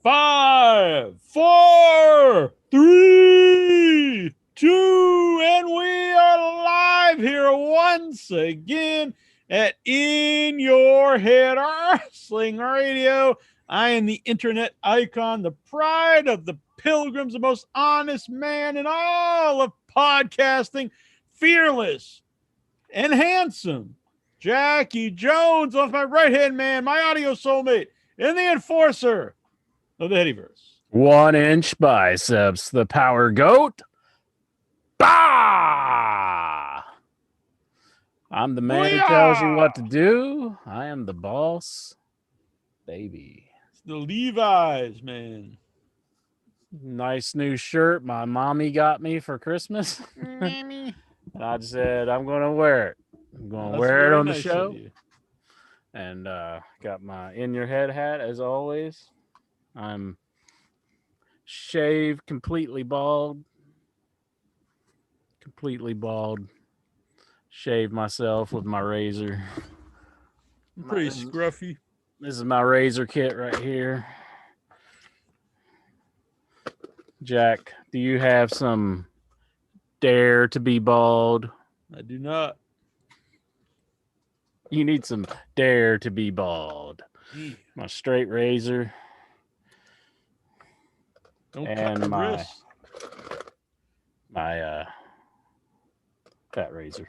5, 4, 3, 2, and we are live here once again at In Your Head Wrestling Radio. I am the internet icon, the pride of the pilgrims, the most honest man in all of podcasting, fearless and handsome. Jackie Jones off my right-hand man, my audio soulmate, and the enforcer of the Headyverse. 1-inch biceps, the power goat. Bah! I'm the man who tells you what to do. I am the boss, baby. It's the Levi's, man. Nice new shirt my mommy got me for Christmas. Mammy. And I said, I'm going to wear it. I'm going to That's wear it very on the nice show. of you. And got my In Your Head hat, as always. I'm shaved, completely bald. Shave myself with my razor. Pretty scruffy. This is my razor kit right here. Jack, do you have some dare to be bald? I do not. You need some dare to be bald. Yeah. My straight razor. Don't And cut my- your wrist. My fat razor.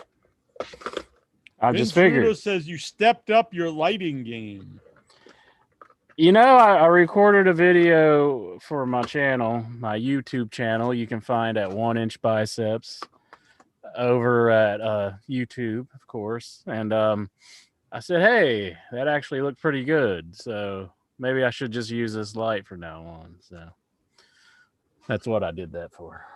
I Vince just figured. Rudo says you stepped up your lighting game. You know, I recorded a video for my channel, my YouTube channel. You can find at 1-inch biceps over at YouTube, of course. And I said, hey, that actually looked pretty good. So maybe I should just use this light from now on. So that's what I did that for.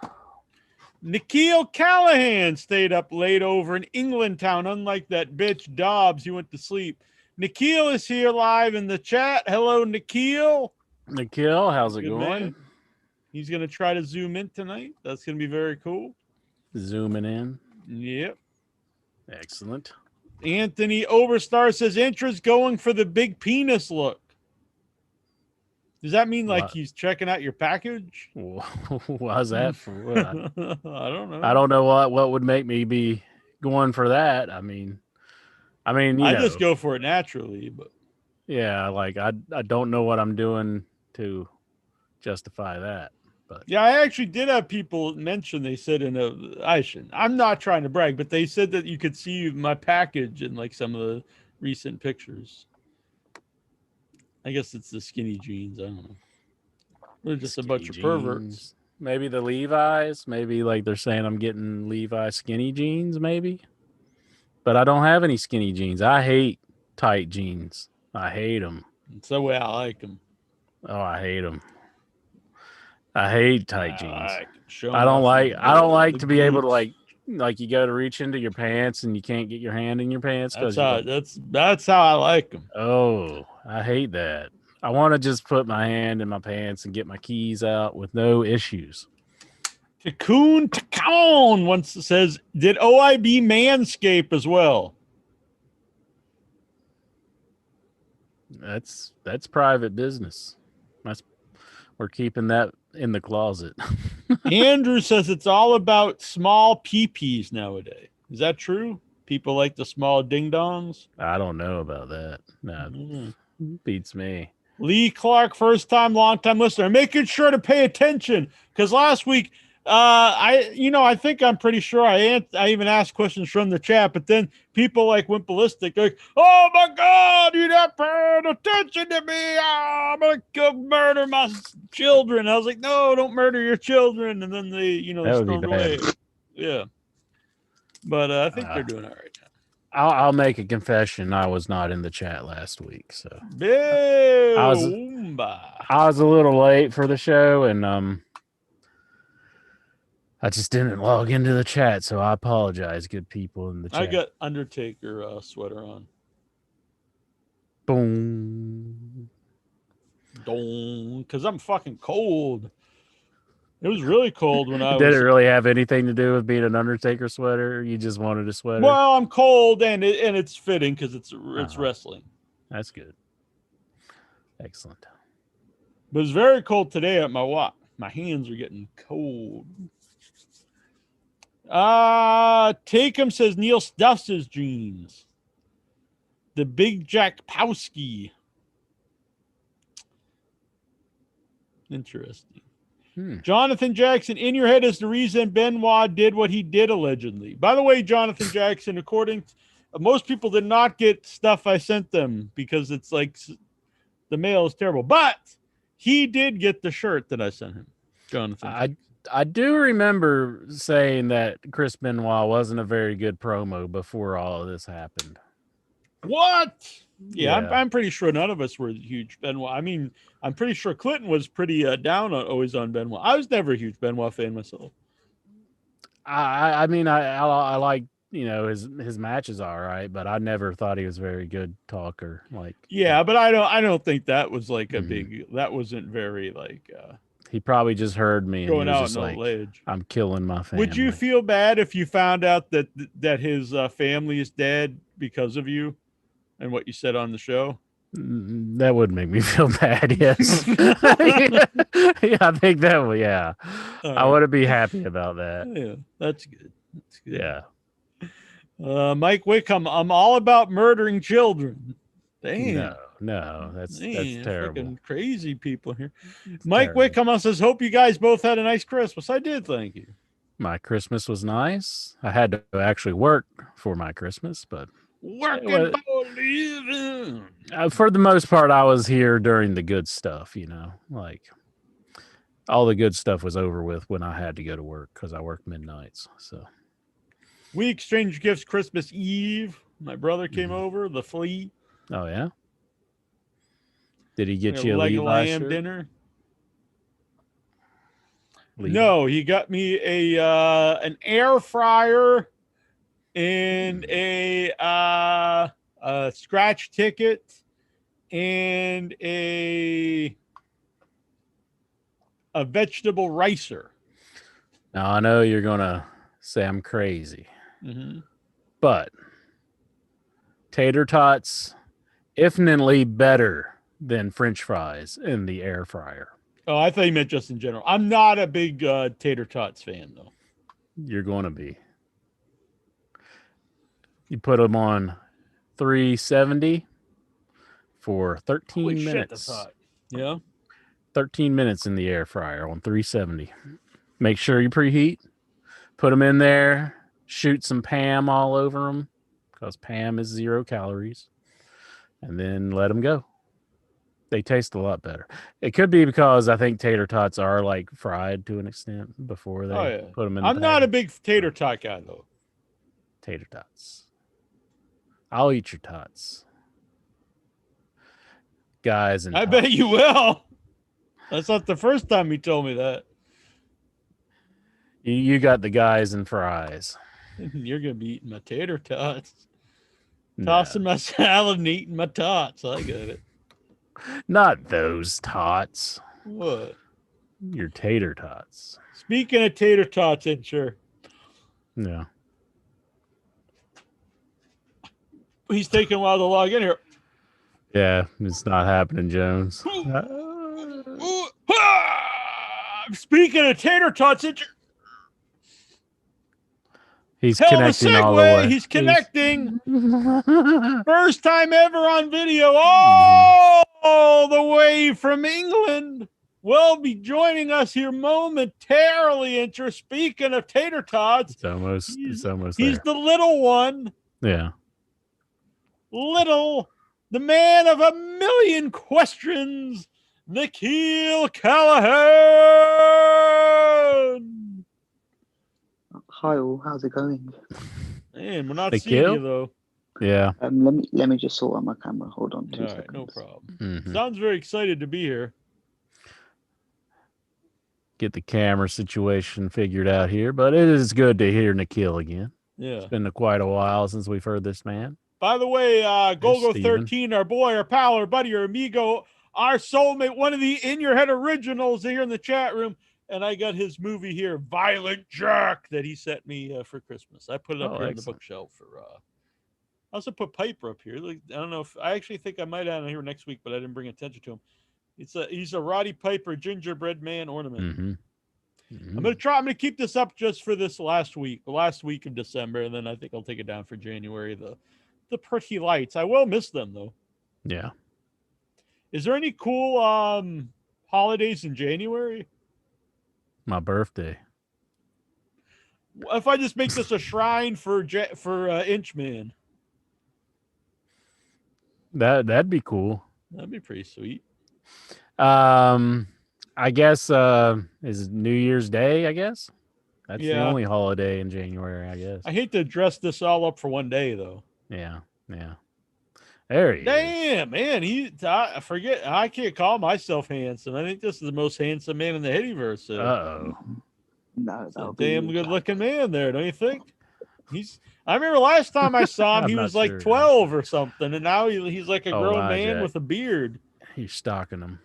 Nikhil Callahan stayed up late over in England town. Unlike that bitch Dobbs, he went to sleep. Nikhil is here live in the chat. Hello, Nikhil. Nikhil, how's it Good going? man. He's going to try to zoom in tonight. That's going to be very cool. Zooming in. Yep. Excellent. Anthony Overstar says Intra's going for the big penis look. Does that mean like What? he's checking out your package? Why's that for? What? I don't know. I don't know what would make me be going for that. I mean, you I know, just go for it naturally, but yeah, like I don't know what I'm doing to justify that. But yeah, I actually did have people mention. They said I'm not trying to brag, but they said that you could see my package in like some of the recent pictures. I guess it's the skinny jeans. I don't know. They're just a bunch of perverts. jeans. Maybe the Levi's. Maybe like they're saying I'm getting Levi skinny jeans. Maybe, but I don't have any skinny jeans. I hate tight jeans. I hate them. It's the way I like them. Oh, I hate them. I hate tight jeans. I don't like to be able to like you go to reach into your pants and you can't get your hand in your pants because That's how I like them. oh, I hate that. I want to just put my hand in my pants and get my keys out with no issues. Cocoon Tacon once says, did OIB manscape as well? That's private business. We're keeping that in the closet. Andrew says it's all about small peepees nowadays. Is that true? People like the small ding dongs? I don't know about that. No, beats me. Lee Clark, first time, long time listener, making sure to pay attention because last week, I think I'm pretty sure I even asked questions from the chat, but then people like went ballistic, like, "Oh my God, you're not paying attention to me! I'm gonna go murder my children." I was like, "No, don't murder your children," and then they, stormed away. Yeah, but I think they're doing all right now. I'll make a confession. I was not in the chat last week, so I was a little late for the show, and I just didn't log into the chat, so I apologize, good people in the chat. I got Undertaker sweater on. Boom. Because I'm fucking cold. It was really cold when I was. Did it really have anything to do with being an Undertaker sweater? Or you just wanted a sweater? Well, I'm cold and it's fitting because it's wrestling. That's good. Excellent. But it's very cold today at my walk. My hands are getting cold. Takem says Neil stuffs his jeans. The Big Jack Powski. Interesting. Jonathan Jackson, in your head is the reason Benoit did what he did, allegedly. By the way, Jonathan Jackson, according to most people, did not get stuff I sent them because it's like the mail is terrible. But he did get the shirt that I sent him, Jonathan. I do remember saying that Chris Benoit wasn't a very good promo before all of this happened. What? Yeah. I'm pretty sure none of us were huge Benoit. I mean, I'm pretty sure Clinton was pretty down always on Benoit. I was never a huge Benoit fan myself. I mean, I like, his matches all right, but I never thought he was a very good talker. But I don't think that was like a big. That wasn't very like. He probably just heard me and going he was out just like, ledge. I'm killing my family. Would you feel bad if you found out that his family is dead because of you and what you said on the show? That would make me feel bad. Yes. Yeah, I think that would. Yeah, I would be happy about that. Yeah, that's good. That's good. Yeah. Mike Wickham, I'm all about murdering children. Damn. No, that's terrible. Crazy people here. It's Mike terrible. Wickham says, hope you guys both had a nice Christmas. I did, thank you. My Christmas was nice. I had to actually work for my Christmas, but working for living. For the most part, I was here during the good stuff, like all the good stuff was over with when I had to go to work because I work midnights. So we exchanged gifts Christmas Eve. My brother came over, the flea. Oh, yeah? Did he get you a leg of lamb shirt? dinner? No, he got me an air fryer and a scratch ticket and a vegetable ricer. Now I know you're gonna say I'm crazy, but tater tots infinitely better than French fries in the air fryer. Oh, I thought you meant just in general. I'm not a big tater tots fan, though. You're going to be. You put them on 370 for 13 Holy minutes. Shit, that's hot. Yeah. 13 minutes in the air fryer on 370. Make sure you preheat. Put them in there. Shoot some Pam all over them because Pam is 0 calories. And then let them go. They taste a lot better. It could be because I think tater tots are like fried to an extent before they put them in the I'm not a big tater tot guy, though. Tater tots. I'll eat your tots. Guys and I bet you will. That's not the first time you told me that. You got the guys and fries. You're going to be eating my tater tots. Tossing my salad and eating my tots. I got it. Not those tots. What? Your tater tots. Speaking of tater tots, sure. Yeah. He's taking a while to log in here. Yeah, it's not happening, Jones. Speaking of tater tots, he's connecting all the way. He's connecting. First time ever on video, all the way from England. Will be joining us here momentarily. Speaking of tater tots, it's almost he's there. The little one. Yeah. Little, the man of a million questions, Nikhil Callahan. Hi all, how's it going? Man, we're not seeing you though. Yeah. Let me just sort out my camera. Hold on 2 seconds. Right, no problem. Sounds very excited to be here. Get the camera situation figured out here, but it is good to hear Nikhil again. Yeah. It's been quite a while since we've heard this man. By the way, Golgo13, our boy, our pal, our buddy, our amigo, our soulmate, one of the In Your Head originals here in the chat room. And I got his movie here, Violent Jack, that he sent me for Christmas. I put it up here on the bookshelf for. I also put Piper up here. Like, I don't know if I actually think I might have him here next week, but I didn't bring attention to him. He's a Roddy Piper gingerbread man ornament. Mm-hmm. I'm gonna keep this up just for this last week of December, and then I think I'll take it down for January. The pretty lights. I will miss them though. Yeah. Is there any cool holidays in January? My birthday. If I just make this a shrine for Inchman, That'd be cool. that'd be pretty sweet. I guess is New Year's Day, I guess. That's the Yeah. only holiday in January, I guess. I hate to dress this all up for one day though. Yeah. There he is. Damn, man, I forget. I can't call myself handsome. I think this is the most handsome man in the Hittyverse. Uh-oh. No, He's a that'll damn be good looking man there, don't you think? I remember last time I saw him, I'm he not was like sure. 12 or something, and now he's like a Oh, grown my man Jack. with a beard. He's stalking him.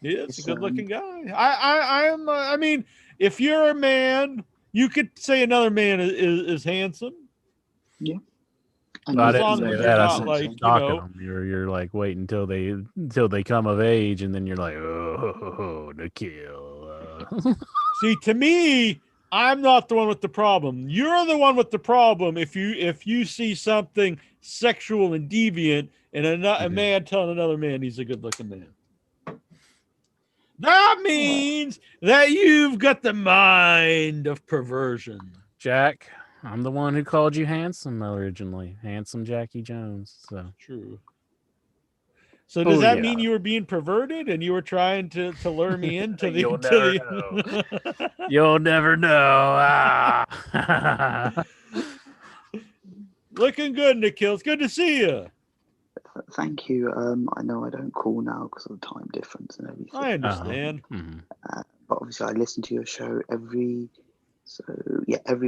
He is a It's, good looking guy. I mean, if you're a man, you could say another man is handsome. And Well, I as didn't long say as that. you're I not said like, stalking them. You're like wait until they come of age, and then you're like, oh, the kill. See, to me, I'm not the one with the problem. You're the one with the problem if you see something sexual and deviant and a man telling another man he's a good looking man. That means that you've got the mind of perversion. Jack, I'm the one who called you handsome originally. Handsome Jackie Jones. So True. So does Oh, that yeah. mean you were being perverted and you were trying to lure me into the? You'll never know. You'll never know. Ah. Looking good, Nikhil. It's good to see you. Thank you. I know I don't call now because of the time difference and everything. I understand. But obviously, I listen to your show every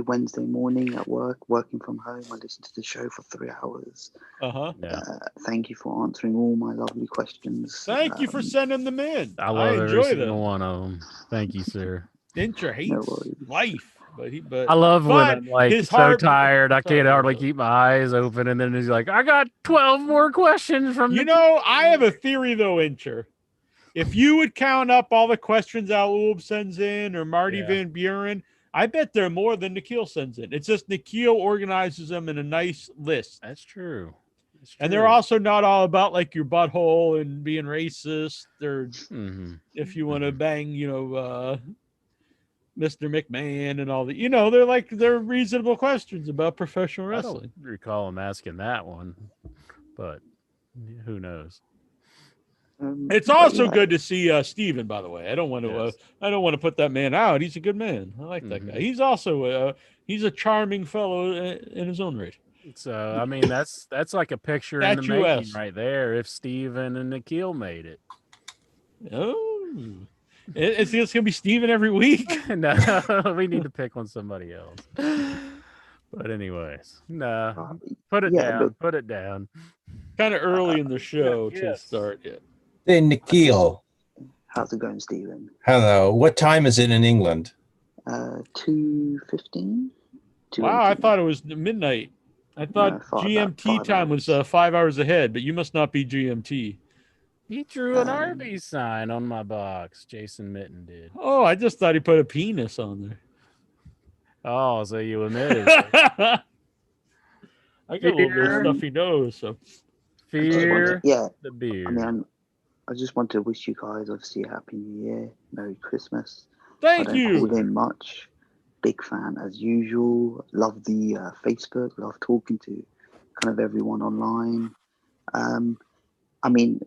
Wednesday morning at work, working from home. I listen to the show for 3 hours. Uh-huh. Yeah. Thank you for answering all my lovely questions. Thank you for sending them in. I love every enjoy single them. one of them. Thank you, sir. Incher hates life, but I love when I'm like his so heart- tired I Sorry, can't hardly go. keep my eyes open, and then he's like, I got 12 more questions from You know, I have a theory though, Incher. If you would count up all the questions Al Ulb sends in or Marty Van Buren, I bet there are more than Nikhil sends in. It's just Nikhil organizes them in a nice list. That's true. And they're also not all about like your butthole and being racist or if you want to bang, Mr. McMahon and all that. They're reasonable questions about professional I wrestling. don't recall him asking that one, but who knows? It's also good to see Steven, by the way. I don't want to put that man out. He's a good man. I like that guy. He's also he's a charming fellow in his own right. So I mean that's like a picture in the making right there. If Steven and Nikhil made it. Oh, it's just gonna be Steven every week. No, we need to pick on somebody else. But anyways, no, put it down. Look, put it down. Kind of early in the show to start it. Hey, Nikhil. How's it going, Stephen? Hello. What time is it in England? 2:15. Wow, I thought it was midnight. I thought GMT time was 5 hours ahead, but you must not be GMT. He drew an Arby's sign on my box. Jason Mitten did. Oh, I just thought he put a penis on there. Oh, so you admitted. I got a little bit of stuffy nose. So fear the beer. I mean, I just want to wish you guys obviously a happy New Year, Merry Christmas. Thank you. you. Call in much. Big fan as usual. Love the Facebook. Love talking to kind of everyone online. I mean,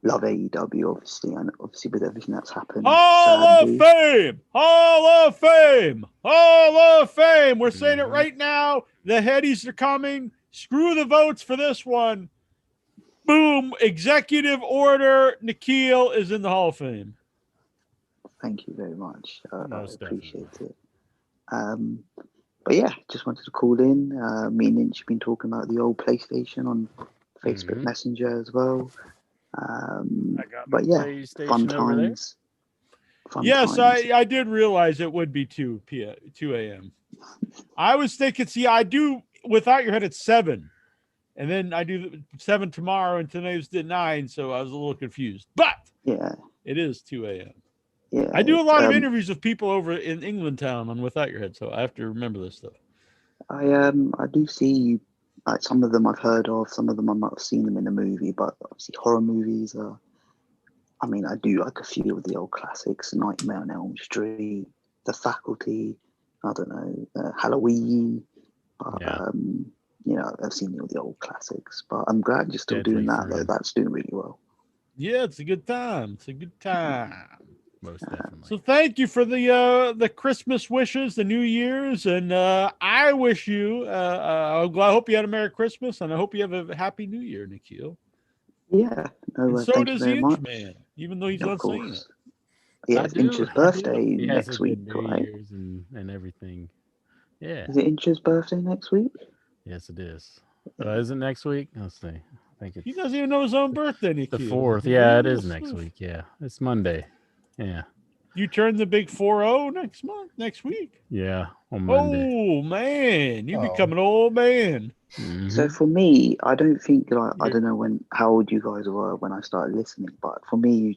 love AEW obviously, and obviously with everything that's happened. Hall of Fame! Hall of Fame! Hall of Fame! We're saying it right now. The headies are coming. Screw the votes for this one. Boom! Executive order. Nikhil is in the Hall of Fame. Thank you very much. I appreciate it. But yeah, just wanted to call in. Me and Inch have been talking about the old PlayStation on Facebook Messenger as well. But yeah, fun times. Yes, I did realize it would be 2 a.m. I was thinking, see, I do without your head at 7. And then I do 7 tomorrow, and today's did 9, so I was a little confused. But Yeah. it is 2 a.m. Yeah. I do a lot of interviews with people over in England town on Without Your Head, so I have to remember this stuff. I do see like some of them I've heard of, some of them I might have seen them in a movie, but obviously horror movies are. I mean, I do like a few of the old classics: Nightmare on Elm Street, The Faculty. I don't know, Halloween. But, Yeah. you know, I've seen all the old classics, but I'm glad you're still Deadly doing that. Friend. Though that's doing really well. Yeah, it's a good time. It's a good time. Most definitely. So thank you for the Christmas wishes, the New Year's, and I wish you. I hope you had a Merry Christmas, and I hope you have a Happy New Year, Nikhil. Yeah, no, And so thank you does the very Inch much. Man, even though he's Of not saying it. course. Yeah, it's Inch's birthday He has next a week, good New right? Year's and everything. Yeah. Is it Inch's birthday next week? Yes, it is. Is it next week? Let's see. I think He it's doesn't even know his own birthday, the Nikhil. 4th. Yeah, it is next week. Yeah, it's Monday. Yeah. You turn the big 4-0 next week. Yeah, on Monday. Oh man, you Oh. become an old man. Mhm. So for me, I don't think like I Yeah. don't know how old you guys were when I started listening, but for me,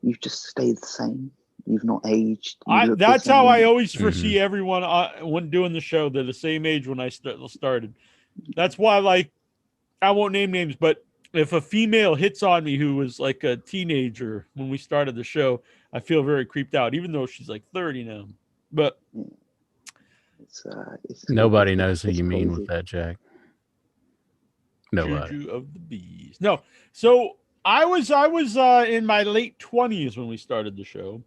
you've just stayed the same. You've not aged. You look the That's how I same. always foresee everyone when doing the show. They're the same age when I started. That's why, like, I won't name names, but if a female hits on me who was like a teenager when we started the show, I feel very creeped out, even though she's like 30 now. But It's Nobody knows who it's you mean crazy. with that, Jack. Nobody. Juju of the bees. No. So I was in my late 20s when we started the show.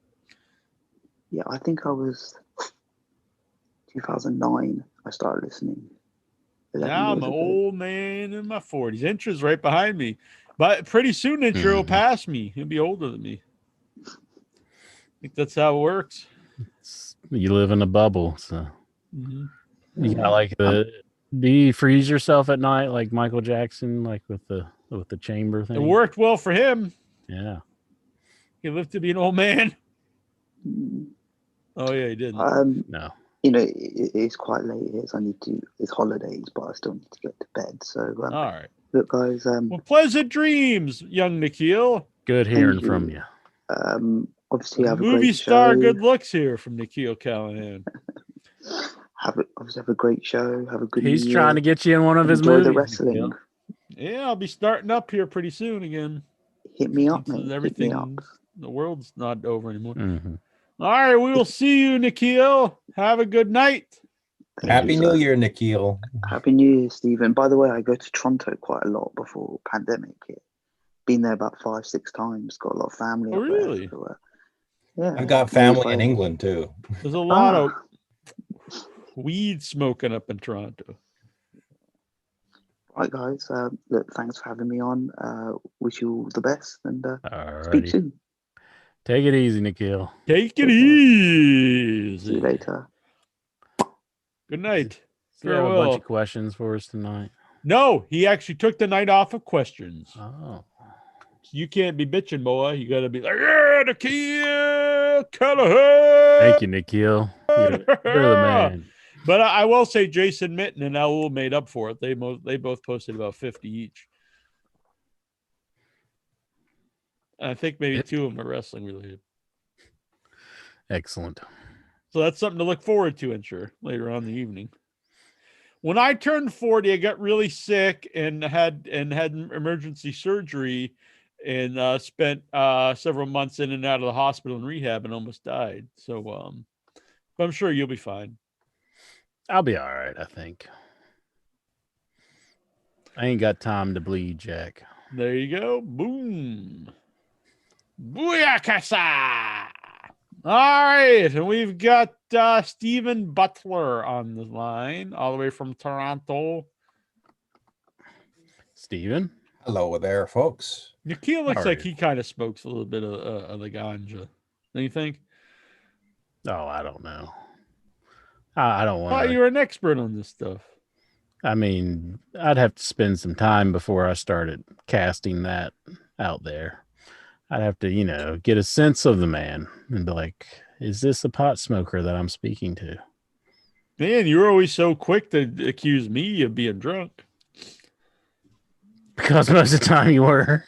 Yeah, I think I was 2009. I started listening. 11 Now I'm years an ago. old man in my 40s. Intra's right behind me. But pretty soon Intra will pass me. He'll be older than me. I think that's how it works. You live in a bubble, so Mm-hmm. you got like the. Do you freeze yourself at night like Michael Jackson, like with the chamber thing? It worked well for him. Yeah. He lived to be an old man. Mm. Oh yeah, he didn't. No. You know, it's quite late. It's holidays, but I still need to get to bed. So, All right. look, guys. Well, pleasant dreams, young Nikhil. Good hearing from you. Obviously, have a Movie great star, show. good looks here from Nikhil Callahan. Obviously have a great show. Have a good. He's New trying year. to get you in one of his Enjoy movies. the wrestling. Nikhil. Yeah, I'll be starting up here pretty soon again. Hit me up, Since mate. Hit me everything, up. the world's not over anymore. Mm-hmm. All right, we will see you, Nikhil. Have a good night. Happy New Year, Nikhil. Happy New Year, Stephen. By the way, I go to Toronto quite a lot before pandemic hit. Been there about 5-6 times. Got a lot of family Oh, up really? there. So, yeah. I've got family in England too. There's a lot of weed smoking up in Toronto. Right, guys. Look, thanks for having me on. Wish you all the best and Alrighty. speak soon. Take it easy, Nikhil. Take it easy. See you later. Good night. Do you have a bunch Farewell. of questions for us tonight? No, he actually took the night off of questions. Oh. You can't be bitching, boy. You got to be like, yeah, Nikhil Callahan. Thank you, Nikhil. You're the man. But I will say Jason Mitten and Elul made up for it. They both posted about 50 each. And I think maybe 2 of them are wrestling related. Excellent. So that's something to look forward to, ensure, later on in the evening. When I turned 40, I got really sick and had emergency surgery and spent several months in and out of the hospital and rehab and almost died. So but I'm sure you'll be fine. I'll be all right, I think. I ain't got time to bleed, Jack. There you go. Boom. Booyakasa. All right. And we've got Stephen Butler on the line, all the way from Toronto. Stephen? Hello there, folks. Nikhil looks How are like you? he kind of smokes a little bit of the ganja. Don't you think? Oh, I don't know. I don't I want thought to. you were an expert on this stuff. I mean, I'd have to spend some time before I started casting that out there. I'd have to, get a sense of the man and be like, is this a pot smoker that I'm speaking to? Man, you're always so quick to accuse me of being drunk. Because most of the time you were.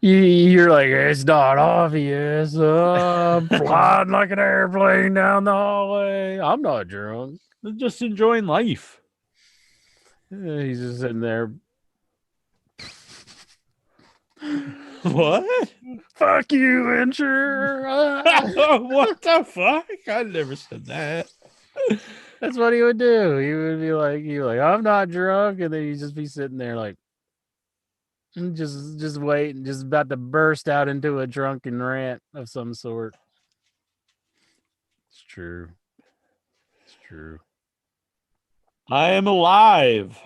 You're like, it's not obvious. I'm flying like an airplane down the hallway. I'm not drunk. They're just enjoying life. He's just sitting there. What? Fuck you, Incher. What the fuck? I never said that. That's what he would do. He would be like, I'm not drunk, and then he'd just be sitting there like, just waiting, just about to burst out into a drunken rant of some sort. It's true. It's true. I am alive,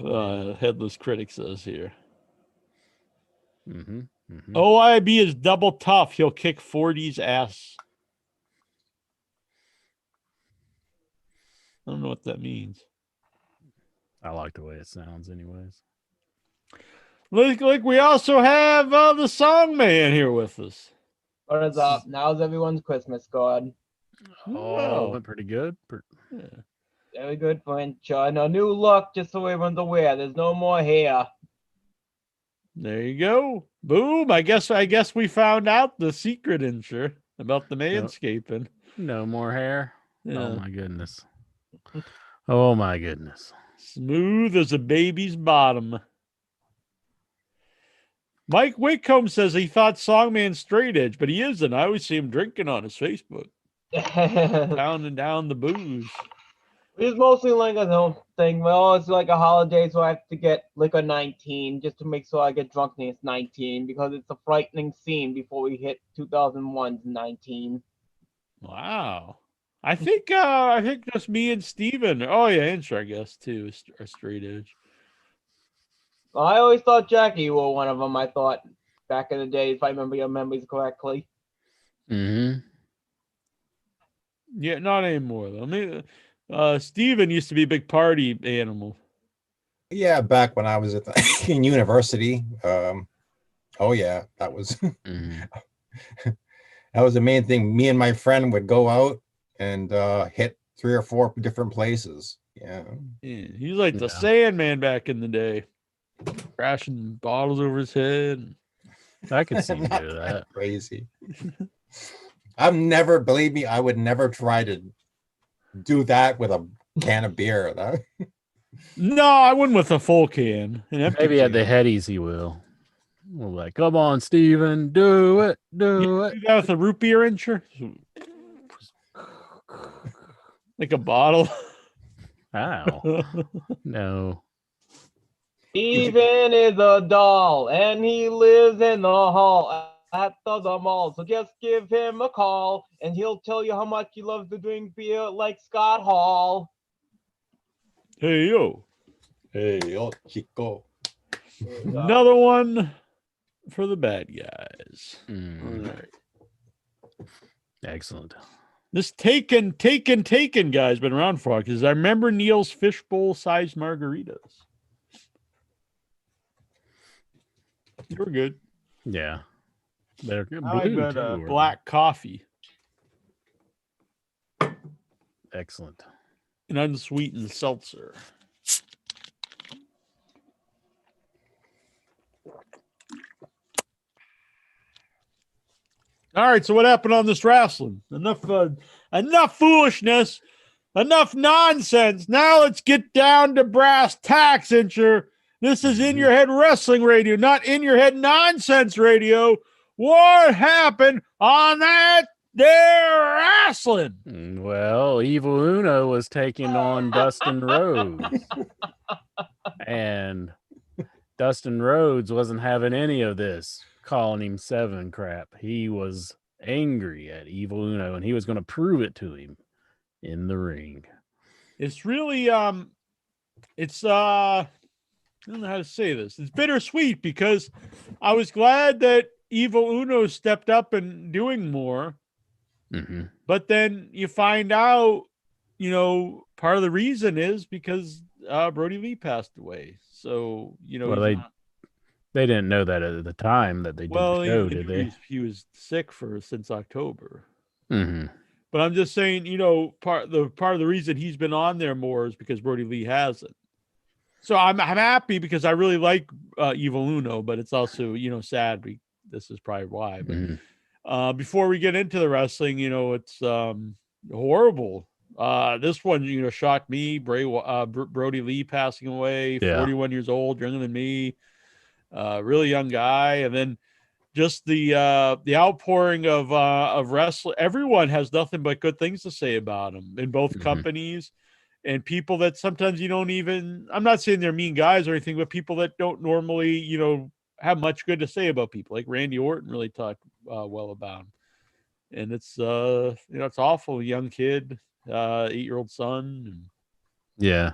Headless Critic says here. Mm-hmm. Mm-hmm. OIB is double tough. He'll kick 40's ass. I don't know what that means. I like the way it sounds, anyways. Look, we also have the song man here with us. What is up? Now's everyone's Christmas card. Oh, went pretty good. Yeah. Very good for Incher. And a new look, just so everyone's aware. There's no more hair. There you go. Boom. I guess we found out the secret, Incher, about the manscaping. No more hair. Yeah. Oh my goodness. Oh my goodness. Smooth as a baby's bottom. Mike Whitcomb says he thought Songman's straight edge, but he isn't. I always see him drinking on his Facebook, pounding down the booze. It's mostly like a whole thing. Well, it's like a holiday, so I have to get liquor 19 just to make sure I get drunkenness 19 because it's a frightening scene before we hit 2001's 19. Wow. I think just me and Steven. Oh yeah, Incher, I guess too, are straight edge. Well, I always thought Jackie were one of them. I thought back in the day, if I remember your memories correctly. Mm-hmm. Yeah, not anymore though. I mean, Steven used to be a big party animal. Yeah, back when I was in university. Oh yeah, that was that was the main thing. Me and my friend would go out and hit 3 or 4 different places. Yeah. He's like the Sandman back in the day, crashing bottles over his head. I could see you do that. Crazy. Believe me, I would never try to do that with a can of beer. No, I wouldn't with a full can. Maybe at the headies he will. We're like, come on, Steven, do it. Do that with a root beer, Incher? Like a bottle. Ow. No. Steven is a doll, and he lives in the hall at the mall. So just give him a call, and he'll tell you how much he loves to drink beer like Scott Hall. Hey, yo. Hey, yo, chico. Another one for the bad guys. Mm. All right. Excellent. This taken guy's been around for a while because I remember Neil's fishbowl-sized margaritas. They were good. Yeah. They're good. I like Blue, that too, black coffee. Excellent. An unsweetened seltzer. All right, so what happened on this wrestling? Enough foolishness, enough nonsense. Now let's get down to brass tacks, Incher. This is In Your Head Wrestling Radio, not In Your Head Nonsense Radio. What happened on that there wrestling? Well, Evil Uno was taking on Dustin Rhodes. And Dustin Rhodes wasn't having any of this calling him 7 crap. He was angry at Evil Uno, and he was going to prove it to him in the ring. It's really it's I don't know how to say this. It's bittersweet because I was glad that Evil Uno stepped up and doing more. Mm-hmm. But then you find out, part of the reason is because Brody Lee passed away. So, well, they didn't know that at the time that they did the show, did they? He was sick since October. Mm-hmm. But I'm just saying, part of the reason he's been on there more is because Brody Lee hasn't. So I'm happy because I really like Evil Uno, but it's also, you know, sad. This is probably why. But before we get into the wrestling, you know, it's horrible. This one, you know, shocked me. Brody Lee passing away, Yeah. 41 years old, younger than me, really young guy. And then just the outpouring of wrestling. Everyone has nothing but good things to say about him in both companies, and people that sometimes you don't even. I'm not saying they're mean guys or anything, but people that don't normally, you know, have much good to say about people. Like Randy Orton really talked well about him, and it's you know, it's awful. Young kid, 8-year-old son. And, Yeah.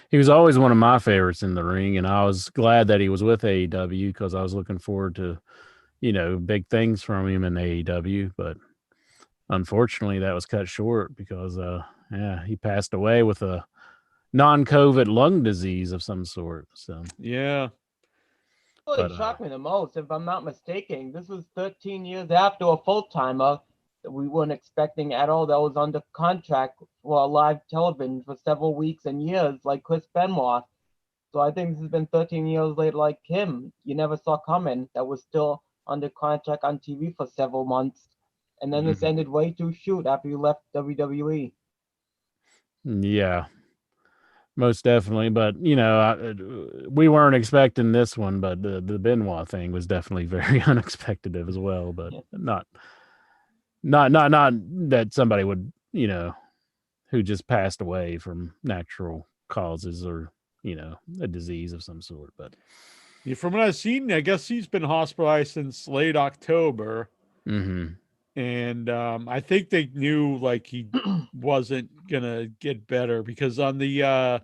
He was always one of my favorites in the ring, and I was glad that he was with AEW because I was looking forward to, you know, big things from him in AEW. But unfortunately, that was cut short because, yeah, he passed away with a non-COVID lung disease of some sort. So yeah. Really shocked me the most, if I'm not mistaken. This was 13 years after a full timer that we weren't expecting at all. That was under contract for live television for several weeks and years, like Chris Benoit. So I think this has been 13 years later, like him. You never saw coming. That was still under contract on TV for several months, and then this ended way too short after you left WWE. yeah, most definitely. But you know, we weren't expecting this one, but the Benoit thing was definitely very unexpected as well. But not that somebody would, you know, who just passed away from natural causes or, you know, a disease of some sort. But yeah, from what I've seen, I guess he's been hospitalized since late October. And I think they knew like he wasn't gonna get better because on the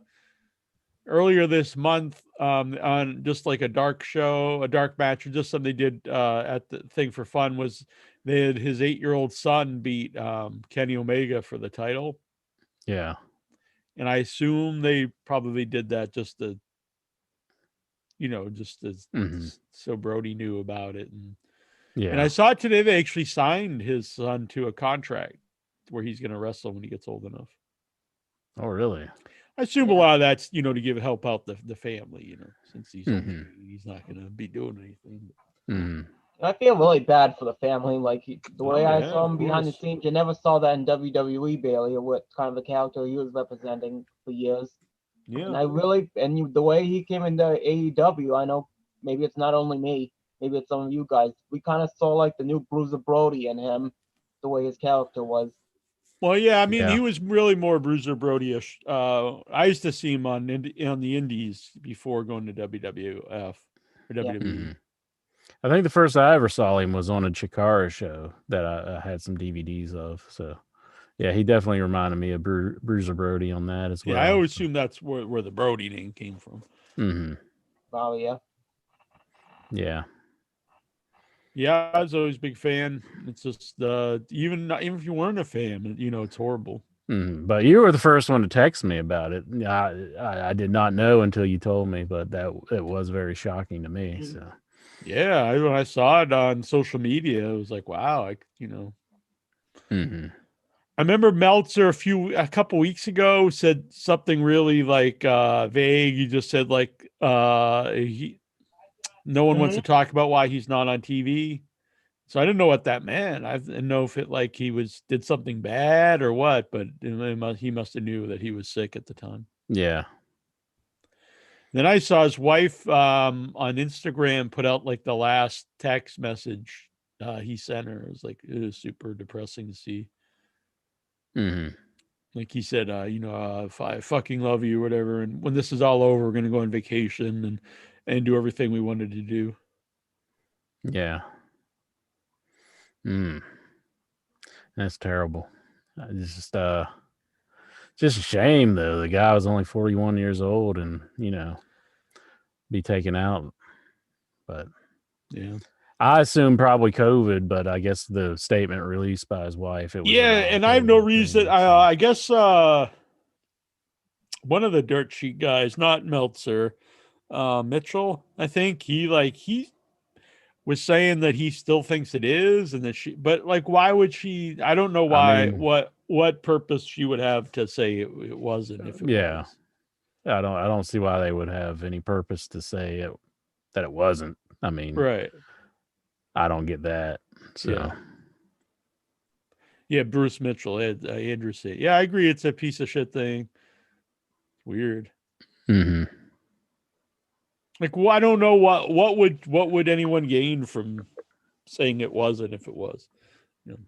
earlier this month, on just like a dark match, or just something they did at the thing for fun, was they had his 8-year-old son beat Kenny Omega for the title. yeah, And I assume they probably did that just to, you know, just as so Brody knew about it. And I saw today they actually signed his son to a contract where he's going to wrestle when he gets old enough. Oh, really? I assume a lot of that's, you know, to help out the family, you know, since he's not going to be doing anything. I feel really bad for the family. Like the way I saw him of behind the course. scenes, you never saw that in WWE, Bailey, or what kind of a character he was representing for years. And Yeah. the way he came into AEW, I know maybe it's not only me, maybe it's some of you guys. We kind of saw like the new Bruiser Brody in him, the way his character was. Well, yeah, I mean, he was really more Bruiser Brody-ish. I used to see him on the Indies before going to WWF or WWE. I think the first I ever saw him was on a Chikara show that I had some DVDs of. So, yeah, he definitely reminded me of Bruiser Brody on that as well. Yeah, I always assume that's where the Brody name came from. Oh, yeah. Yeah. Yeah, I was always a big fan. It's just even if you weren't a fan, you know, it's horrible. But you were the first one to text me about it. I did not know until you told me, but it was very shocking to me. So yeah, when I saw it on social media, it was like, wow, you know. I remember Meltzer a couple weeks ago said something really like vague. He just said like no one wants to talk about why he's not on TV. So I didn't know what that meant. I didn't know if it like he did something bad or what, but he must have knew that he was sick at the time. Yeah. Then I saw his wife on Instagram put out like the last text message he sent her. It was super depressing to see. Like he said, you know, if I fucking love you or whatever, and when this is all over, we're gonna go on vacation and do everything we wanted to do. Yeah. That's terrible. It's just a shame though. The guy was only 41 years old and, you know, be taken out. But yeah, I assume probably COVID, but I guess the statement released by his wife, it was and I have no reason. I guess one of the dirt sheet guys, not Meltzer, Mitchell, I think he was saying that he still thinks it is, and that but like, why would she? I don't know why. What purpose she would have to say it wasn't if it was. I don't see why they would have any purpose to say that it wasn't. I mean, Right. I don't get that. So Yeah. Yeah, Bruce Mitchell, Andrew said. Yeah, I agree. It's a piece of shit thing. Weird. mhm. Like, well, I don't know what would anyone gain from saying it wasn't if it was. You know?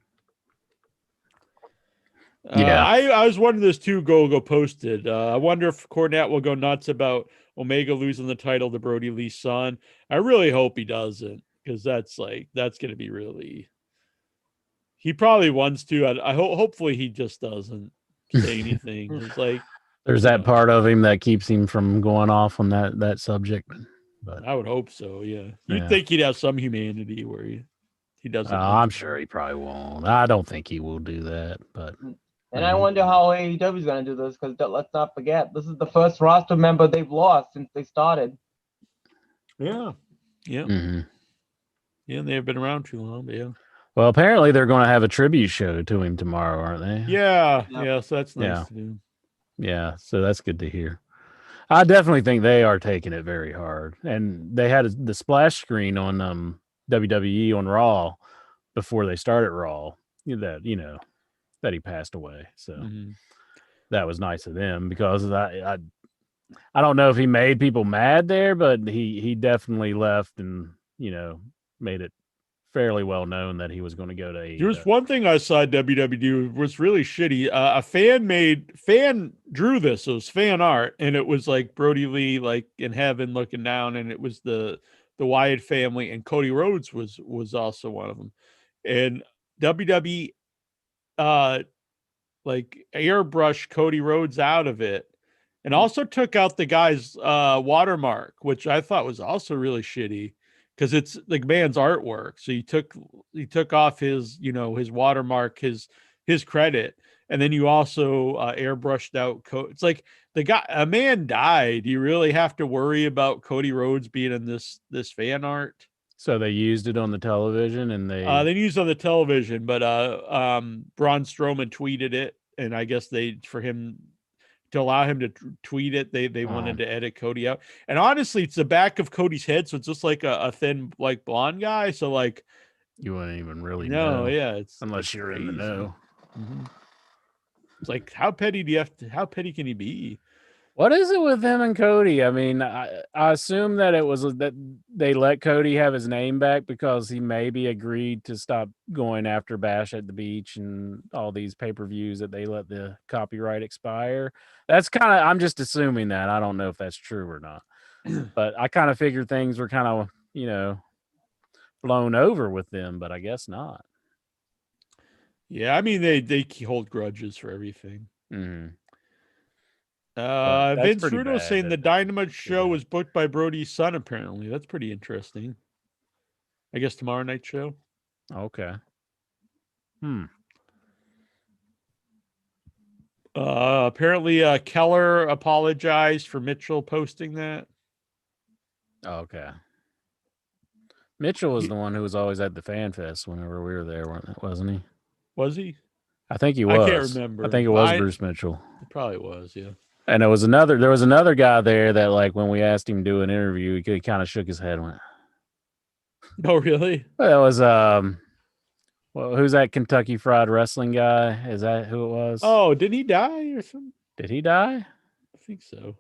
Yeah. I was wondering this too. Go posted. I wonder if Cornette will go nuts about Omega losing the title to Brody Lee's son. I really hope he doesn't, because that's going to be really. He probably wants to. I hope. Hopefully, he just doesn't say anything. It's like There's that part of him that keeps him from going off on that subject. But I would hope so. Yeah, you'd Yeah. think he'd have some humanity where he doesn't. I'm sure he probably won't. I don't think he will do that. But And I wonder how AEW is going to do this, because let's not forget, this is the first roster member they've lost since they started. Yeah. Yeah. mhm. Yeah, they have been around too long. But yeah. Well, apparently they're going to have a tribute show to him tomorrow, aren't they? Yeah. Yeah. Yeah. So that's nice Yeah. to do. Yeah, so that's good to hear. I definitely think they are taking it very hard, and they had the splash screen on WWE on Raw before they started Raw that he passed away. So Mhm. that was nice of them, because I don't know if he made people mad there, but he definitely left and made it fairly well known that he was going to go to AEW. There was one thing I saw WWE was really shitty. A fan drew this. It was fan art, and it was like Brody Lee like in heaven looking down, and it was the Wyatt family, and Cody Rhodes was also one of them. And WWE like airbrushed Cody Rhodes out of it, and also took out the guy's watermark, which I thought was also really shitty, because it's like man's artwork. So he took off his his watermark, his credit, and then you also airbrushed out it's like a man died. You really have to worry about Cody Rhodes being in this fan art? So they used it on the television, and They used it on the television, but Braun Strowman tweeted it, and I guess for him to allow him to tweet it, they wanted to edit Cody out. And honestly, it's the back of Cody's head, so it's just like a thin, like blonde guy. So like you wouldn't even really no, know, yeah, it's unless you're in the crazy. know. Mm-hmm. It's like, how petty how petty can he be? What is it with him and Cody? I mean, I assume that it was that they let Cody have his name back because he maybe agreed to stop going after Bash at the Beach and all these pay-per-views that they let the copyright expire. That's I'm just assuming that. I don't know if that's true or not. But I kind of figured things were kind of, blown over with them, but I guess not. Yeah, I mean, they hold grudges for everything. Mm-hmm. Vince Russo saying the Dynamite show was booked by Brody's son, apparently. That's pretty interesting. I guess tomorrow night show. Okay. Apparently Keller apologized for Mitchell posting that. Okay. Mitchell was the one who was always at the Fan Fest whenever we were there, wasn't he? Was he? I think he was. I can't remember. I think it was Bruce Mitchell. It probably was, yeah. And there was another guy there that, like, when we asked him to do an interview, he kind of shook his head and went, "Oh, really?" Well, it was who's that Kentucky Fried Wrestling guy? Is that who it was? Oh, did he die or something? Did he die? I think so.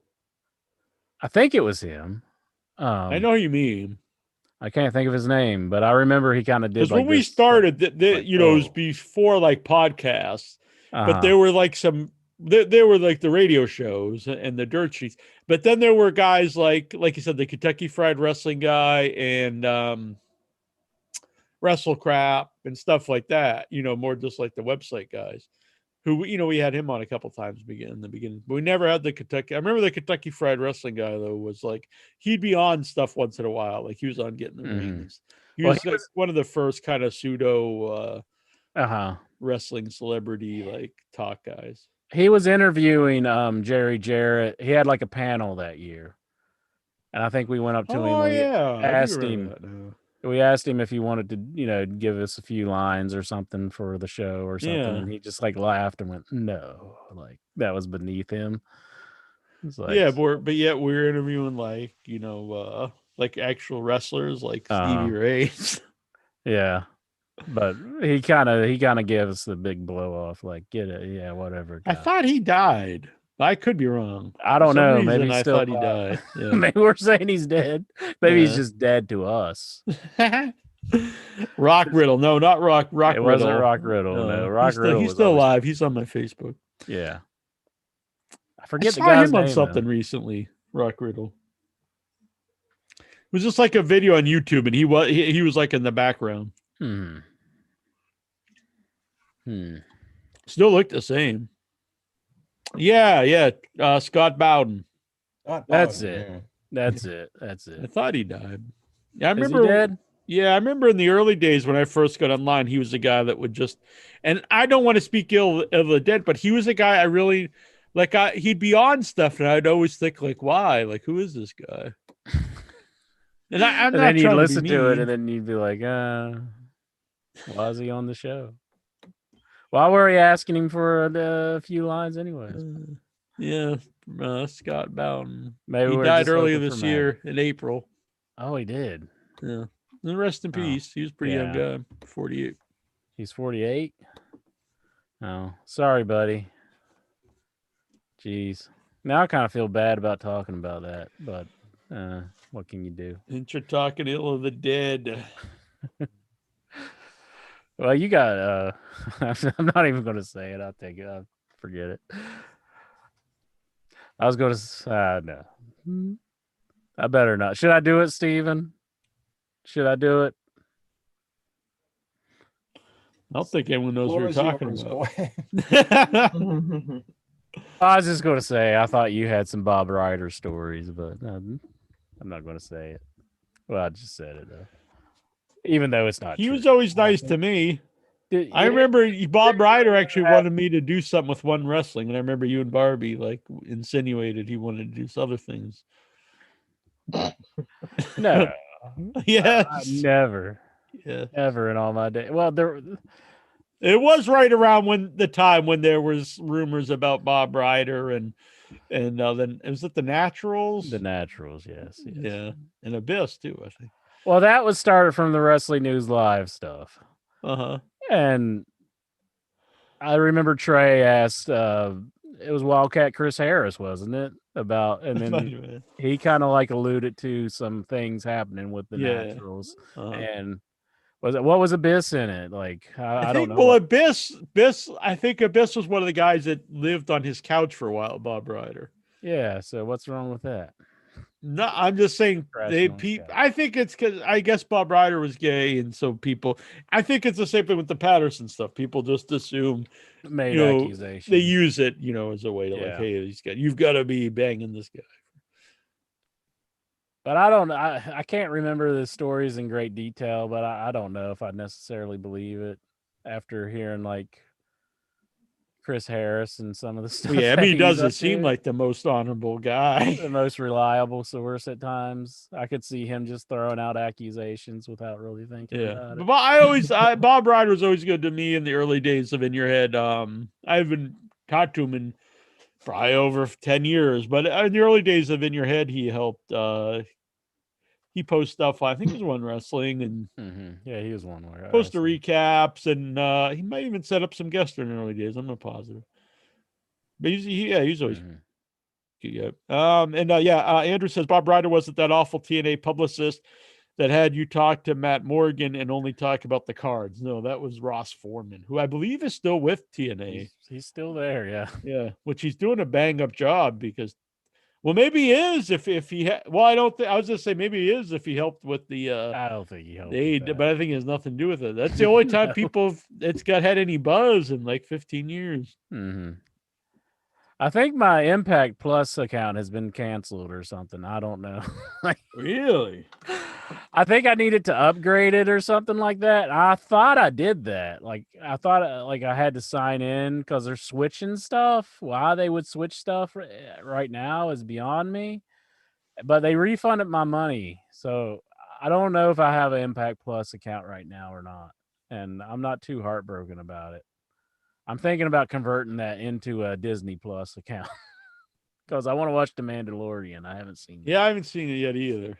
I think it was him. I know who you mean. I can't think of his name, but I remember he kind of did. Because when we started, it was before like podcasts, but there were like there were like the radio shows and the dirt sheets. But then there were guys like you said, the Kentucky Fried Wrestling guy and Wrestle Crap and stuff like that. More just like the website guys. Who we had him on a couple times in the beginning, but we never had the Kentucky. I remember the Kentucky Fried Wrestling guy though was like he'd be on stuff once in a while, like he was on Getting the Rings. He was like one of the first kind of pseudo wrestling celebrity like talk guys. He was interviewing Jerry Jarrett. He had like a panel that year, and I think we went up to him. We asked him if he wanted to, give us a few lines or something for the show or something. Yeah. And he just like laughed and went, no, like that was beneath him. It's like, Yeah, but yet we're interviewing like actual wrestlers like Stevie Ray. yeah. But he kind of gives the big blow off, like, get it, yeah, whatever. I guy. thought he died. I could be wrong. I don't For some know. reason, Maybe he's I still thought he died. Yeah. Maybe we're saying he's dead. Maybe he's Yeah. just dead to us. Rock Riddle. No, not Rock It Riddle. wasn't Rock Riddle. No, Rock Riddle. He's was still always- alive. He's on my Facebook. Yeah. I I forget the saw guy's him on name, something though. recently. Rock Riddle. It was just like a video on YouTube, and he was like in the background. Still looked the same. Yeah. Scott Bowden. That's it. That's it. I thought he died. Yeah, I Is remember. he dead? Yeah, I remember in the early days when I first got online, he was the guy that would just, and I don't want to speak ill of the dead, but he was a guy I really like. He'd be on stuff, and I'd always think like, why? Like, who is this guy? And I'm And not then you'd trying listen to be to it, mean. and then you'd be like, why is he on the show? Why were we asking him for a few lines, anyways? Yeah, Scott Bowden. Maybe He we're died just earlier looking for this year in April. Oh, he did. Yeah. And rest in peace. He was a pretty young guy, 48. He's 48. Oh, sorry, buddy. Jeez. Now I kind of feel bad about talking about that, but what can you do? And you're talking ill of the dead. Well, you got. I'm not even going to say it. I'll take it. I'll forget it. I was going to. No. I better not. Should I do it, Steven? Should I do it? I don't think anyone knows what you're talking about. I was just going to say, I thought you had some Bob Ryder stories, but I'm not going to say it. Well, I just said it, though. Even though it's not He true. was always nice to me. I remember Bob Ryder actually wanted me to do something with One Wrestling, and I remember you and Barbie like insinuated he wanted to do some other things. No. Yes. Never. Yeah. Ever in all my days. Well, it was right around the time when there was rumors about Bob Ryder and then was it the Naturals? The Naturals, yes. Yeah, and Abyss too, I think. Well, that was started from the Wrestling News Live stuff. And I remember Trey asked, it was Wildcat Chris Harris, wasn't it? And then he kind of like alluded to some things happening with the Naturals. And what was Abyss in it? Like, I don't know. Well, Abyss, I think Abyss was one of the guys that lived on his couch for a while, Bob Ryder. Yeah, so what's wrong with that? No, I'm just saying I think it's because I guess Bob Ryder was gay, and so I think it's the same thing with the Patterson stuff. People just assume accusations. They use it, as a way to like, hey, you've got to be banging this guy. But I can't remember the stories in great detail, but I don't know if I necessarily believe it after hearing like Chris Harris and some of the stuff. Yeah, I mean, he doesn't seem like the most honorable guy. The most reliable source at times. I could see him just throwing out accusations without really thinking about it. But Bob Ryder was always good to me in the early days of In Your Head. I haven't talked to him in probably over 10 years, but in the early days of In Your Head, he helped. He posts stuff. I think it was One Wrestling, and yeah, he was one. Post the recaps, and he might even set up some guests in the early days. I'm not positive, but he's always. Andrew says Bob Ryder wasn't that awful TNA publicist that had you talk to Matt Morgan and only talk about the cards. No, that was Ross Foreman, who I believe is still with TNA. He's still there, yeah. Yeah, which he's doing a bang up job because. Well, maybe he is if he I don't think I was gonna say maybe he is if he helped with the I don't think he helped but I think it has nothing to do with it. That's the only time it's had any buzz in like 15 years. I think my Impact Plus account has been canceled or something. I don't know. Really? I think I needed to upgrade it or something like that. I thought I did that. Like I thought I had to sign in because they're switching stuff. Why they would switch stuff right now is beyond me. But they refunded my money. So I don't know if I have an Impact Plus account right now or not. And I'm not too heartbroken about it. I'm thinking about converting that into a Disney Plus account. because I want to watch The Mandalorian. I haven't seen it. Yeah, I haven't seen it yet either.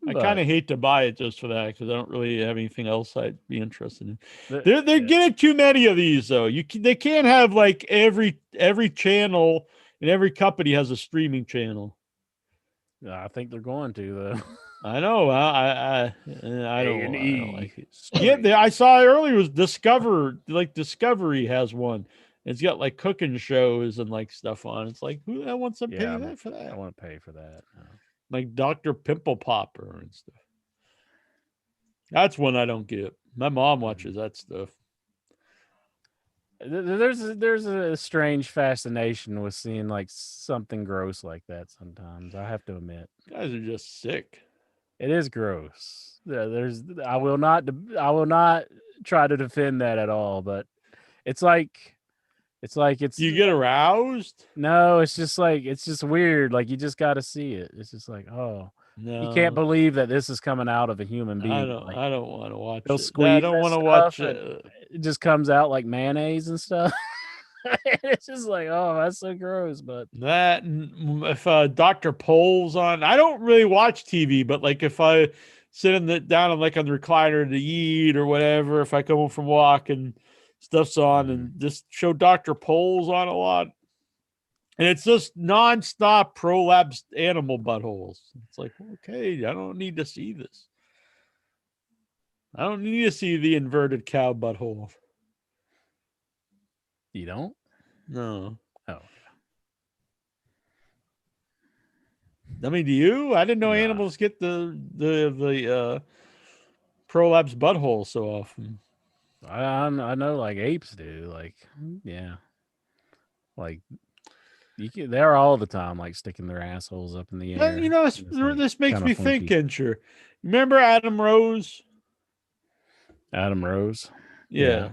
I But kind of hate to buy it just for that because I don't really have anything else I'd be interested in. the- They're yeah. getting too many of these though. They can't have like every channel and every company has a streaming channel. I think they're going to though. I know. I don't A&E like it. stream. Yeah, I saw earlier was Discover. Like Discovery has one. It's got like cooking shows and like stuff on. It's like who the hell wants to pay Yeah, that for I that? want to pay for that. No. Like Dr. Pimple Popper and stuff. That's one I don't get. My mom watches that stuff. There's a strange fascination with seeing like something gross like that. Sometimes I have to admit, Guys are just sick. it is gross. I will not try to defend that at all. But it's Do you get aroused? no. It's just weird. Like you just got to see it. It's just like oh. No. You can't believe that this is coming out of a human being. I don't Like, want to watch they'll it. squeeze I don't that want to stuff watch and it. it just comes out like mayonnaise and stuff. It's just like, oh, that's so gross. But That and if Dr. Pole's on, I don't really watch TV, but like if I sit down on like on the recliner to eat or whatever, if I come home from walk and stuff's on and just show Dr. Pole's on a lot. And it's just nonstop prolapsed animal buttholes. It's like, okay, I don't need to see this. I don't need to see the inverted cow butthole. you don't? No. Oh. I mean, do you? I didn't know Nah. animals get the prolapse butthole so often. I know like apes do. Like, yeah. Like they're all the time like sticking their assholes up in the air. You know, It's like, this makes kinda me funky. think, Incher. Remember Adam Rose? Adam Rose. Yeah. Yeah.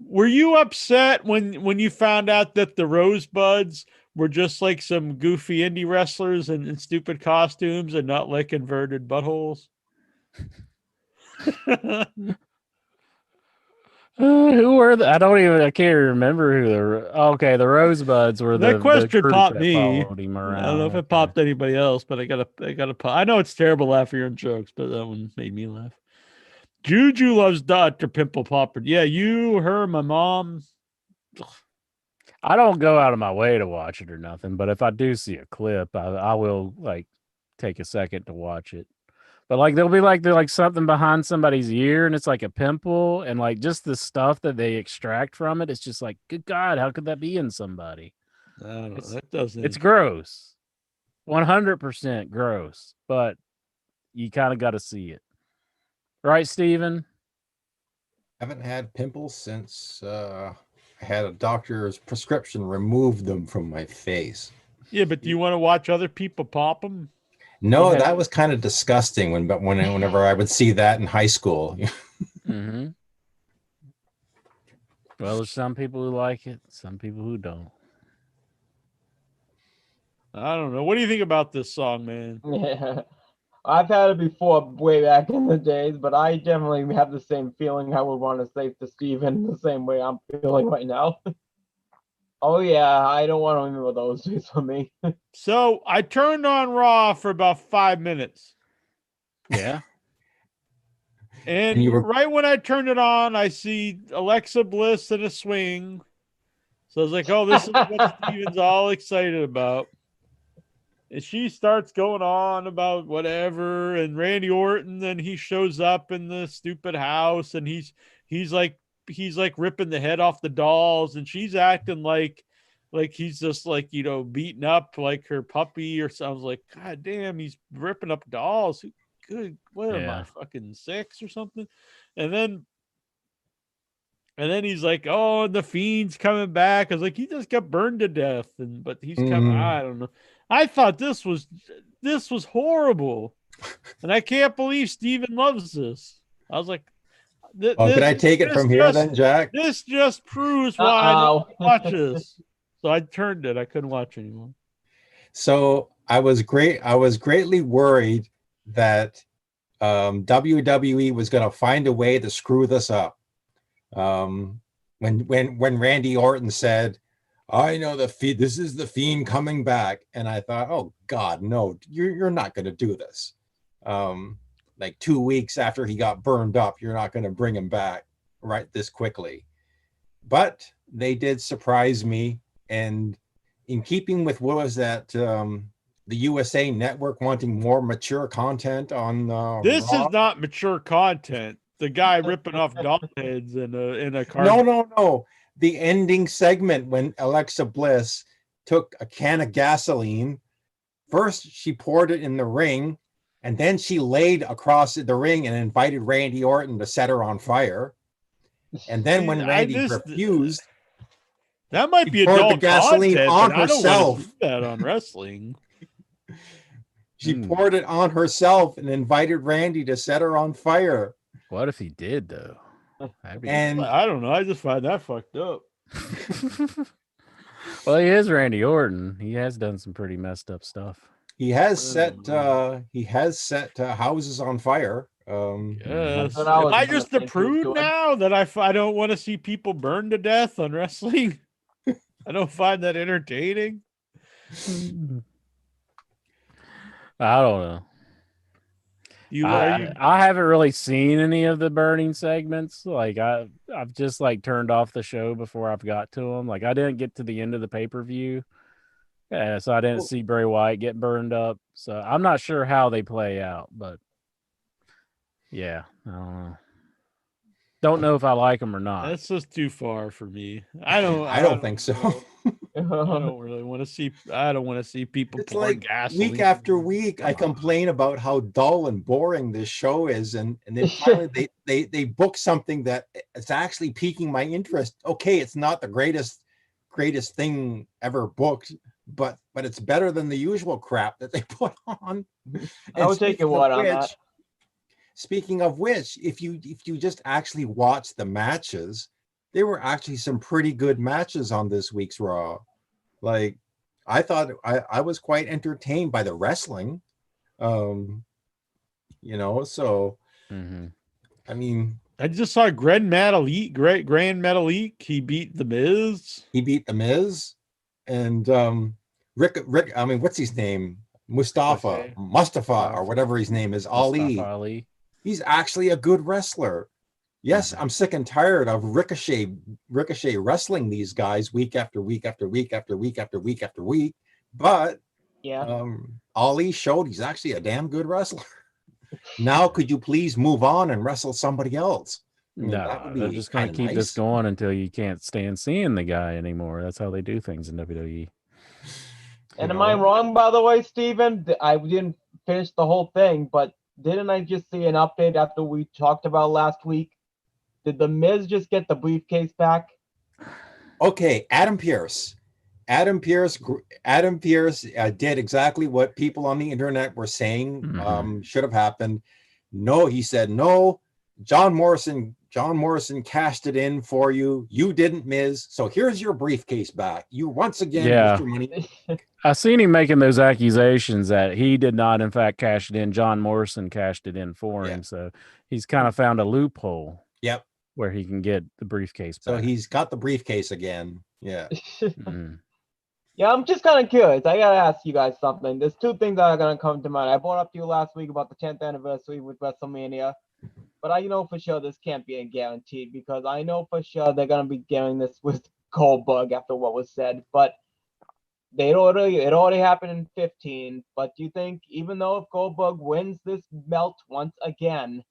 Were you upset when you found out that the Rosebuds were just like some goofy indie wrestlers in stupid costumes and not like inverted buttholes? Who were the? I can't remember who okay, the Rosebuds were That the question group popped that me. followed him I around. don't know if it Okay. popped anybody else, but I gotta pop. I know it's terrible laughing your own jokes, but that one made me laugh. Juju loves Dr. Pimple Popper. Yeah, you, her, my mom. I don't go out of my way to watch it or nothing, but if I do see a clip, I will like take a second to watch it. But like they're like something behind somebody's ear and it's like a pimple and like just the stuff that they extract from it, it's just like, good God, how could that be in somebody? I don't know. It's- That doesn't. It's gross. 100% gross, but you kind of got to see it. Right, Steven? Haven't had pimples since I had a doctor's prescription remove them from my face. Yeah, but do you want to watch other people pop them? No, had- that was kind of disgusting whenever I would see that in high school. Mm-hmm. Well, there's some people who like it, some people who don't. I don't know. What do you think about this song, man? Yeah. I've had it before way back in the days, but I definitely have the same feeling I would want to say to Steven the same way I'm feeling right now. Oh yeah, I don't want to remember those days for me. So I turned on Raw for about 5 minutes. Yeah. And you were- right when I turned it on, I see Alexa Bliss in a swing. So I was like, oh, this is what Steven's all excited about. And she starts going on about whatever. And Randy Orton, then he shows up in the stupid house and he's like ripping the head off the dolls. And she's acting like he's just like, you know, beating up like her puppy or something. I was like, God damn, he's ripping up dolls. Good, what am I, Yeah. fucking 6 or something? And then he's like, oh, and the Fiend's coming back. I was like, he just got burned to death, but he's coming. I don't know. I thought this was horrible, and I can't believe Steven loves this. I was like, Can I take it from here then, Jack? This just proves why I don't watch this. So I turned it. I couldn't watch anymore. So I was greatly worried that WWE was going to find a way to screw this up. When Randy Orton said, I know the Fiend. This is the Fiend coming back, and I thought, oh God, no, you're not going to do this. Like 2 weeks after he got burned up, you're not going to bring him back right this quickly. But they did surprise me, and in keeping with what was that, the USA Network wanting more mature content on This Raw? is not mature content. The guy ripping off doll heads in a car. No. The ending segment when Alexa Bliss took a can of gasoline. First, she poured it in the ring, and then she laid across the ring and invited Randy Orton to set her on fire. And then when Randy refused, that might be poured the adult gasoline content, on but I don't want herself. to see that on wrestling. She poured it on herself and invited Randy to set her on fire. What if he did though? And I don't know. I just find that fucked up. Well, he is Randy Orton. He has done some pretty messed up stuff. he has set houses on fire. Yes. what I Am was I gonna just the think he was prude doing. now that I don't want to see people burned to death on wrestling? I don't find that entertaining. I don't know. You I haven't really seen any of the burning segments. Like I've just like turned off the show before I've got to them. Like I didn't get to the end of the pay-per-view. Yeah, so I didn't see Bray Wyatt get burned up. So I'm not sure how they play out, but yeah, I don't know. Don't know if I like them or not. That's just too far for me. I don't think so. I don't really want to see. I don't want to see people It's pouring like gasoline. week after week, I complain about how dull and boring this show is, and then finally they book something that is actually piquing my interest. Okay, it's not the greatest thing ever booked, but it's better than the usual crap that they put on. I would take your word on that. Speaking of which, if you just actually watch the matches, there were actually some pretty good matches on this week's Raw. Like, I thought I was quite entertained by the wrestling. So I mean, I just saw Grand Metalik. He beat The Miz. And Rick. I mean, what's his name? Mustafa, or whatever his name is. Ali. He's actually a good wrestler. Yes, I'm sick and tired of Ricochet wrestling these guys week after week after week after week after week after week. But Ali showed he's actually a damn good wrestler. Now, could you please move on and wrestle somebody else? No, they're just going to keep this going until you can't stand seeing the guy anymore. That's how they do things in WWE. And am I wrong, by the way, Steven? I didn't finish the whole thing, but didn't I just see an update after we talked about last week? Did The Miz just get the briefcase back? Okay, Adam Pearce did exactly what people on the internet were saying should have happened. No, he said no. John Morrison cashed it in for you. You didn't, Miz. So here's your briefcase back. You once again get your money. I seen him making those accusations that he did not, in fact, cash it in. John Morrison cashed it in for him. So he's kind of found a loophole. Yep. Where he can get the briefcase back. So he's got the briefcase again. Yeah. Yeah, I'm just kind of curious. I got to ask you guys something. There's two things that are going to come to mind. I brought up to you last week about the 10th anniversary with WrestleMania. But I know for sure this can't be guaranteed because I know for sure they're going to be getting this with Goldberg after what was said. But it already happened in 15. But do you think even though if Goldberg wins this belt once again,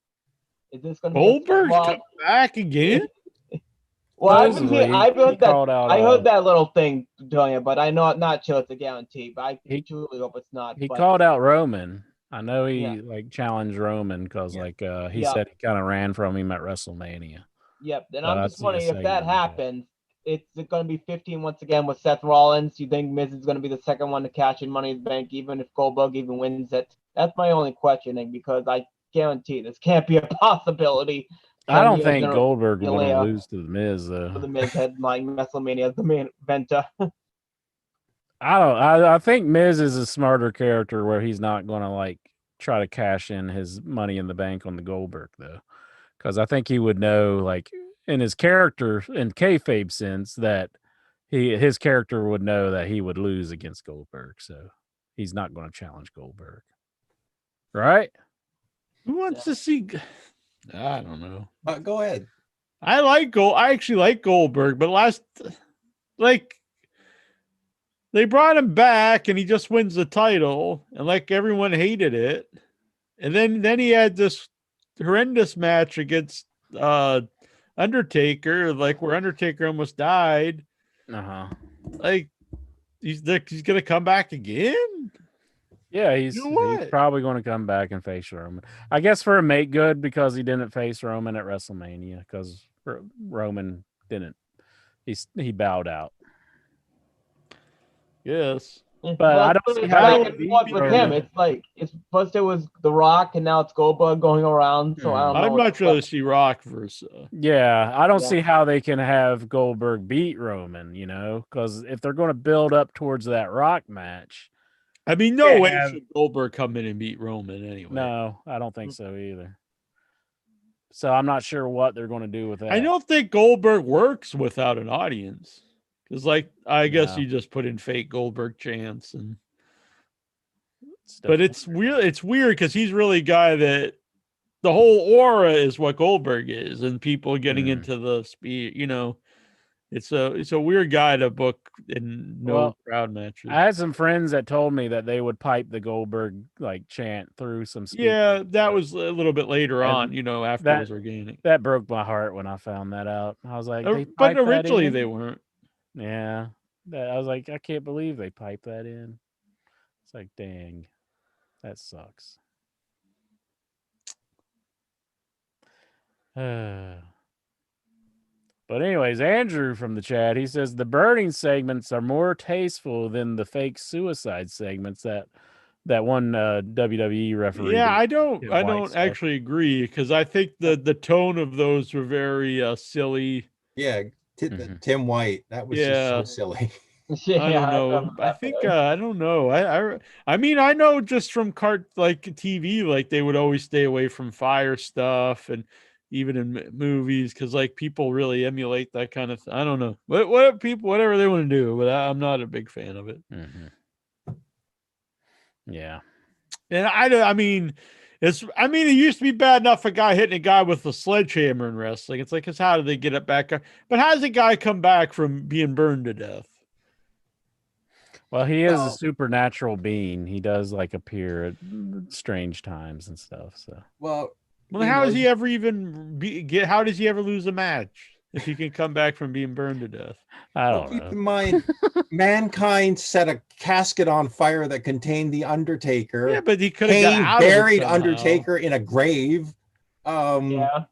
is this going to be Goldberg come back again? Well, I heard that little thing, Tonya, but I know not sure it's a guarantee. But I truly hope it's not. He called out Roman. I know he challenged Roman because he said he kind of ran from him at WrestleMania. Yep, and I'm just wondering if that happens, it's going to be 15 once again with Seth Rollins. You think Miz is going to be the second one to cash in Money in the Bank, even if Goldberg even wins it? That's my only questioning because I guarantee this can't be a possibility. I don't think Goldberg will lose to the Miz though. The Miz had like WrestleMania as the main eventer. I think Miz is a smarter character where he's not going to like try to cash in his Money in the Bank on the Goldberg though, because I think he would know like in his character in kayfabe sense that his character would know that he would lose against Goldberg, so he's not going to challenge Goldberg. Right? Who wants to see? I don't know. Go ahead. I actually like Goldberg, but they brought him back and he just wins the title, and like everyone hated it. And then he had this horrendous match against Undertaker, like where Undertaker almost died. Like he's gonna come back again. Yeah, he's probably going to come back and face Roman. I guess for a make good, because he didn't face Roman at WrestleMania, because Roman didn't. He bowed out. Yes. But I don't see how back and forth with him. It's like first it was The Rock and now it's Goldberg going around. So I don't know. I'd much rather see Rock versus. Yeah, I don't see how they can have Goldberg beat Roman. Because if they're going to build up towards that Rock match, I mean, no way should Goldberg come in and beat Roman anyway. No, I don't think so either. So I'm not sure what they're going to do with that. I don't think Goldberg works without an audience. Because, I guess you just put in fake Goldberg chants, but it's weird. It's weird because he's really a guy that the whole aura is what Goldberg is, and people getting into the speed. It's a weird guy to book in crowd matches. I had some friends that told me that they would pipe the Goldberg chant through some speakers. Yeah, that was a little bit later on. After it was organic. That broke my heart when I found that out. I was like, but originally they weren't. Yeah, I was like, I can't believe they piped that in. It's like, dang, that sucks. But anyways, Andrew from the chat, he says the burning segments are more tasteful than the fake suicide segments that one WWE referee. Yeah, I don't actually agree, because I think the tone of those were very silly. Yeah. Tim White, that was just so silly. I don't know. I don't know. I mean, I know just from TV, like they would always stay away from fire stuff, and even in movies, because people really emulate that kind of. I don't know. What people, whatever they want to do, but I'm not a big fan of it. Yeah, and I mean, it used to be bad enough a guy hitting a guy with a sledgehammer in wrestling. It's like, how do they get it back? But how does a guy come back from being burned to death? Well, he is a supernatural being. He does appear at strange times and stuff. So well, how does he ever even how does he ever lose a match if he can come back from being burned to death? I don't know. Keep in mind, Mankind set a casket on fire that contained the Undertaker. Yeah, but he could have buried Undertaker in a grave. Undertaker,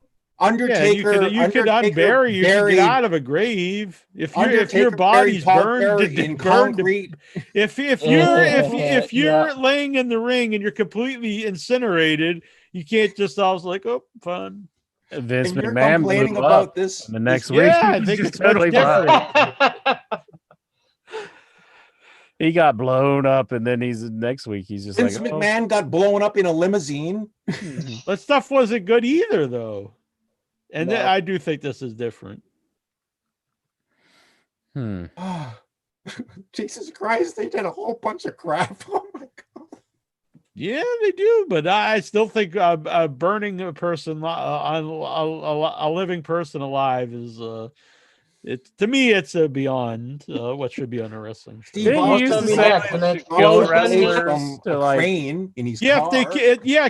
you could unbury you can get out of a grave if your body's burned in concrete. If you're laying in the ring and you're completely incinerated, you can't just always fun. Vince and you're McMahon complaining about this the next week. I think it's totally fine. He got blown up, and then next week he's just Vince McMahon got blown up in a limousine. That stuff wasn't good either, though. And I do think this is different. Jesus Christ, they did a whole bunch of crap. Oh my God. Yeah, they do, but I still think burning a person, a living person alive is to me it's beyond what should be on a wrestling show. Didn't you used to say kill wrestlers to crane in his car?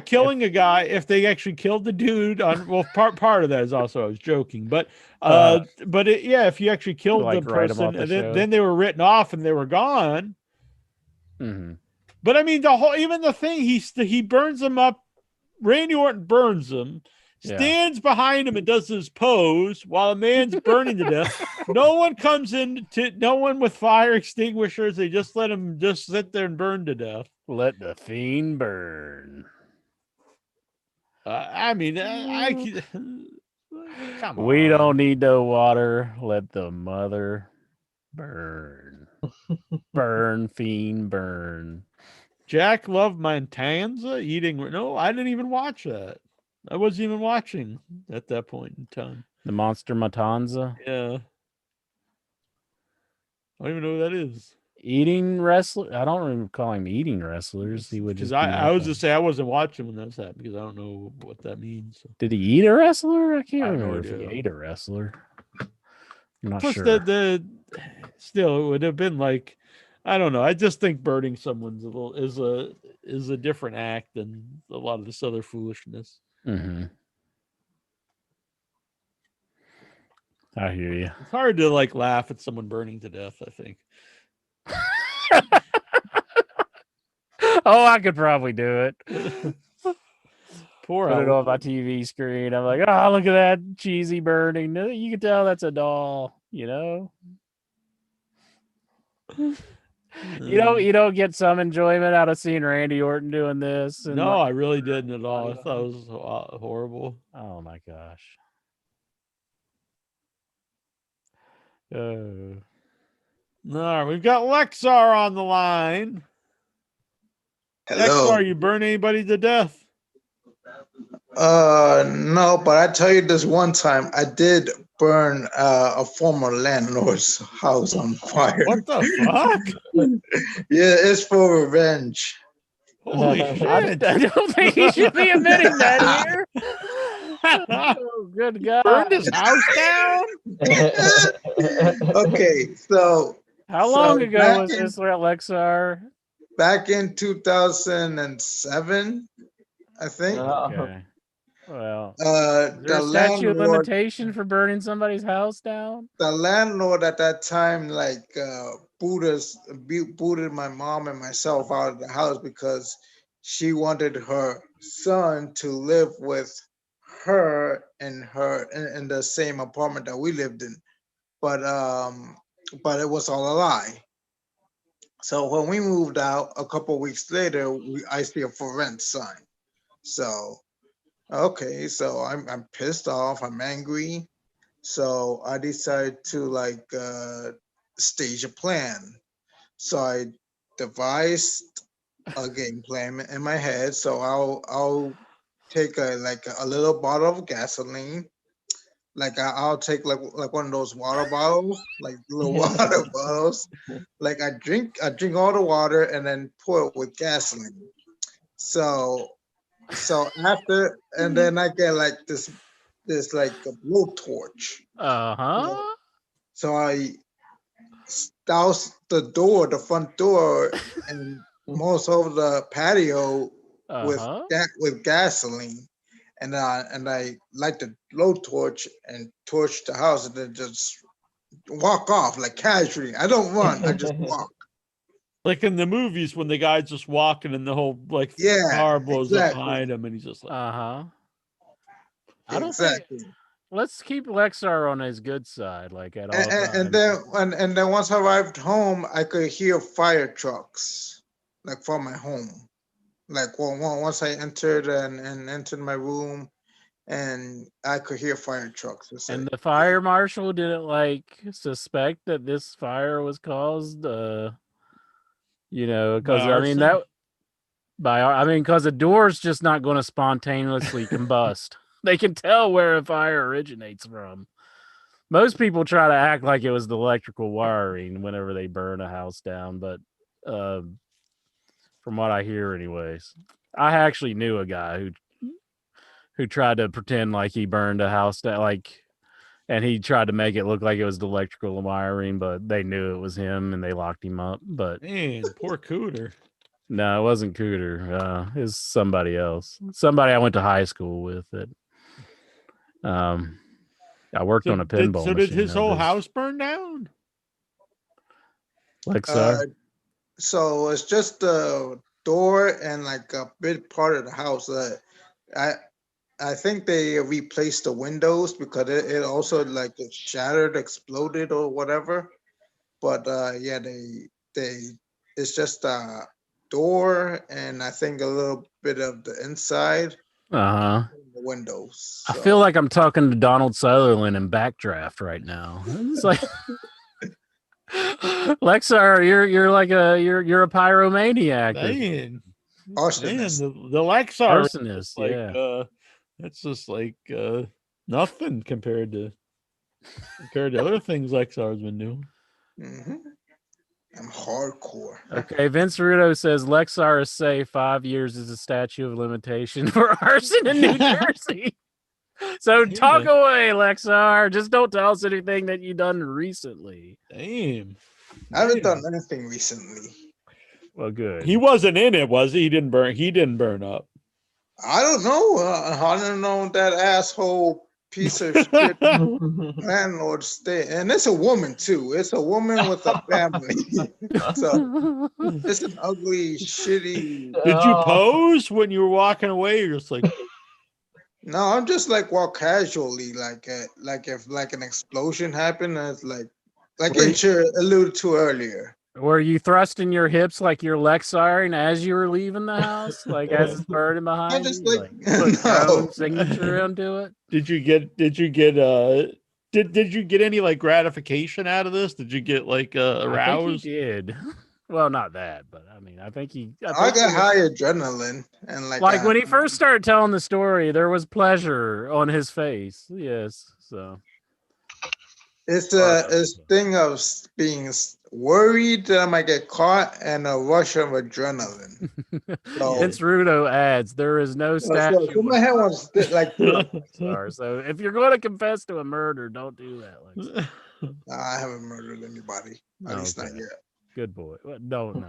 Killing a guy if they actually killed the dude on part of that is also I was joking, but if you actually killed the person and then they were written off and they were gone. Mm-hmm. But I mean, even the thing he burns him up. Randy Orton burns him, stands behind him and does his pose while a man's burning to death. No one with fire extinguishers. They just let him just sit there and burn to death. Let the fiend burn. I mean, come on. We don't need no water. Let the mother burn. Burn, fiend, burn. Jack Love Matanza eating. No, I didn't even watch that. I wasn't even watching at that point in time. The Monster Matanza? Yeah. I don't even know who that is. Eating wrestler? I don't even call him eating wrestlers. He would Because just. I was just say I wasn't watching when that was happening because I don't know what that means. So. Did he eat a wrestler? I can't I have no remember if he idea. ate a wrestler. I'm not Plus, sure. the still it would have been like, I don't know. I just think burning someone's is a different act than a lot of this other foolishness. Mm-hmm. I hear you. It's hard to like laugh at someone burning to death. I think. Oh, I could probably do it. Poor Put it on my Albert. TV screen. I'm like, oh, look at that cheesy burning. You can tell that's a doll. You know. You don't get some enjoyment out of seeing Randy Orton doing this. And No, like, I really didn't at all. I thought it was horrible. oh my gosh. Oh. All right, we've got Lexar on the line. Hello. Lexar, you burn anybody to death? No, but I tell you this one time, I did burn a former landlord's house on fire. What the fuck? Yeah, it's for revenge. Holy I shit! don't think he should be admitting that here. Oh, good God. Burned his house down? Okay, so How so long ago back was in- this, Lexar? back in 2007, I think. Okay. Well, Uh, is there the a statute of landlord, limitation for burning somebody's house down? the landlord at that time, like booted my mom and myself out of the house because she wanted her son to live with her in the same apartment that we lived in, but it was all a lie. So when we moved out a couple weeks later, I see a for rent sign. So okay, so I'm pissed off, I'm angry. So I decided to like stage a plan. So I devised a game plan in my head. So I'll take a little bottle of gasoline. Like I'll take like one of those water bottles, like little water bottles. Like I drink all the water and then pour it with gasoline. So after, and then I get like this like a blowtorch. Uh-huh. So I douse the front door, and most of the patio Uh-huh. with gasoline, and I light the blowtorch and torch the house, and then just walk off like casually. I don't run, I just walk. Like in the movies when the guy's just walking and the whole like car blows up behind him and he's just like, Uh-huh. I don't Exactly. think let's keep Lexar on his good side, like at all times. And then once I arrived home, I could hear fire trucks, like from my home. Like once I entered and entered my room, and I could hear fire trucks. And the fire marshal didn't like suspect that this fire was caused, because I mean because a door's just not going to spontaneously combust. They can tell where a fire originates from. Most people try to act like it was the electrical wiring whenever they burn a house down, but from what I hear, anyways, I actually knew a guy who tried to pretend like he burned a house down, and he tried to make it look like it was the electrical wiring, but they knew it was him and they locked him up. But man, poor Cooter. No, it wasn't Cooter. It was somebody else. Somebody I went to high school with. I worked on a pinball machine. Did his whole house burn down? Lexar? So it's just the door and like a big part of the house. I think they replaced the windows because it also like it shattered, exploded, or whatever. But yeah, they it's just a door and I think a little bit of the inside. Uh-huh. The windows. So. I feel like I'm talking to Donald Sutherland in Backdraft right now. It's like Lexar, you're like you're a pyromaniac. Man, arsonist. The Lexar arsonist, like, yeah. That's just like nothing compared to other things Lexar's been doing. Mm-hmm. I'm hardcore. Okay, Vince Rudo says Lexar is safe. 5 years is a statute of limitation for arson in New Jersey. So talk away, Lexar. Just don't tell us anything that you done recently. Damn. I haven't done anything recently. Well, good. He wasn't in it, was he? He didn't burn up. I don't know. I don't know that asshole piece of shit landlord stay, and it's a woman too. It's a woman with a family. So it's an ugly, shitty. Did you pose when you were walking away? You're just like, No, I'm just like walk casually, like if like an explosion happened, it's like Incher alluded to earlier. Were you thrusting your hips like you're Lexaring as you were leaving the house, like as it's burning behind I'm just you? like, Put your no. own signature into it. did you get any like gratification out of this? Did you get like I think aroused? he did. Well, not that, but I mean, I think I got high adrenaline and like when he first started telling the story, there was pleasure on his face. Yes, so it's a thing of being worried that I might get caught and a rush of adrenaline. So, Vince Rudo adds, "There is no statute." so my head was like, so if you're going to confess to a murder, don't do that. Like, I haven't murdered anybody, at least not yet. Good boy. Don't.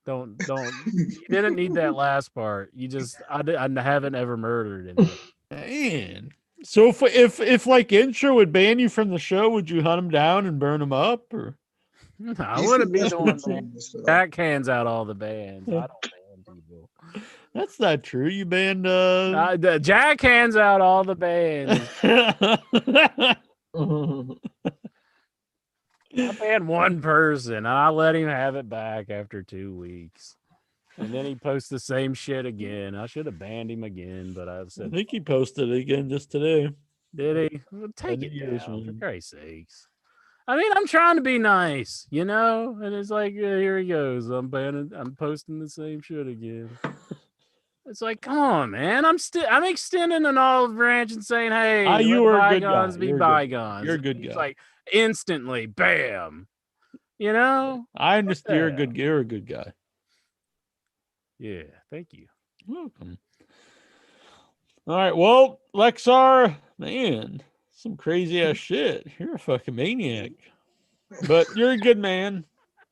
You didn't need that last part. You just, I haven't ever murdered anyone. Man. So if like Intro would ban you from the show, would you hunt him down and burn him up? Or I wouldn't be the one. Jack hands out all the bans. I don't ban people. That's not true. You banned Jack hands out all the bans. I banned one person and I let him have it back after 2 weeks. And then he posts the same shit again. I should have banned him again, but I said, I think he posted it again just today. Did he? Well, take it down, for Christ's sakes. I mean, I'm trying to be nice, you know? And it's like, yeah, here he goes. I'm posting the same shit again. It's like, come on, man. I'm extending an olive branch and saying, hey, you let are a good guy. bygones be bygones. You're a good guy. It's like instantly, bam. You know? I understand. You're a good guy. Yeah, thank you. Welcome. All right, well, Lexar, man, some crazy ass shit. You're a fucking maniac, but you're a good man.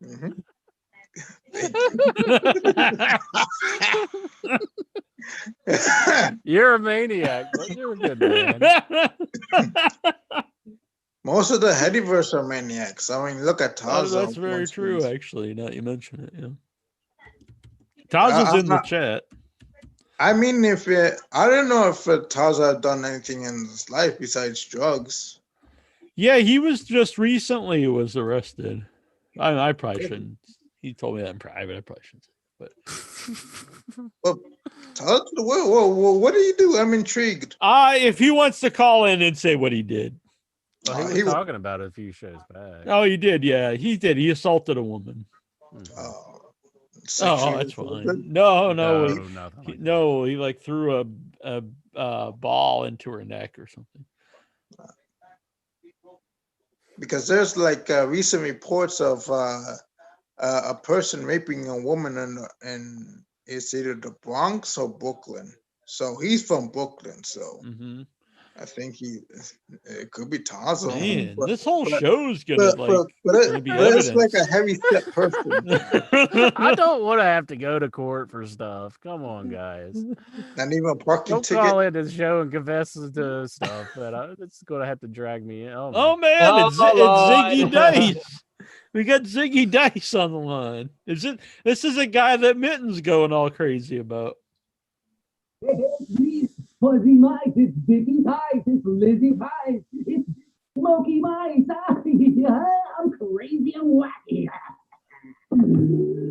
Mm-hmm. You're a maniac, but you're a good man. Most of the Headyverse are maniacs. I mean, look at Tazo. That's very true, actually. Now you mention it, yeah. Tazo's in the chat. I mean, I don't know if Tazo had done anything in his life besides drugs. Yeah, he was just recently was arrested. I probably shouldn't. He told me that in private. I probably shouldn't. But well, tell it to the world. What did he do? I'm intrigued. If he wants to call in and say what he did. Well, he was talking about it a few shows back. Oh, he did. Yeah, he did. He assaulted a woman. Oh, that's fine. No, he like threw a ball into her neck or something. Because there's like recent reports of a person raping a woman in it's either the Bronx or Brooklyn. So he's from Brooklyn. So I think it could be Tazo. Man, this whole show's gonna be it's like a heavy set person. I don't want to have to go to court for stuff. Come on, guys. Not even a parking ticket. Don't call in the show and confess to stuff that it's gonna have to drag me in. Oh man, it's Ziggy Dice. We got Ziggy Dice on the line. This is a guy that Mitten's going all crazy about. Fuzzy mice, it's Ziggy Dice, it's Lizzie Dice, it's Smoky Mice. I'm crazy and wacky.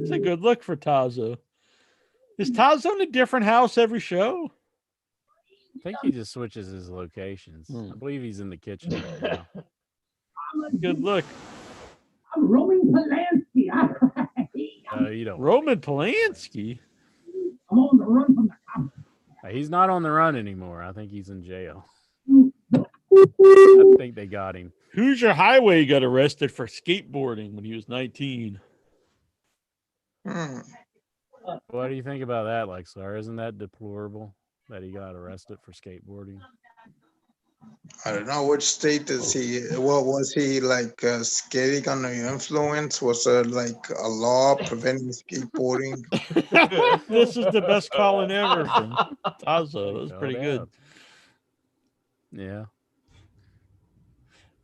It's a good look for Tazo. Is Tazo in a different house every show? I think he just switches his locations. I believe he's in the kitchen right now. Good look. I'm Roman Polanski. You don't. Roman Polanski? I'm on the run from the cops. He's not on the run anymore. I think he's in jail. I think they got him. Hoosier Highway got arrested for skateboarding when he was 19. Hmm. What do you think about that, Lexar? Isn't that deplorable that he got arrested for skateboarding? I don't know which state is he. What was he like skating under the influence? Was there like a law preventing skateboarding? This is the best calling ever from Tazo. That was Called pretty good. out. Yeah.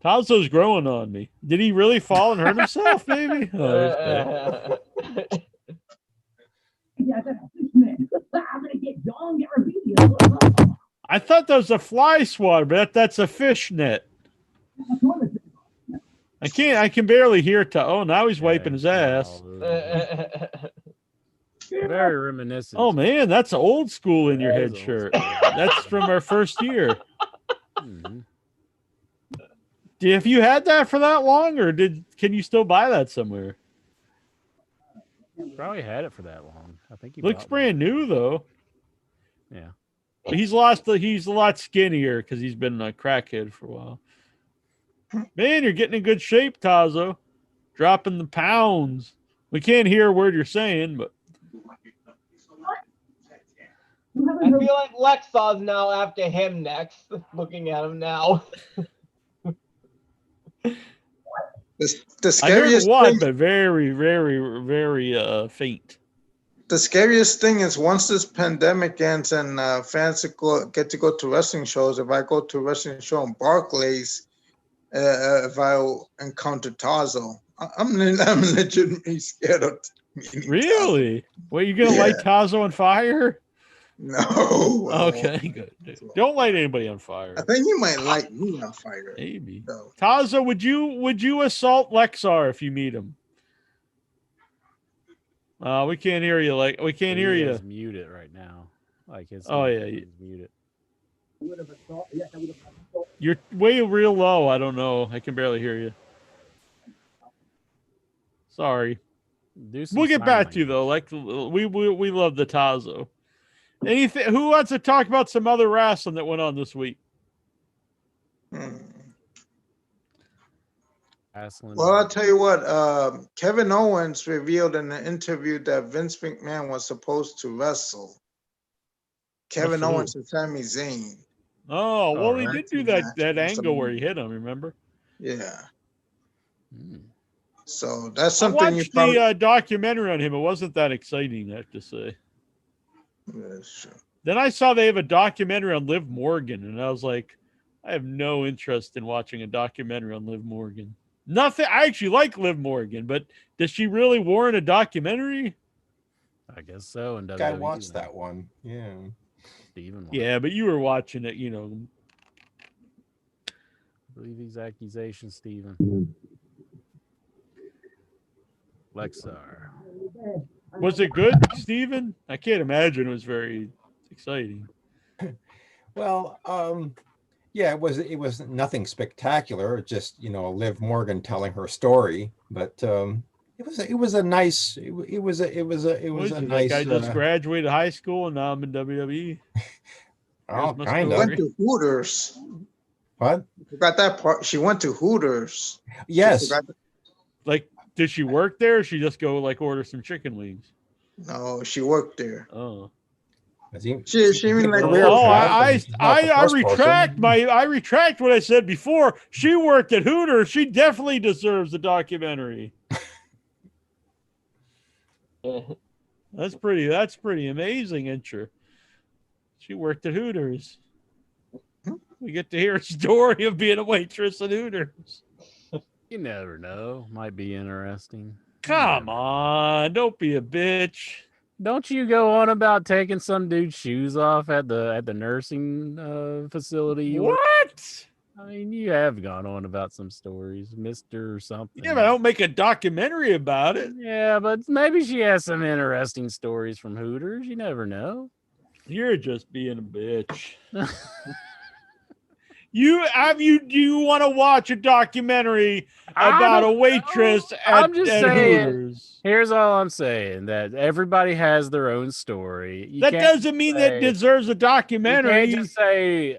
Tazo's growing on me. Did he really fall and hurt himself, maybe? Oh, that's bad. Yeah, that's a fishnet. I'm gonna get John Garabedian. I thought that was a fly swatter, but that's a fish net. I can barely hear Oh, now he's wiping his ass. Very reminiscent. Oh man, that's old school in your That head is old shirt. school. That's from our first year. Mhm. Have you had that for that long, or can you still buy that somewhere? Probably had it for that long. I think he Looks bought one. brand new though. Yeah. But he's a lot skinnier because he's been a crackhead for a while. Man, you're getting in good shape, Tazo. Dropping the pounds. We can't hear a word you're saying, but I feel like Lexar's now after him next. Looking at him now. The I heard scariest what, thing, but very, very, very faint. the scariest thing is once this pandemic ends and fans get to go to wrestling shows. If I go to a wrestling show in Barclays, if I encounter Tazo, I'm legitimately scared of meeting Tazo. Really? Well, you gonna light Tazo on fire? No. Okay, good. Don't light anybody on fire. I think he might light me on fire. Maybe. So, Tazo, would you assault Lexar if you meet him? We can't hear you. We can't hear He you. is muted right now. Like his. Oh, yeah, He's muted. You're way real low. I don't know. I can barely hear you. Sorry. We'll get back to you though. Like we love the Tazo. Anything? Who wants to talk about some other wrestling that went on this week? Well, I'll tell you what. Kevin Owens revealed in an interview that Vince McMahon was supposed to wrestle Kevin Owens and Sami Zayn. Oh, well, he Right. did do that angle where he hit him. Remember? Yeah. So that's something I you watched probably. the documentary on him. It wasn't that exciting, I have to say. That's true. Then I saw they have a documentary on Liv Morgan, and I was like, I have no interest in watching a documentary on Liv Morgan. Nothing. I actually like Liv Morgan, but does she really warrant a documentary? I guess so. And I watched that one. Yeah. Steven. Yeah, but you were watching it, you know. I believe these accusations, Steven. Lexar. Was it good, Steven? I can't imagine it was very exciting. Well, yeah, it was nothing spectacular. Just Liv Morgan telling her story, but it was a nice. It was a nice. Like I just graduated high school and now I'm in WWE. Oh, kind of. Went to Hooters. What? Forgot that part. She went to Hooters. Yes. Like, did she work there, or she just go like order some chicken wings? No, she worked there. Oh. She mean like I retract what I said before. She worked at Hooters. She definitely deserves a documentary. That's pretty amazing, Incher. She worked at Hooters. We get to hear a story of being a waitress at Hooters. You never know. Might be interesting. Come on, don't be a bitch. Don't you go on about taking some dude's shoes off at the nursing facility? What? I mean, you have gone on about some stories, Mr. something. Yeah, but I don't make a documentary about it. Yeah, but maybe she has some interesting stories from Hooters. You never know. You're just being a bitch. Do you want to watch a documentary about a waitress at Hooters? Here's all I'm saying, that everybody has their own story. That doesn't mean that deserves a documentary. You can't just say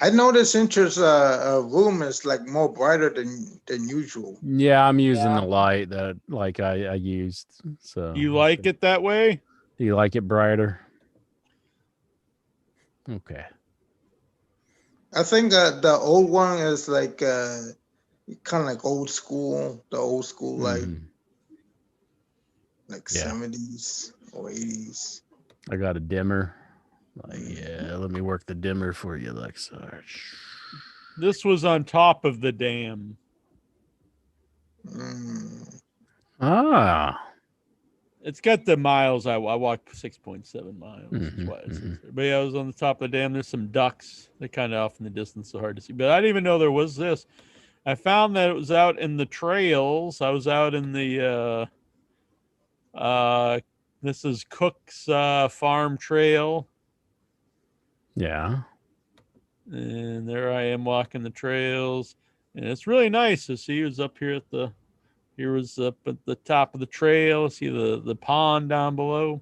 I noticed Intra's room is like more brighter than usual. Yeah, I'm using the light that like I used. So You like it that way? Do you like it brighter? Okay. I think the old one is like kind of like old school, the old school Mhm. like Yeah. 70s or 80s. I got a dimmer. Like, yeah, let me work the dimmer for you, Lexar. This was on top of the dam. Mm. Ah. It's got the miles. I walked 6.7 miles. That's Mhm, why it says mhm. there. But yeah, I was on the top of the dam. There's some ducks. They're kind of off in the distance, so hard to see. But I didn't even know there was this. I found that it was out in the trails. I was out in the this is Cook's farm trail. Yeah. And there I am walking the trails. And it's really nice to see who's up here at the up at the top of the trail. See the pond down below.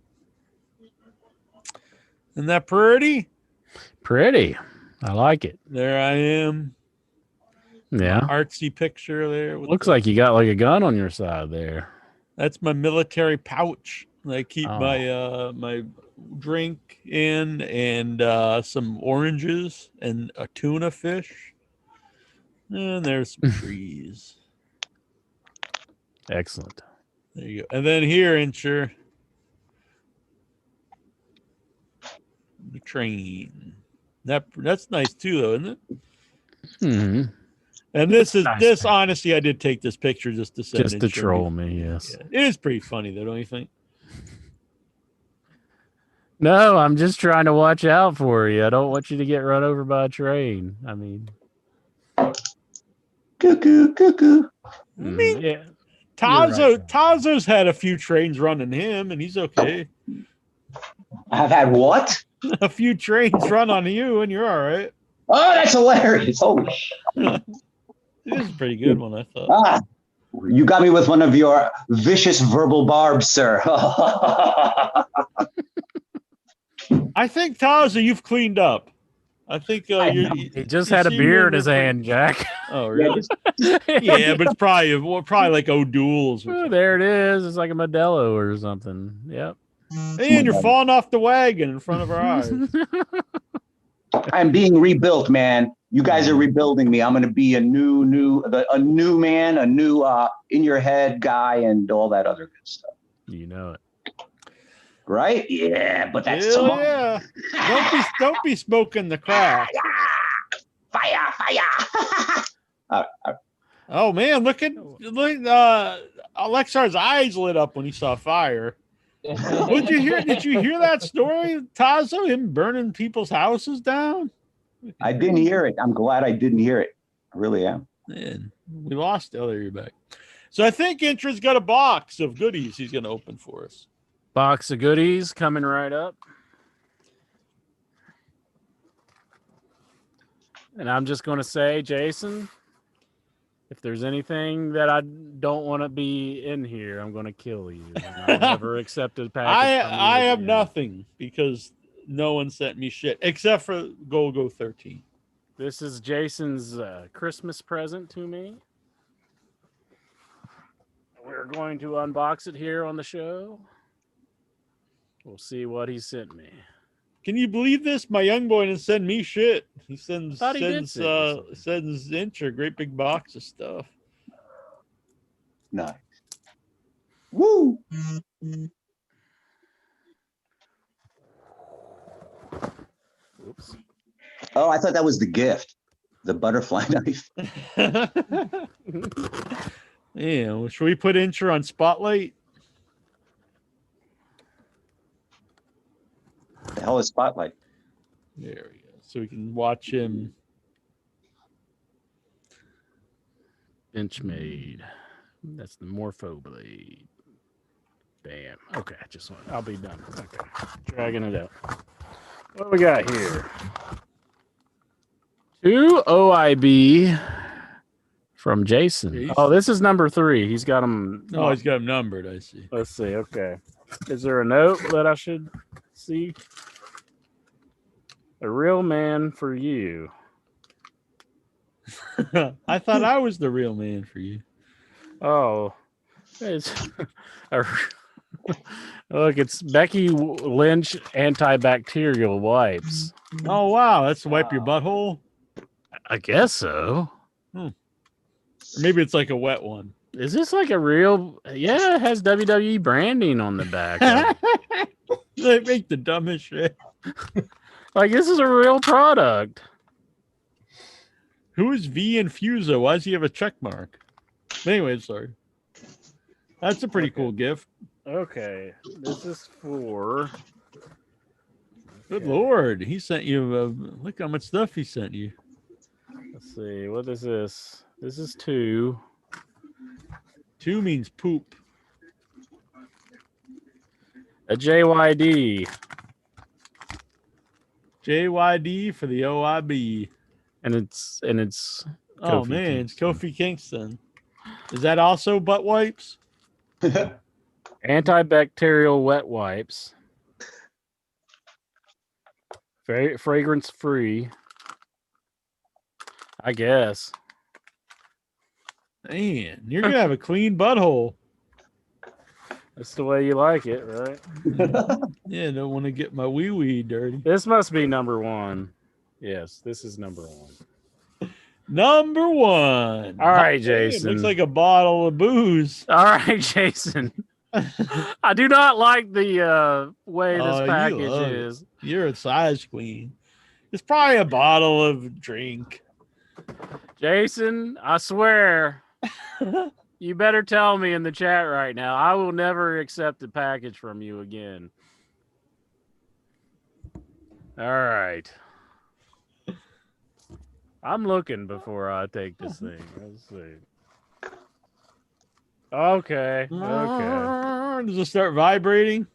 Isn't that pretty? Pretty. I like it. There I am. Yeah. My artsy picture there. Looks like you got like a gun on your side there. That's my military pouch. I keep Oh. my drink in and some oranges and a tuna fish. And there's some trees. Excellent. There you go. And then here, Incher, the train. That's nice too, though, isn't it? Mm-hmm. And this is Nice. this. Honestly, I did take this picture just to send Just it to show troll you. me, yes. Yeah. It is pretty funny, though, don't you think? No, I'm just trying to watch out for you. I don't want you to get run over by a train. I mean, Cuckoo, cuckoo. I mean, yeah. Tazo's had a few trains running him, and he's okay. I've had what? A few trains run on you, and you're all right. Oh, that's hilarious. Holy It is a pretty good one, I thought. Ah, you got me with one of your vicious verbal barbs, sir. I think Tazo, you've cleaned up. I think He just had a beer in his hand, Jack. Oh, really? Yeah, but it's probably like O'Doul's. Oh, there it is. It's like a Modelo or something. Yep. And you're falling off the wagon in front of our eyes. I'm being rebuilt, man. You guys are rebuilding me. I'm going to be a new man, a new in your head guy, and all that other good stuff. You know it. Right? Yeah, but that's Hell tomorrow. yeah. Don't be smoking the crack. Fire. Oh man, look Alexar's eyes lit up when he saw fire. Did you hear that story, Tazo? Him burning people's houses down? I didn't hear it. I'm glad I didn't hear it. I really am. Man, we lost. Oh, there you're back. So I think Intra's got a box of goodies he's gonna open for us. Box of goodies coming right up. And I'm just going to say, Jason, if there's anything that I don't want to be in here, I'm going to kill you. I'll never accept a package. I have nothing because no one sent me shit except for Go 13. This is Jason's Christmas present to me. We're going to unbox it here on the show. We'll see what he sent me. Can you believe this? My young boy didn't send me shit. He sends Inch a great big box of stuff. Nice. Woo! Oops. Oh, I thought that was the gift. The butterfly knife. Yeah, well, should we put Incher on Spotlight? The hell is Spotlight? There we go. So we can watch him. Benchmade. That's the Morpho blade. Bam. Okay, I'll be done. Okay. Dragging it out. What do we got here? 2 OIB from Jason. Oh, this is number 3. He's got them. Oh, he's got them numbered. I see. Let's see. Okay. Is there a note that I should see? A real man for you. I thought I was the real man for you. Oh, it's look, it's Becky Lynch antibacterial wipes. Oh wow, that's to wipe your butthole. I guess so. Or maybe it's like a wet one. Is this like a real? Yeah, it has WWE branding on the back. They make the dumbest shit. Like this is a real product. Who is V Infuso? Why does he have a check mark? Anyway, sorry. That's a pretty cool gift. Okay, this is for. Good Lord, he sent you. Look how much stuff he sent you. Let's see, what is this? This is 2. 2 means poop. A JYD. JYD for the OIB. And it's Oh Kofi man, it's Kingston. Kofi Kingston. Is that also butt wipes? Antibacterial wet wipes. Very fragrance free. I guess. Man, you're gonna have a clean butthole. That's the way you like it, right? Yeah, don't want to get my wee wee dirty. This must be number 1. Yes, this is number 1. Number 1. All right, Hey, it Jason. looks like a bottle of booze. All right, Jason. I do not like the way Oh, this you package love it. is. You're a size queen. It's probably a bottle of drink. Jason, I swear, you better tell me in the chat right now. I will never accept a package from you again. All right. I'm looking before I take this thing. Let's see. Okay. Does it start vibrating?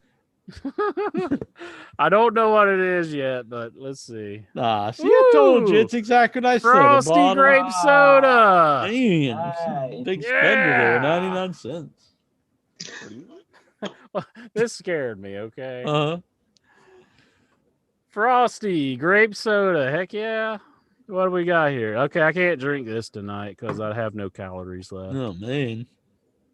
I don't know what it is yet, but let's see. Nah, see, I told you. Woo! It's exactly what I said. Frosty a bottle. grape soda. Man, Nice. big spender there, Yeah. 99 cents. This scared me, okay? Uh-huh. Frosty grape soda. Heck yeah. What do we got here? Okay, I can't drink this tonight because I have no calories left. Oh, man.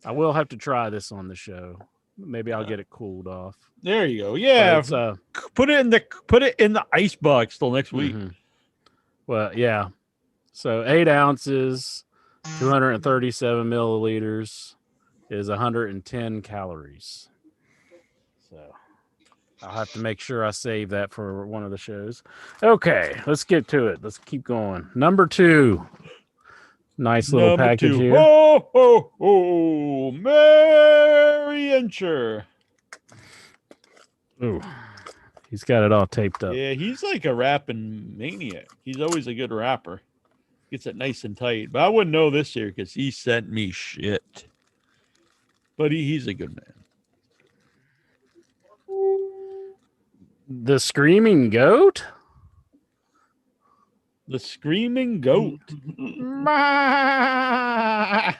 I will have to try this on the show. Maybe I'll get it cooled off. There you go. But Yeah, it's, put it in the ice box till next week. mhm. Well, yeah. So 8 ounces, 237 milliliters is 110 calories. So I'll have to make sure I save that for one of the shows. Okay, let's get to it. Let's keep going. Number 2. Nice little Number package 2. here. Ho, ho, ho. Merry Incher. Ooh, he's got it all taped up. Yeah, he's like a rapping maniac. He's always a good rapper. Gets it nice and tight. But I wouldn't know this year because he sent me shit. But he's a good man. The Screaming Goat? The Screaming Goat. Bah!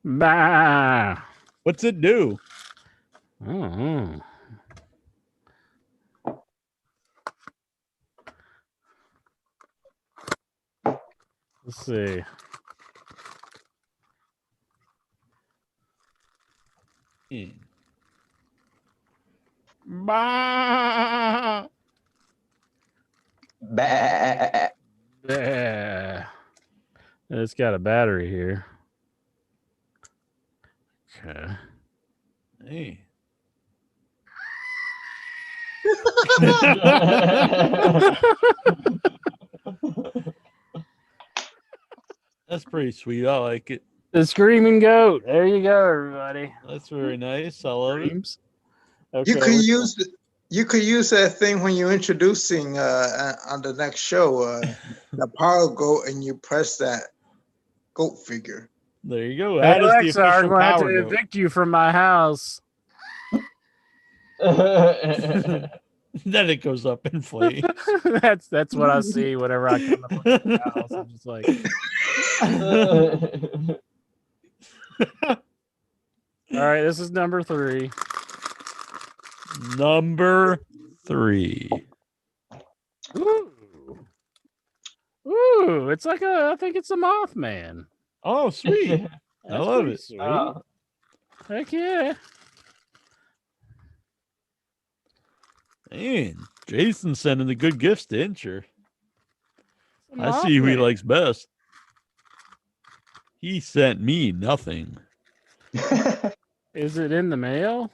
Bah! What's it do? I don't know. Let's see. Bah! Bah. Yeah. It's got a battery here. Okay. Hey. That's pretty sweet. I like it. The Screaming Goat. There you go, everybody. That's very nice. I love it. Screams. Okay. You could use that thing when you're introducing on the next show, the power goat, and you press that goat figure. There you go. Hey, That is the Alexa, I'm official going to have power to goat. evict you from my house. Then it goes up in flames. That's what I see whenever I come to my house. I'm just like, all right, this is number 3. Number 3. Woo. Woo. Ooh, it's like I think it's a Mothman. Oh, sweet. I That's love pretty it. Sweet. Heck yeah. Man, Jason sending the good gifts to Incher. It's a I see who he Mothman. likes best. He sent me nothing. Is it in the mail?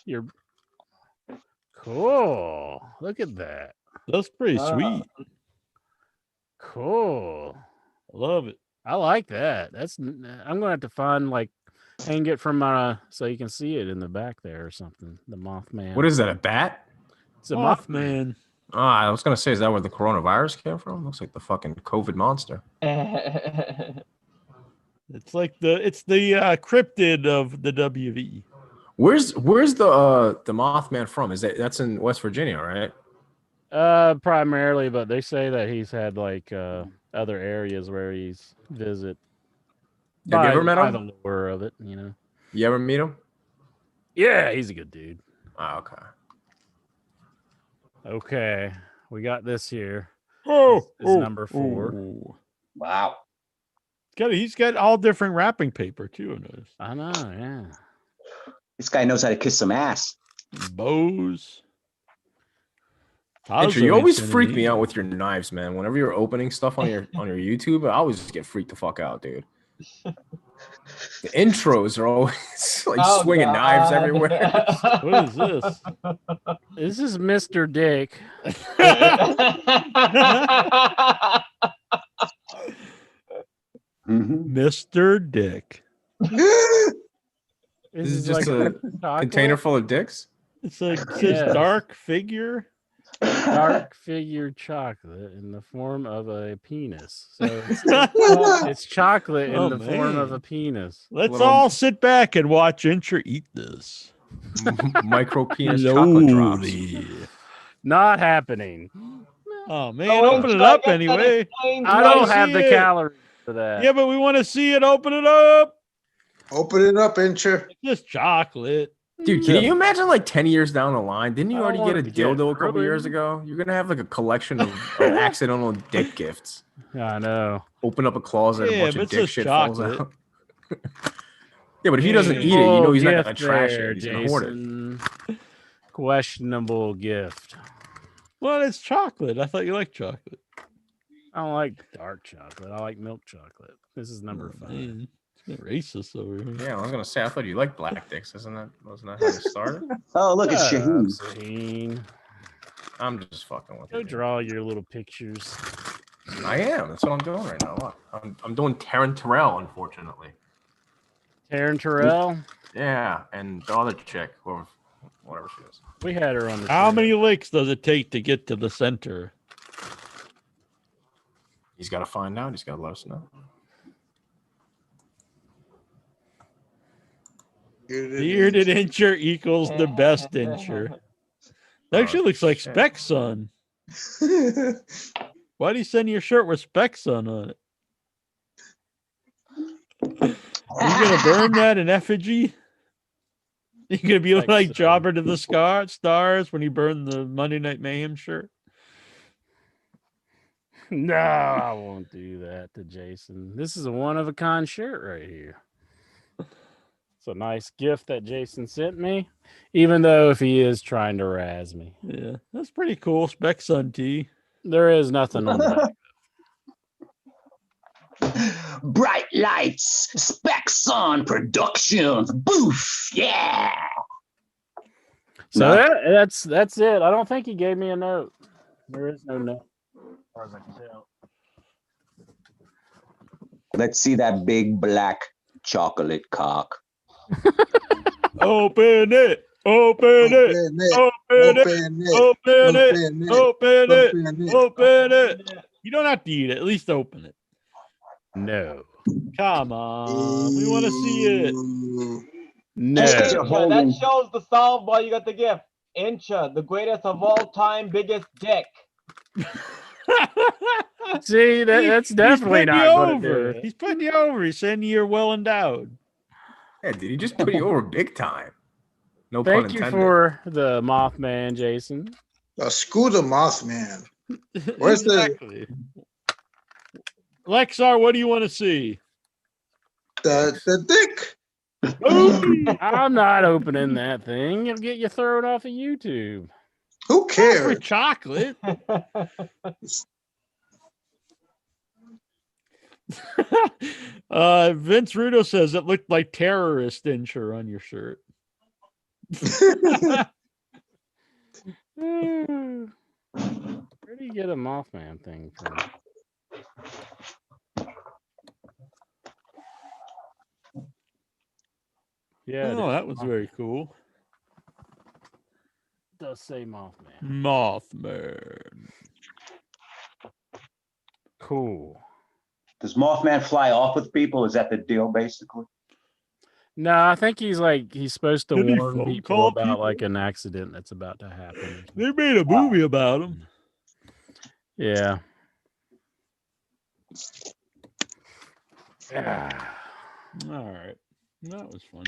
You're cool. Look at that. That's pretty sweet. Cool. I love it. I like that. I'm gonna have to find hang it from so you can see it in the back there or something. The Mothman. What is that? A bat? It's a Mothman. Mothman. Oh, I was gonna say, is that where the coronavirus came from? Looks like the fucking COVID monster. It's like the cryptid of the WV. Where's the Mothman from? That's in West Virginia, right? Primarily, but they say that he's had other areas where he's visit. Have you ever met by him? the lure of it, you know. You ever meet him? Yeah, he's a good dude. Oh, okay. Okay, we got this here. Oh, This is number 4. Oh. Wow. He's got all different wrapping paper too. I noticed. I know, yeah. This guy knows how to kiss some ass. Bows. Andrew, you always freak me out with your knives, man. Whenever you're opening stuff on your YouTube, I always get freaked the fuck out, dude. The intros are always swinging knives everywhere. What is this? This is Mr. Dick. Mr. Dick. This is just a container full of dicks. It says dark figure. Dark figure chocolate in the form of a penis. So it's chocolate in the form of a penis. Let's all sit back and watch Incher eat this. Micro penis chocolate drops. Not happening. Oh man, open it up anyway. I don't have the calories for that. Yeah, but we want to see it. Open it up. Open it up, Incher. It's just chocolate. Dude, can you imagine 10 years down the line? Didn't you already get a dildo a couple years ago? You're gonna have a collection of accidental dick gifts. I know. Open up a closet, a bunch of dick shit chocolate. falls out. Yeah, but if he doesn't eat it, you know he's not gonna trash it. He's gonna hoard it. Questionable gift. Well, it's chocolate. I thought you liked chocolate. I don't like dark chocolate. I like milk chocolate. This is number 5. Man. Racist over here. Yeah, I was gonna say I thought you liked black dicks, wasn't that how you started? Oh, look, it's Shaheen. Shaheen. I'm just fucking with Go you. draw your little pictures. I am. That's what I'm doing right now. Look, I'm doing Taryn Terrell, unfortunately. Taryn Terrell. Yeah, and the other chick, whatever she is. We had her on the How show. many licks does it take to get to the center? He's got to find out. He's got to let us know. Bearded Incher equals the best Incher. That actually looks like Spec Sun. Why'd he send you a shirt with Spec Sun on it? Are you gonna burn that in effigy? You gonna be like Jobber to the Stars when he burned the Monday Night Mayhem shirt? No, I won't do that to Jason. This is a one-of-a-kind shirt right here. It's a nice gift that Jason sent me, even though if he is trying to razz me. Yeah, that's pretty cool. Spec Sun tee. There is nothing on the back. Bright lights, Specs on Productions. Boof, yeah. So that's it. I don't think he gave me a note. There is no note, as far as I can tell. Let's see that big black chocolate cock. Open it. Open it. Open it. Open it. Open it. Open it. You don't have to eat it. At least open it. No. Come on. We want to see it. No. That shows the song why you got the gift. Incha, the greatest of all time, biggest dick. See, that's definitely not going to do it. He's putting you over. He's saying you're well endowed. Yeah, did he just put you over big time? No pun Thank intended. you for the Mothman, Jason. Screw the Mothman. Where's exactly. Lexar, what do you want to see? the dick? Ooh, I'm not opening that thing. It'll get you thrown off of YouTube. Who not for cares? chocolate. Vince Rudo says it looked like terrorist insurance on your shirt. Where do you get a Mothman thing from? Yeah, Oh, that was very cool. It does say Mothman. Mothman. Cool. Does Mothman fly off with people? Is that the deal, basically? No, I think he's supposed to Did he warn phone people call about people? like an accident that's about to happen. They made a movie about him. Yeah. Yeah. All right. That was fun.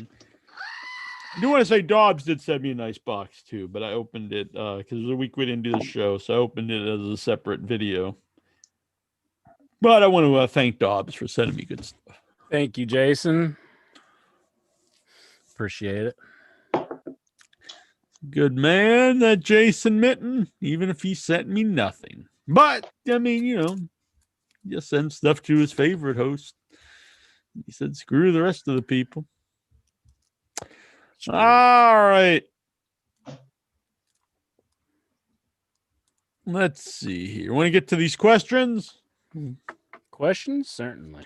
I do want to say Dobbs did send me a nice box too, but I opened it because it was a week we didn't do the show, so I opened it as a separate video. But I want to thank Dobbs for sending me good stuff. Thank you, Jason. Appreciate it. Good man, that Jason Mitten, even if he sent me nothing. But, I mean, you know, just send stuff to his favorite host. He said, screw the rest of the people. All right. Let's see here. Want to get to these questions? Questions? Certainly.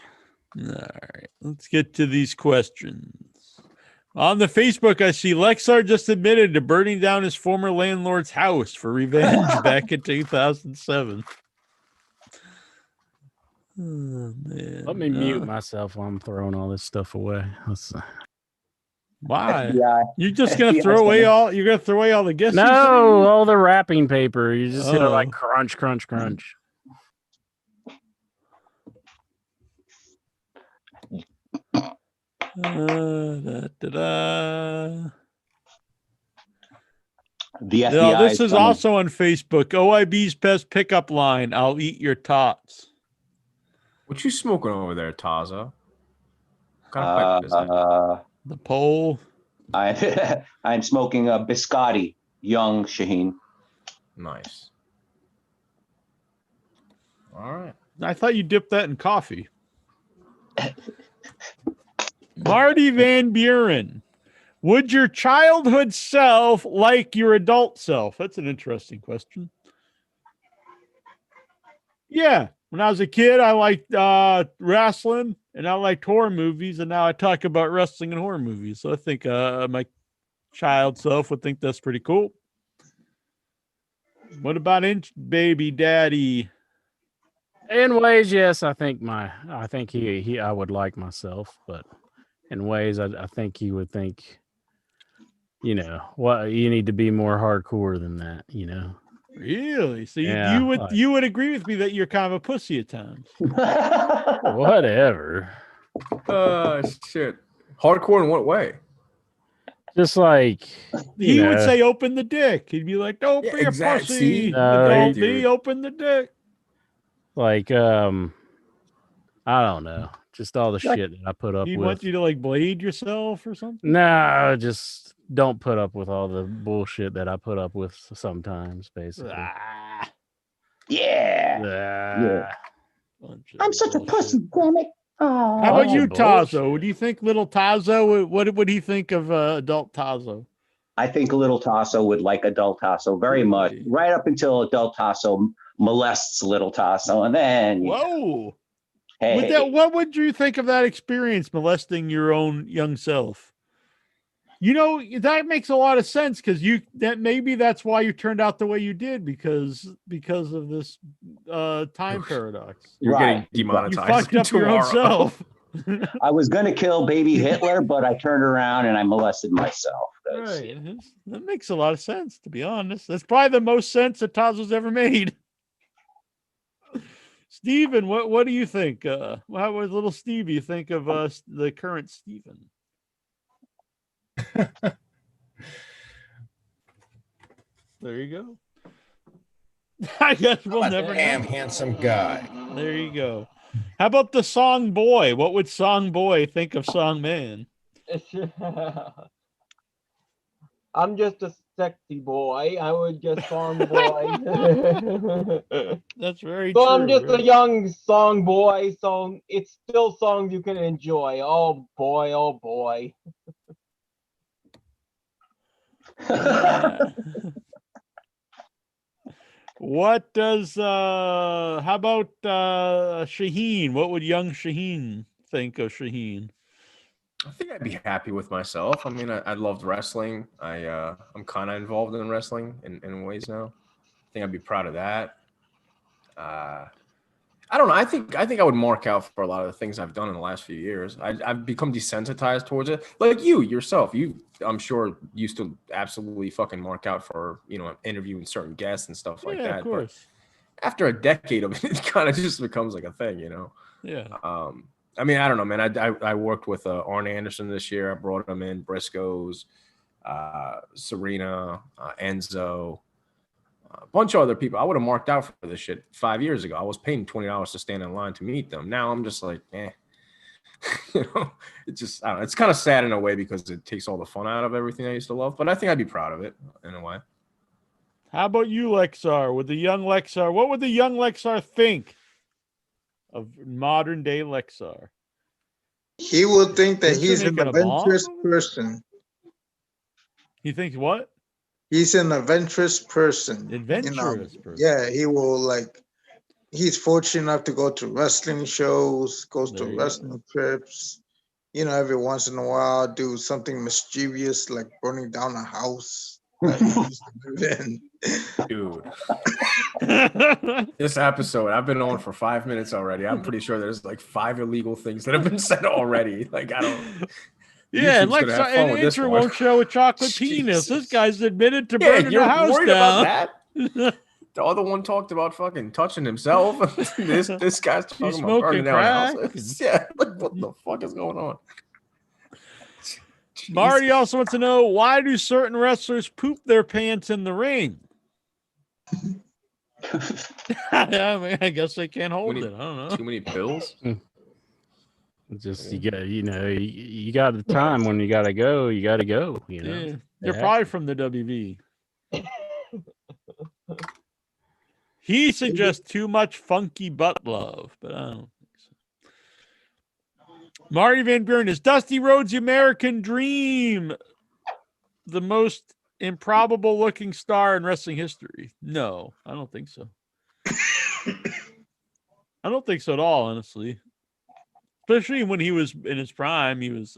All right. Let's get to these questions. On the Facebook, I see Lexar just admitted to burning down his former landlord's house for revenge back in 2007. Oh, man. Let me mute myself while I'm throwing all this stuff away. Why? FBI. You're just gonna FBI throw away summons. all? You're gonna throw away all the guesses? No, all the wrapping paper. You're just gonna like Oh. crunch, crunch, crunch. The FBI. No, this is summoned. also on Facebook. OIB's best pickup line: "I'll eat your tots." What you smoking over there, Taza? What kind of pipe is that? The pole. I'm smoking a biscotti, young Shaheen. Nice. All right. I thought you dipped that in coffee. Marty Van Buren. Would your childhood self like your adult self? That's an interesting question. Yeah. When I was a kid, I liked wrestling and I liked horror movies. And now I talk about wrestling and horror movies. So I think my child self would think that's pretty cool. What about Inch Baby Daddy? In ways, yes, I think I would like myself, but in ways, I think he would think, you know, what you need to be more hardcore than that, you know. Really? So Yeah, you would agree with me that you're kind of a pussy at times. Whatever. Shit. Hardcore in what way? Just like He would say, "Open the dick." He'd be like, "Don't be a pussy." See? Adult Dude. me, open the dick. like I don't know, just all the shit that I put up He'd with. want you to like blade yourself or something. No, just don't put up with all the bullshit that I put up with sometimes, basically. Yeah. I'm such a pussy, damn it. Oh. How about you, bullshit. Tazo? Do you think little Tazo? What would he think of adult Tazo? I think little Tasso would like adult Tasso very much, right up until adult Tasso molests little Tasso, and then Whoa! hey, What would you think of that experience, molesting your own young self? You know, that makes a lot of sense because maybe that's why you turned out the way you did because of this time paradox. You're Right. getting demonetized. You fucked up your own tomorrow. self. I was gonna kill baby Hitler, but I turned around and I molested myself. Right. That makes a lot of sense, to be honest. That's probably the most sense that Tazo's ever made. Steven, what do you think? How would little Stevie think of the current Steven? There you go. I guess we'll never Damn know. handsome guy. There you go. How about the Song Boy? What would Song Boy think of Song Man? I'm just a sexy boy. I would just song boy. That's very So true. I'm just a young song boy, so it's still songs you can enjoy. Oh boy, oh boy. What does how about Shaheen? What would young Shaheen think of Shaheen? I think I'd be happy with myself. I mean, I loved wrestling. I'm kind of involved in wrestling in ways now. I think I'd be proud of that. I don't know. I think I would mark out for a lot of the things I've done in the last few years. I've become desensitized towards it. Like you yourself, I'm sure used to absolutely fucking mark out for interviewing certain guests and stuff like that. Of course. But after a decade of it, it kind of just becomes like a thing, Yeah. I mean, I don't know, man. I worked with Arn Anderson this year. I brought him in, Briscoes, Serena, Enzo. A bunch of other people. I would have marked out for this shit 5 years ago. I was paying $20 to stand in line to meet them. Now I'm just like, it's just, I don't know. It's kind of sad in a way because it takes all the fun out of everything I used to love. But I think I'd be proud of it in a way. How about you, Lexar? With the young Lexar, what would the young Lexar think of modern day Lexar? He will think that Thinks he's you're an making a bomb? adventurous person. He thinks what? He's an adventurous person. Adventurous person. Yeah, he will he's fortunate enough to go to wrestling shows, goes to wrestling trips, every once in a while do something mischievous like burning down a house that he used to live in. Dude. This episode, I've been on for 5 minutes already. I'm pretty sure there's like 5 illegal things that have been said already. Like, I don't. Yeah, and Lexar and Intro won't show a chocolate penis. This guy's admitted to burning the house worried down. About that? The other one talked about fucking touching himself. this guy's talking about burning down houses. Yeah, like what the fuck is going on? Jesus. Marty also wants to know, why do certain wrestlers poop their pants in the ring? I guess they can't hold it. I don't know. Too many pills. Just you got you got the time when you gotta go. You gotta go. Yeah, they're probably from the WV. He suggests too much funky butt love, but I don't think so. Marty Van Buren, is Dusty Rhodes the American Dream the most improbable looking star in wrestling history? No, I don't think so. I don't think so at all, honestly. Especially when he was in his prime, he's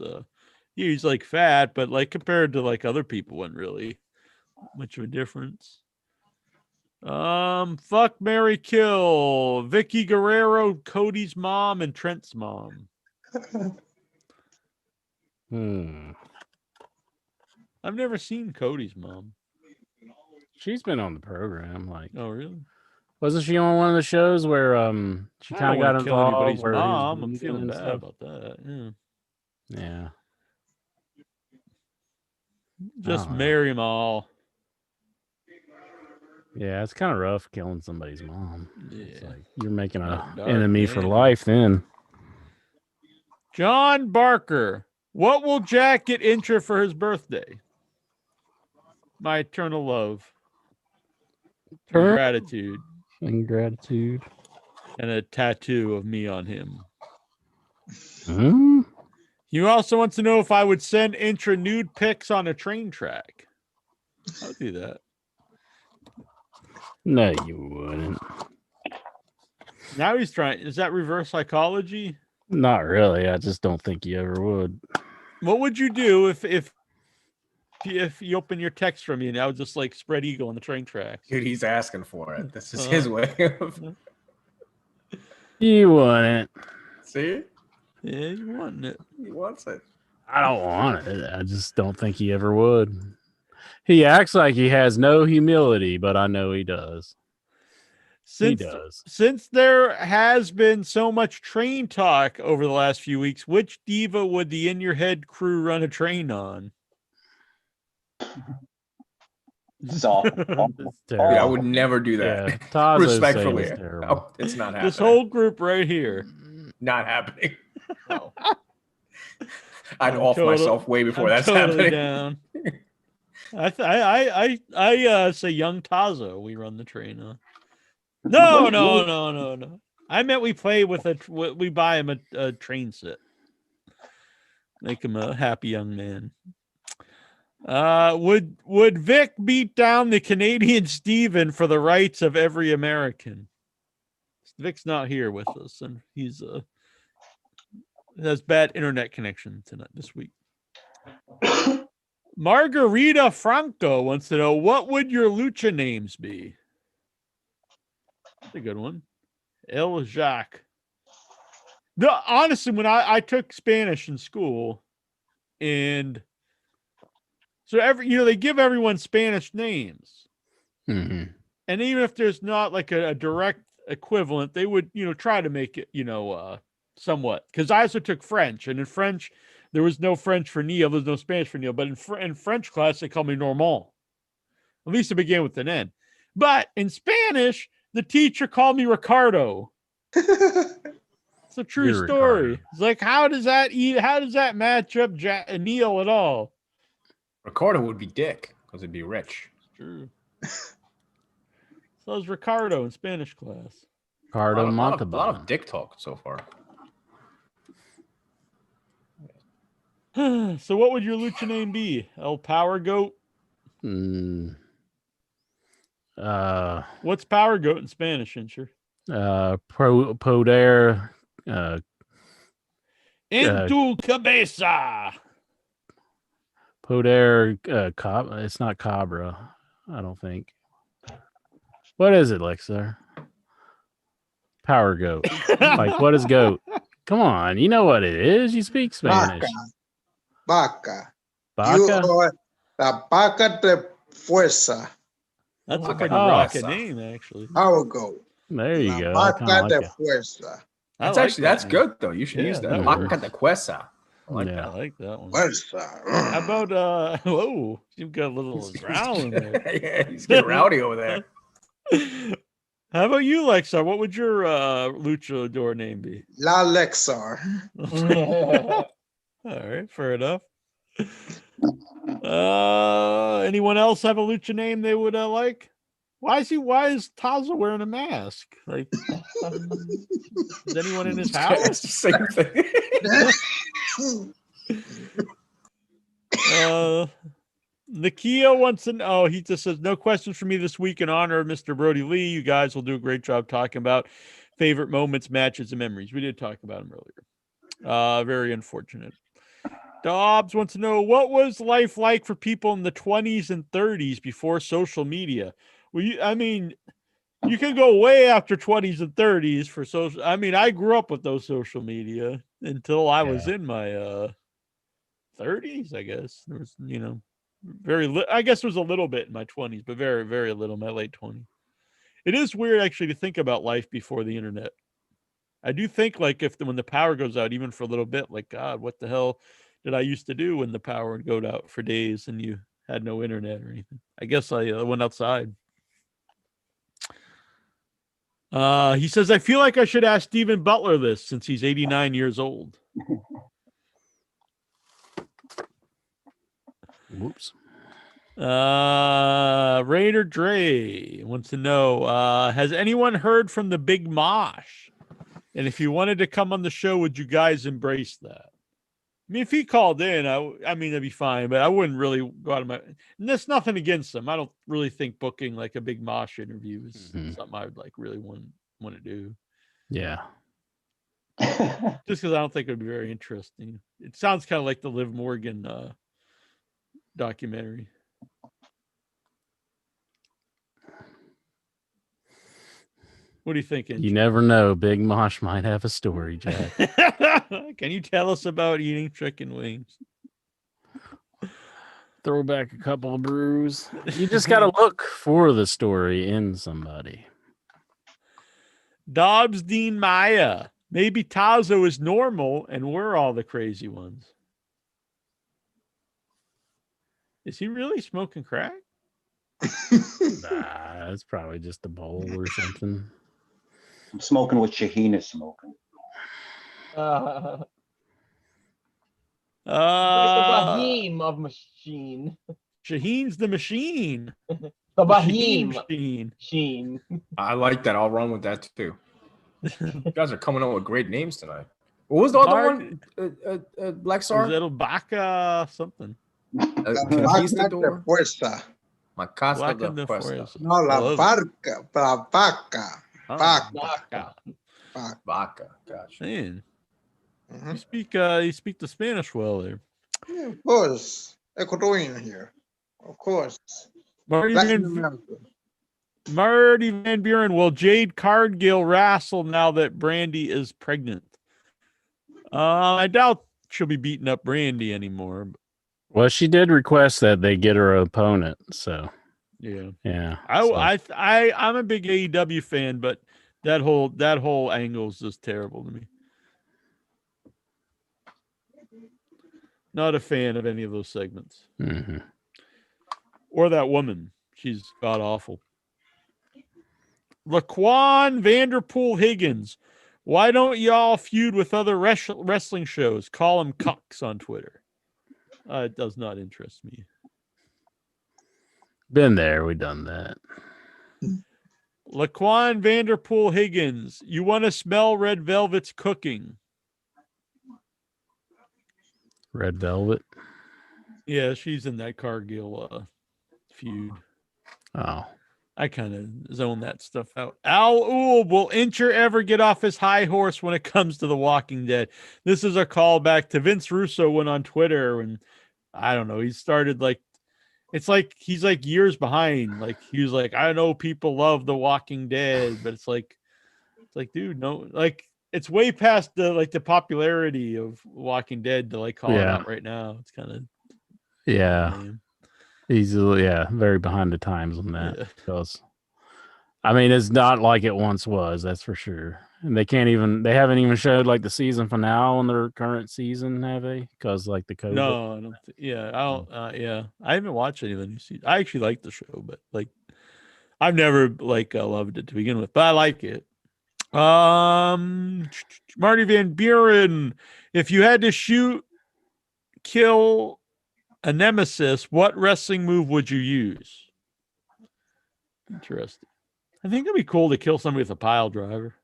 like fat, but like compared to like other people, wasn't really much of a difference. Fuck, marry, kill. Vicky Guerrero, Cody's mom, and Trent's mom. I've never seen Cody's mom. She's been on the program. Like, oh really? Wasn't she on one of the shows where she kind of got involved? Where mom, I'm feeling bad about that. Yeah. Just marry them all. Yeah, it's kind of rough killing somebody's mom. Yeah. It's like you're making an enemy for life then. John Barker, what will Jack get Intra for his birthday? My eternal love. Gratitude. And gratitude. And a tattoo of me on him. Hmm? You also want to know if I would send Intra nude pics on a train track. I'll do that. No, you wouldn't. Now he's trying. Is that reverse psychology? Not really. I just don't think you ever would. What would you do if you open your text from you and I would just like spread eagle on the train tracks? Dude, he's asking for it. This is his way of. You wouldn't. See? Yeah, you want it. He wants it. I don't want it. I just don't think he ever would. He acts like he has no humility, but I know he does. He does. Since there has been so much train talk over the last few weeks, which diva would the In Your Head crew run a train on? It's awful. It's Yeah, I terrible. would never do that. Yeah, Tazo's saying Respectfully, it's terrible. no, it's not happening. This whole group right here. Not happening. No. I'd I'm off total- myself way before I'm that's totally happening. down. I say young Tazo. We run the train on. No. I meant we play with we buy him a train set. Make him a happy young man. Would Vic beat down the Canadian Steven for the rights of every American? Vic's not here with us, and he's has bad internet connection this week. Margarita Franco wants to know, what would your lucha names be? That's a good one. El Jacques. Honestly, when I took Spanish in school, and so they give everyone Spanish names. Mm-hmm. And even if there's not like a direct equivalent, they would, try to make it, somewhat. Because I also took French, and in French, there was no French for Neil. There's no Spanish for Neil. But in French class, they call me Normand. At least it began with an N. But in Spanish, the teacher called me Ricardo. It's a true You're story. Ricardo. It's like, how does that match up Neil at all? Ricardo would be Dick because it'd be rich. It's true. So is Ricardo in Spanish class. Ricardo A lot Montalban. of dick talk so far. So what would your lucha name be? El Power Goat? What's Power Goat in Spanish, Incher? Poder. En tu cabeza. Poder. It's not Cabra. I don't think. What is it, Lexar? Power Goat. Like, what is goat? Come on, you know what it is. You speak Spanish. Vaca. Vaca? You are la vaca de fuerza. That's a Vaca pretty de rockin' fuerza. name, actually. Power Goat. There you La go. I kinda vaca like de it. fuerza. That's good though. You should Yeah, use that. that Vaca works. de Cuesa. I like Yeah. I that. like that one. Fuerza. How about whoa, you've got a little growl in there. Yeah, he's getting rowdy over there. How about you, Lexar? What would your luchador name be? La Lexar. All right, fair enough. Anyone else have a lucha name they would like? Why is Tazo wearing a mask? Like, is anyone in his It's house? the same thing. Nakia wants to know. He just says, no questions for me this week in honor of Mr. Brody Lee. You guys will do a great job talking about favorite moments, matches, and memories. We did talk about him earlier. Very unfortunate. Dobbs wants to know, what was life like for people in the 20s and 30s before social media? Well, you can go way after 20s and 30s for social. I mean, I grew up with those social media until I was in my 30s, I guess. There was, I guess there was a little bit in my 20s, but very, very little in my late 20s. It is weird, actually, to think about life before the internet. I do think, like, when the power goes out, even for a little bit, like, God, what the hell did I used to do when the power would go out for days and you had no internet or anything? I guess I went outside. He says, I feel like I should ask Stephen Butler this since he's 89 years old. Whoops. Raider Dre wants to know, has anyone heard from the Big Mosh? And if he wanted to come on the show, would you guys embrace that? I mean, if he called in, I mean, that'd be fine, but I wouldn't really go out of my. And there's nothing against him. I don't really think booking like a Big Mosh interview is something I would like really want to do. Yeah. Just because I don't think it would be very interesting. It sounds kind of like the Liv Morgan documentary. What do you think? You never know. Big Mosh might have a story, Jack. Can you tell us about eating chicken wings? Throw back a couple of brews. You just got to look for the story in somebody. Dobbs Dean Maya. Maybe Tazo is normal and we're all the crazy ones. Is he really smoking crack? Nah, it's probably just a bowl or something. I'm smoking what Shaheen is smoking. Like the Uh, Bahim of machine. Shaheen's the machine. The The Bahim machine. machine. I like that. I'll run with that too. You guys are coming up with great names tonight. What was the other one? Black Was Star? that Baca something? La vaca de Conquistador? fuerza. My Casa Black de and the Cuesta. Forest. No, la Love it. barca, la vaca. Oh, Vaca. Baca. Vaca. Vaca. Gotcha. Man, Mhm. you speak the Spanish well there. Yeah, of course. Ecuadorian here. Of course. Marty Latin Van, America. Marty Van Buren, will Jade Cargill wrestle now that Brandy is pregnant? I doubt she'll be beating up Brandy anymore. Well, she did request that they get her opponent, so Yeah, yeah. I'm a big AEW fan, but that whole angle is just terrible to me. Not a fan of any of those segments. Mm-hmm. Or that woman. She's god awful. Laquan Vanderpool Higgins. Why don't y'all feud with other wrestling shows? Call him cucks on Twitter. It does not interest me. Been there, we done that. Laquan Vanderpool Higgins. You want to smell Red Velvet's cooking? Red Velvet. Yeah, she's in that Cargill feud. Oh, I kind of zone that stuff out. Al Uhl, will Incher ever get off his high horse when it comes to The Walking Dead? This is a callback to Vince Russo went on Twitter and I don't know. He started like, it's like he's like years behind. Like he was like, I know people love The Walking Dead, but it's like, dude, no, like it's way past the popularity of Walking Dead to like call it out right now. It's kind of lame. He's very behind the times on that because I mean it's not like it once was, that's for sure. And they haven't even showed like the season finale on their current season, have they? Because like the COVID. No, I don't. I haven't watched any of the new season. I actually like the show, but like I've never loved it to begin with, but I like it. Marty Van Buren, if you had to kill a nemesis, what wrestling move would you use? Interesting. I think it'd be cool to kill somebody with a pile driver.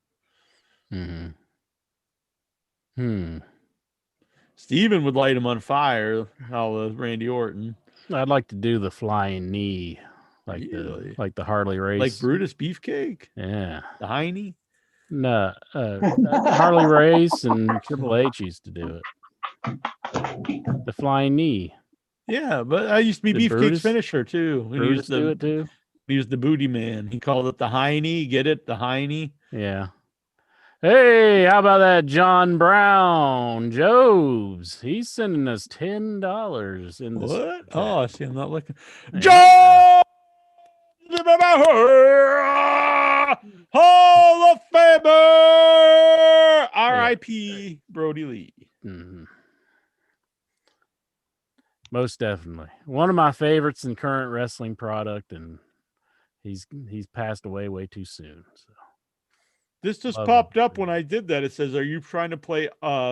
Steven would light him on fire. How Randy Orton. I'd like to do the flying knee, like the Harley race, like Brutus Beefcake. Yeah, the Heine. No, Harley Race and Triple H used to do it. The flying knee. Yeah, but I used to be Beefcake's finisher too. Brutus do it too. He used the booty man. He called it the Heine. Get it? The Heine. Yeah. Hey, how about that John Brown? Jobs. He's sending us $10 in this. What? Oh, I see. I'm not looking. Yeah. Hall of Famer, R.I.P. Brody Lee. Mm-hmm. Most definitely one of my favorites in current wrestling product, and he's passed away way too soon. So this just popped up when I did that. It says, "Are you trying to play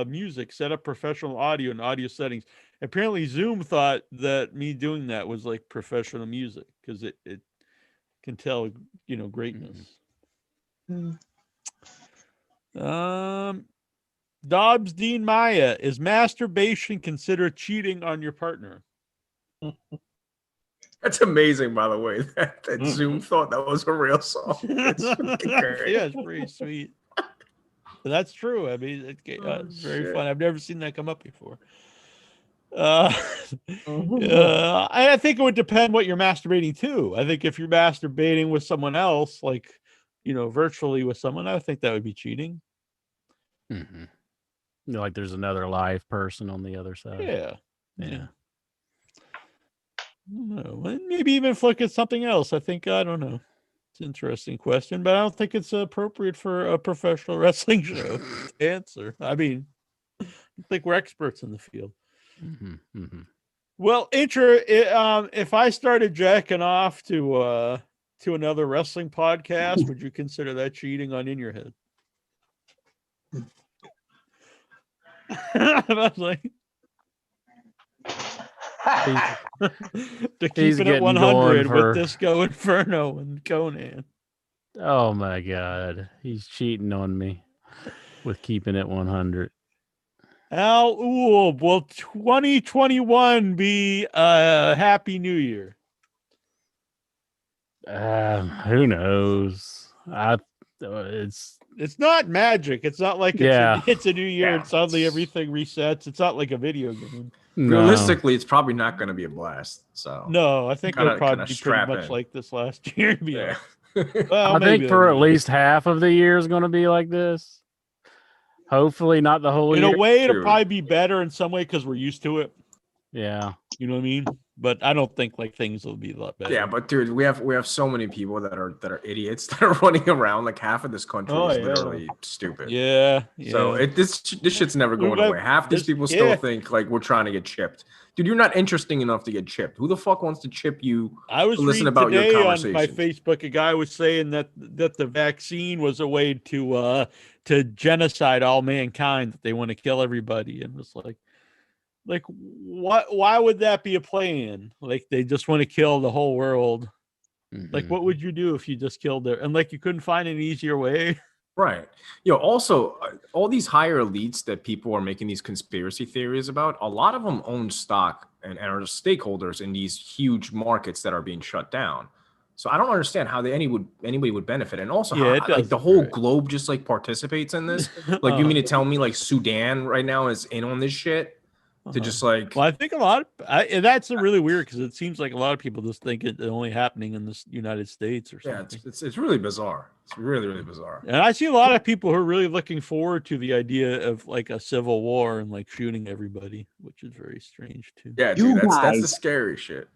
music? Set up professional audio and audio settings." Apparently, Zoom thought that me doing that was like professional music because it can tell greatness. Dobbs Dean Maya, is masturbation considered cheating on your partner? That's amazing, by the way. That Zoom thought that was a real song. It's great. Yeah, it's pretty sweet. But that's true. I mean, it's very fun. I've never seen that come up before. I think it would depend what you're masturbating to. I think if you're masturbating with someone else, like, virtually with someone, I think that would be cheating. Mm-hmm. Like there's another live person on the other side. Yeah. No, maybe even look at something else. I don't know. It's an interesting question, but I don't think it's appropriate for a professional wrestling show to answer. I mean, I think we're experts in the field. Mm-hmm. Mm-hmm. Well, if I started jacking off to another wrestling podcast, would you consider that cheating on In Your Head? I was like, to keep it at 100 with Disco Inferno and Conan. Oh my God, he's cheating on me with keeping it 100. Al Uhl, will 2021 be a happy new year? Who knows? It's not magic. It's not like it's a new year and suddenly everything resets. It's not like a video game. No. Realistically, it's probably not going to be a blast. So no, I think it'll probably be pretty much like this last year. Yeah. Well, I think for at least half of the year is going to be like this. Hopefully not the whole year. In a way, it'll probably be better in some way because we're used to it. Yeah. You know what I mean? But I don't think like things will be a lot better. Yeah, but dude, we have so many people that are idiots that are running around. Like half of this country is literally stupid. Yeah. So this shit's never going away. Half these people still think like we're trying to get chipped. Dude, you're not interesting enough to get chipped. Who the fuck wants to chip you? I was listen reading about today your on my Facebook. A guy was saying that the vaccine was a way to genocide all mankind. That they want to kill everybody, and was like what? Why would that be a plan? Like they just want to kill the whole world. Mm-hmm. Like what would you do if you just killed it? And like you couldn't find an easier way. Right. Also, all these higher elites that people are making these conspiracy theories about, a lot of them own stock and are stakeholders in these huge markets that are being shut down. So I don't understand how anybody would benefit. And also how like the whole globe just like participates in this. Like you mean to tell me like Sudan right now is in on this shit? To just like, well, I think that's really weird because it seems like a lot of people just think it's only happening in the United States or something. Yeah, it's really bizarre. It's really, really bizarre. And I see a lot of people who are really looking forward to the idea of like a civil war and like shooting everybody, which is very strange too. Yeah, dude, that's the scary shit.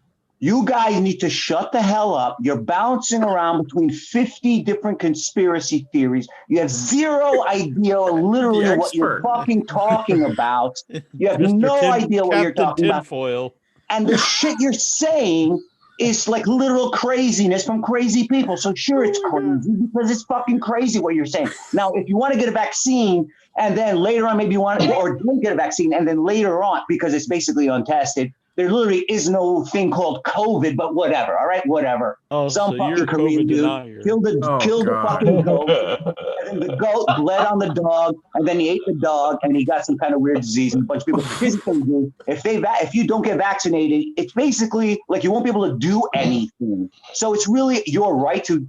You guys need to shut the hell up. You're bouncing around between 50 different conspiracy theories. You have zero idea literally what you're fucking talking about. You have no idea what you're talking about. And the shit you're saying is like literal craziness from crazy people. So sure, it's crazy because it's fucking crazy what you're saying. Now, if you want to get a vaccine and then later on maybe you want to, or don't get a vaccine and then later on, because it's basically untested, there literally is no thing called COVID, but whatever. All right, whatever. Oh, some fucking Korean dude killed the fucking goat, and then the goat bled on the dog, and then he ate the dog, and he got some kind of weird disease. And a bunch of people. Here's the thing, dude. If you don't get vaccinated, it's basically like you won't be able to do anything. So it's really your right to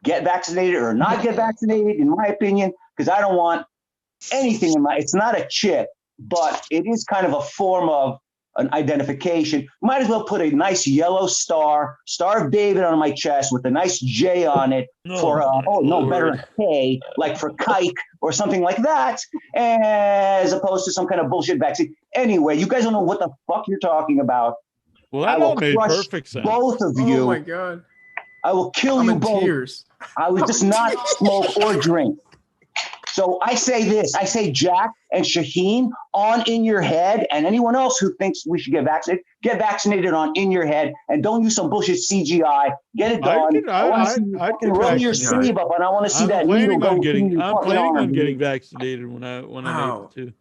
get vaccinated or not get vaccinated, in my opinion, because I don't want anything in my. It's not a chip, but it is kind of a form of an identification. Might as well put a nice yellow Star of David on my chest with a nice J on it better than K, like for kike or something like that, as opposed to some kind of bullshit vaccine. Anyway, you guys don't know what the fuck you're talking about. Well, that all made perfect sense. Both of you. Oh my God. I will kill you both. Tears. I would just not smoke or drink. So I say this, I say Jack and Shaheen on In Your Head, and anyone else who thinks we should get vaccinated on In Your Head, and don't use some bullshit CGI. Get it done. I want to see you fucking roll your sleeve up, and I want to see that needle go. I'm planning on getting vaccinated when I'm able to.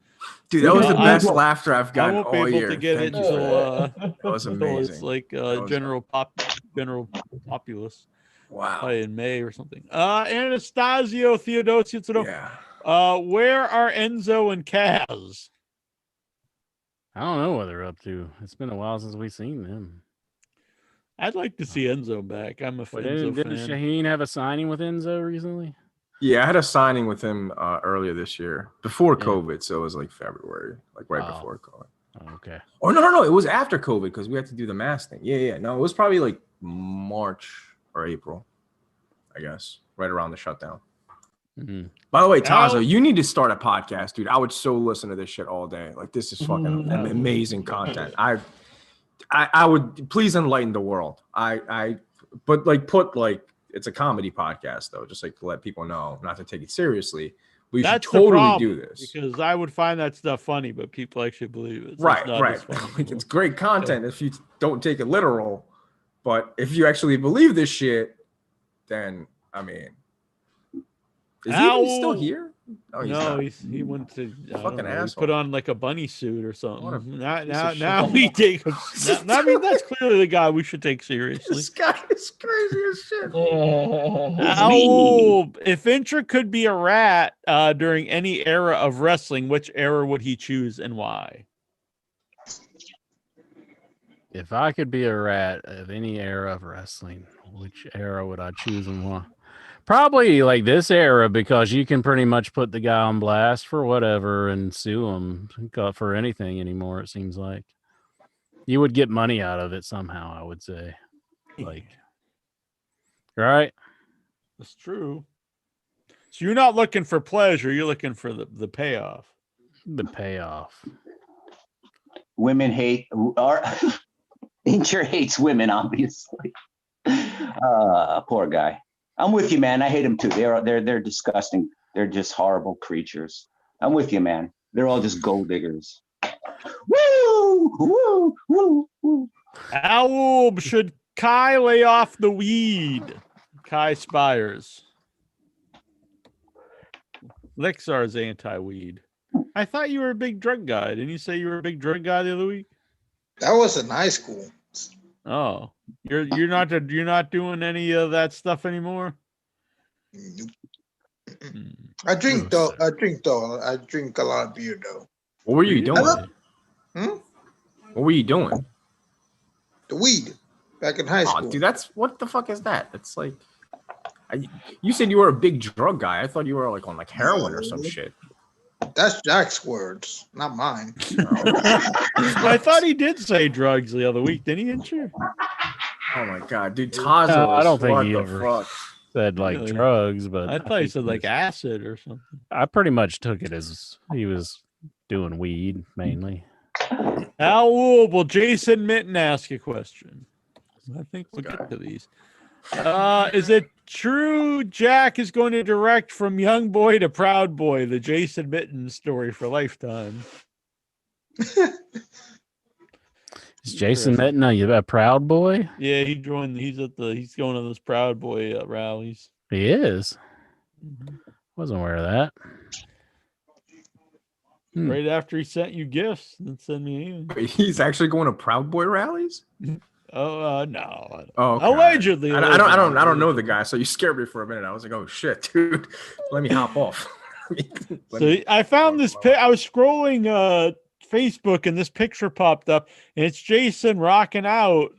Dude, that was the best laughter I've gotten all year. I won't be able to get it until that was amazing. It's like general populace. Wow. Probably in May or something. Anastasio Theodosio. Yeah. Where are Enzo and Kaz? I don't know what they're up to. It's been a while since we've seen them. I'd like to see Enzo back. I'm a Enzo fan. Didn't Shaheen have a signing with Enzo recently? Yeah, I had a signing with him earlier this year, before COVID. So it was like February, like right before COVID. Okay. Oh, no. It was after COVID because we had to do the mask thing. Yeah. No, it was probably like March or April, I guess, right around the shutdown. Mm-hmm. By the way, Tazo, you need to start a podcast, dude. I would so listen to this shit all day. Like, this is fucking amazing content. I would please enlighten the world. But like put like it's a comedy podcast though, just like to let people know not to take it seriously. But you That's should totally the problem, do this. because I would find that stuff funny, but people actually believe it. So Right, it's not right. as funny Like, anymore. it's great content if you don't take it literal. But if you actually believe this shit, then I mean, is he even still here? Oh, he's No, not. he went to Fucking he asshole. put on like a bunny suit or What a something. piece of Now shit. we take him. I mean, that's clearly the guy we should take seriously. This guy is crazy as shit. Owl, if Incher could be a rat during any era of wrestling, which era would he choose and why? If I could be a rat of any era of wrestling, which era would I choose and why? Probably like this era, because you can pretty much put the guy on blast for whatever and sue him for anything anymore. It seems like you would get money out of it somehow, I would say. Like, right? That's true. So you're not looking for pleasure. You're looking for the payoff. The payoff. Women hate, or Incher hates women, obviously. Poor guy. I'm with you, man. I hate them too. They're disgusting. They're just horrible creatures. I'm with you, man. They're all just gold diggers. Woo! Woo! Woo! Woo! Owl, should Kai lay off the weed? Kai Spires. Lexar's anti-weed. I thought you were a big drug guy. Didn't you say you were a big drug guy the other week? That was in high school. Oh, you're not doing any of that stuff anymore. Nope. I drink though. I drink a lot of beer though. What were you doing? What were you doing? The weed back in high school. Oh, dude, what the fuck is that? It's like, you said you were a big drug guy. I thought you were like on like heroin or some shit. That's Jack's words, not mine. I thought he did say drugs the other week, didn't he, Incher? Oh my god, dude, Tazo. No, I don't think he the ever fuck? said like Really? drugs, but I thought he said like acid or something. I pretty much took it as he was doing weed mainly. Owl, will Jason Mitten ask a question? I think we'll get to these. Is it true Jack is going to direct From Young Boy to Proud Boy, the Jason Mitten story for Lifetime? Is Jason Mitten a Proud Boy? Yeah, he joined. He's going to those Proud Boy rallies. He is. Wasn't aware of that. Right after he sent you gifts and sent me in. Wait, he's actually going to Proud Boy rallies? Oh no! Oh, okay. Allegedly. I don't know the guy, so you scared me for a minute. I was like, oh shit, dude, let me hop off. I found this. I was scrolling Facebook, and this picture popped up, and it's Jason rocking out,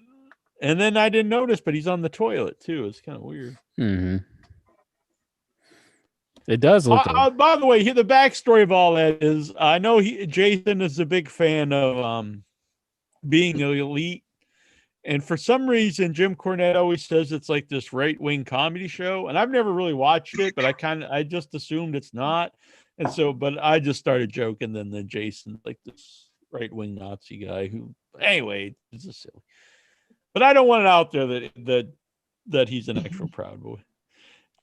and then I didn't notice, but he's on the toilet too. It's kind of weird. Mm-hmm. It does look. By the way, the backstory of all that is, I know Jason is a big fan of being an elite. And for some reason, Jim Cornette always says it's like this right-wing comedy show. And I've never really watched it, but I just assumed it's not. And so, but I just started joking. Then Jason, like this right-wing Nazi guy who, anyway, it's just silly. But I don't want it out there that he's an actual Proud Boy.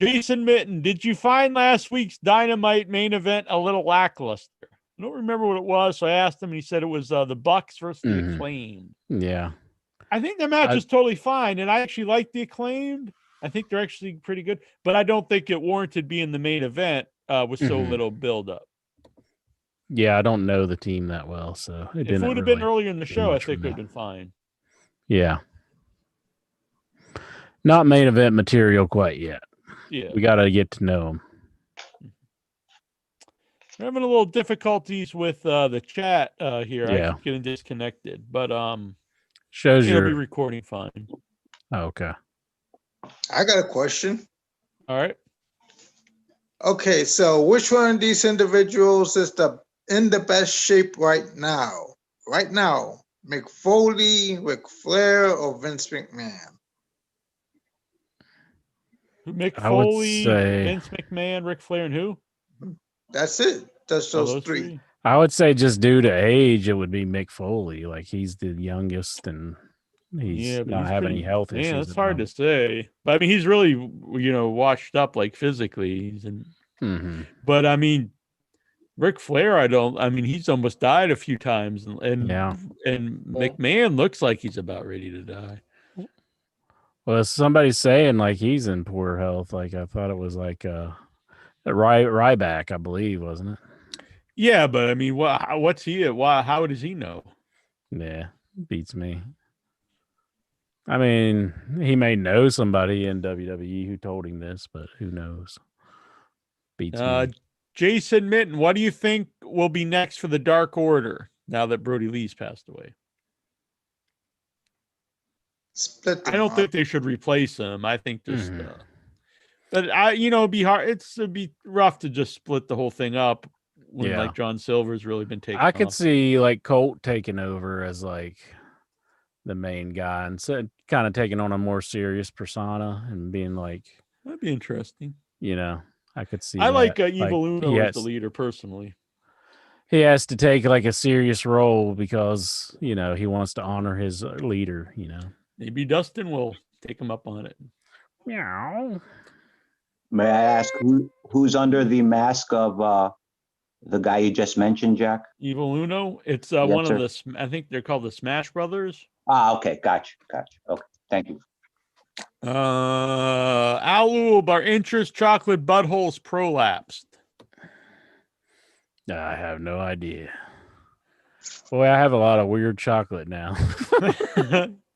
Jason Mitten, did you find last week's Dynamite main event a little lackluster? I don't remember what it was, so I asked him, and he said it was the Bucks versus the Acclaimed. Yeah. I think the match is totally fine, and I actually like the Acclaimed. I think they're actually pretty good, but I don't think it warranted being the main event with so little build-up. Yeah, I don't know the team that well, so if it would have been earlier in the show, I think it would have been fine. Yeah. Not main event material quite yet. Yeah. We got to get to know them. We're having a little difficulties with the chat here. Yeah. I keep getting disconnected, but shows it'll be recording fine. Oh, okay. I got a question. All right. Okay, so which one of these individuals is in the best shape right now? Right now, Mick Foley, Ric Flair, or Vince McMahon? Mick Foley, Vince McMahon, Ric Flair, and who? That's it. That's those three. I would say just due to age, it would be Mick Foley. Like he's the youngest and he's not having any health issues. Yeah, it's hard to say. But I mean, he's really, washed up like physically. Mm-hmm. But I mean, Ric Flair, I mean, he's almost died a few times, and McMahon looks like he's about ready to die. Well, somebody's saying like he's in poor health. Like I thought it was like Ryback, I believe, wasn't it? Yeah, but I mean, what's he? How does he know? Yeah, beats me. I mean, he may know somebody in WWE who told him this, but who knows? Beats me. Jason Mitten, what do you think will be next for the Dark Order now that Brody Lee's passed away? I don't think they should replace him. I think just, but it'd be hard. It'd be rough to just split the whole thing up when like John Silver's really been taken. I could see like Colt taking over as like the main guy and so kind of taking on a more serious persona and being like, that'd be interesting. I could see. I like Evil Uno as the leader personally. He has to take like a serious role because he wants to honor his leader. Maybe Dustin will take him up on it. Meow. May I ask who's under the mask of the guy you just mentioned, Jack? Evil Uno. It's one of the. I think they're called the Smash Brothers. Okay, gotcha. Okay, thank you. Al Lube, our interest chocolate buttholes prolapsed. I have no idea. Boy, I have a lot of weird chocolate now.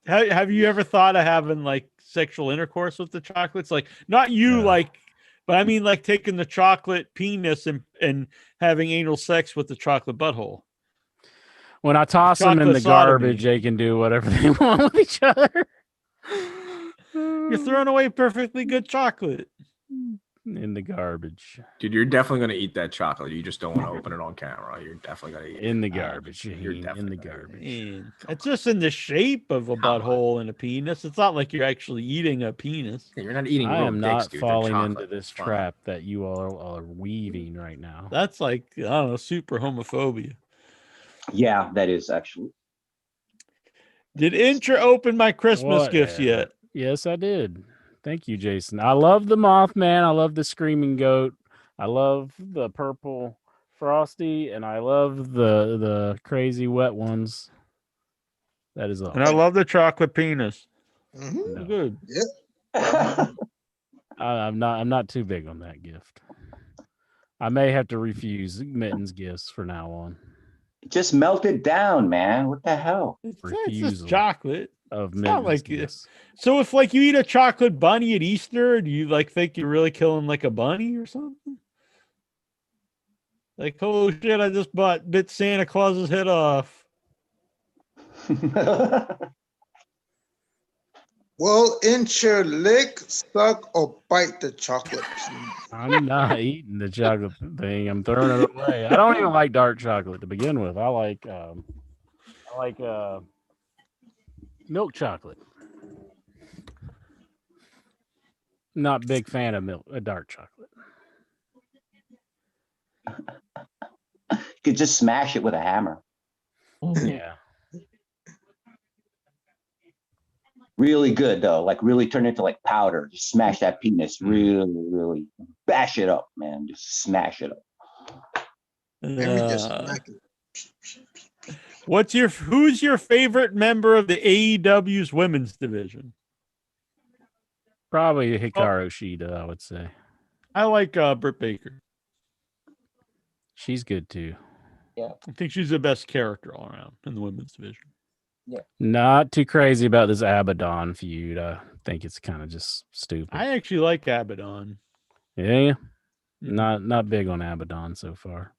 Have you ever thought of having like sexual intercourse with the chocolates? Like not you, but I mean like taking the chocolate penis and having anal sex with the chocolate butthole. When I toss them in the garbage, they can do whatever they want with each other. You're throwing away perfectly good chocolate in the garbage. Dude, you're definitely going to eat that chocolate. You just don't want to open it on camera. You're definitely going to eat it. In the garbage. You're definitely in the garbage. It's just in the shape of a butthole and a penis. It's not like you're actually eating a penis. Yeah, you're not eating. I am not falling into this trap that you all are weaving right now. That's like, I don't know, super homophobia. Yeah, that is actually. Did Intra open my Christmas gifts yet? Yes, I did. Thank you, Jason. I love the Mothman. I love the Screaming Goat. I love the purple Frosty, and I love the crazy wet ones. That is all. And I love the chocolate penis. Mm-hmm. No. Good. Yeah. I'm not too big on that gift. I may have to refuse Mitten's gifts for now on. Just melt it down, man. What the hell? It's just chocolate. Of not like this. So if like you eat a chocolate bunny at Easter, do you like think you're really killing like a bunny or something? Like, oh shit, I just bit Santa Claus's head off. Well, Intra, lick, suck, or bite the chocolate. I'm not eating the chocolate thing. I'm throwing it away. I don't even like dark chocolate to begin with. I like milk chocolate. Not big fan of dark chocolate. You could just smash it with a hammer. Yeah. Really good though. Like really turn it into like powder. Just smash that penis. Really, really bash it up, man. Just smash it up. Maybe just smack it. Who's your favorite member of the AEW's women's division? Probably Hikaru Shida, I would say. I like Britt Baker. She's good too. Yeah. I think she's the best character all around in the women's division. Yeah. Not too crazy about this Abaddon feud. I think it's kind of just stupid. I actually like Abaddon. Yeah. Not big on Abaddon so far.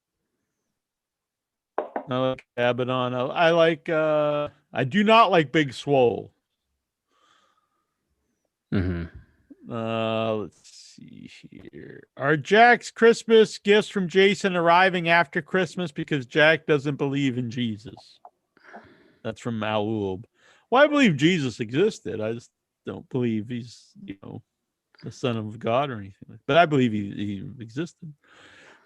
I like Abaddon. I like I do not like Big Swole. Mm-hmm. Let's see here. Are Jack's Christmas gifts from Jason arriving after Christmas because Jack doesn't believe in Jesus? That's from Maloob. Well, I believe Jesus existed. I just don't believe he's, the son of God or anything. But I believe he existed.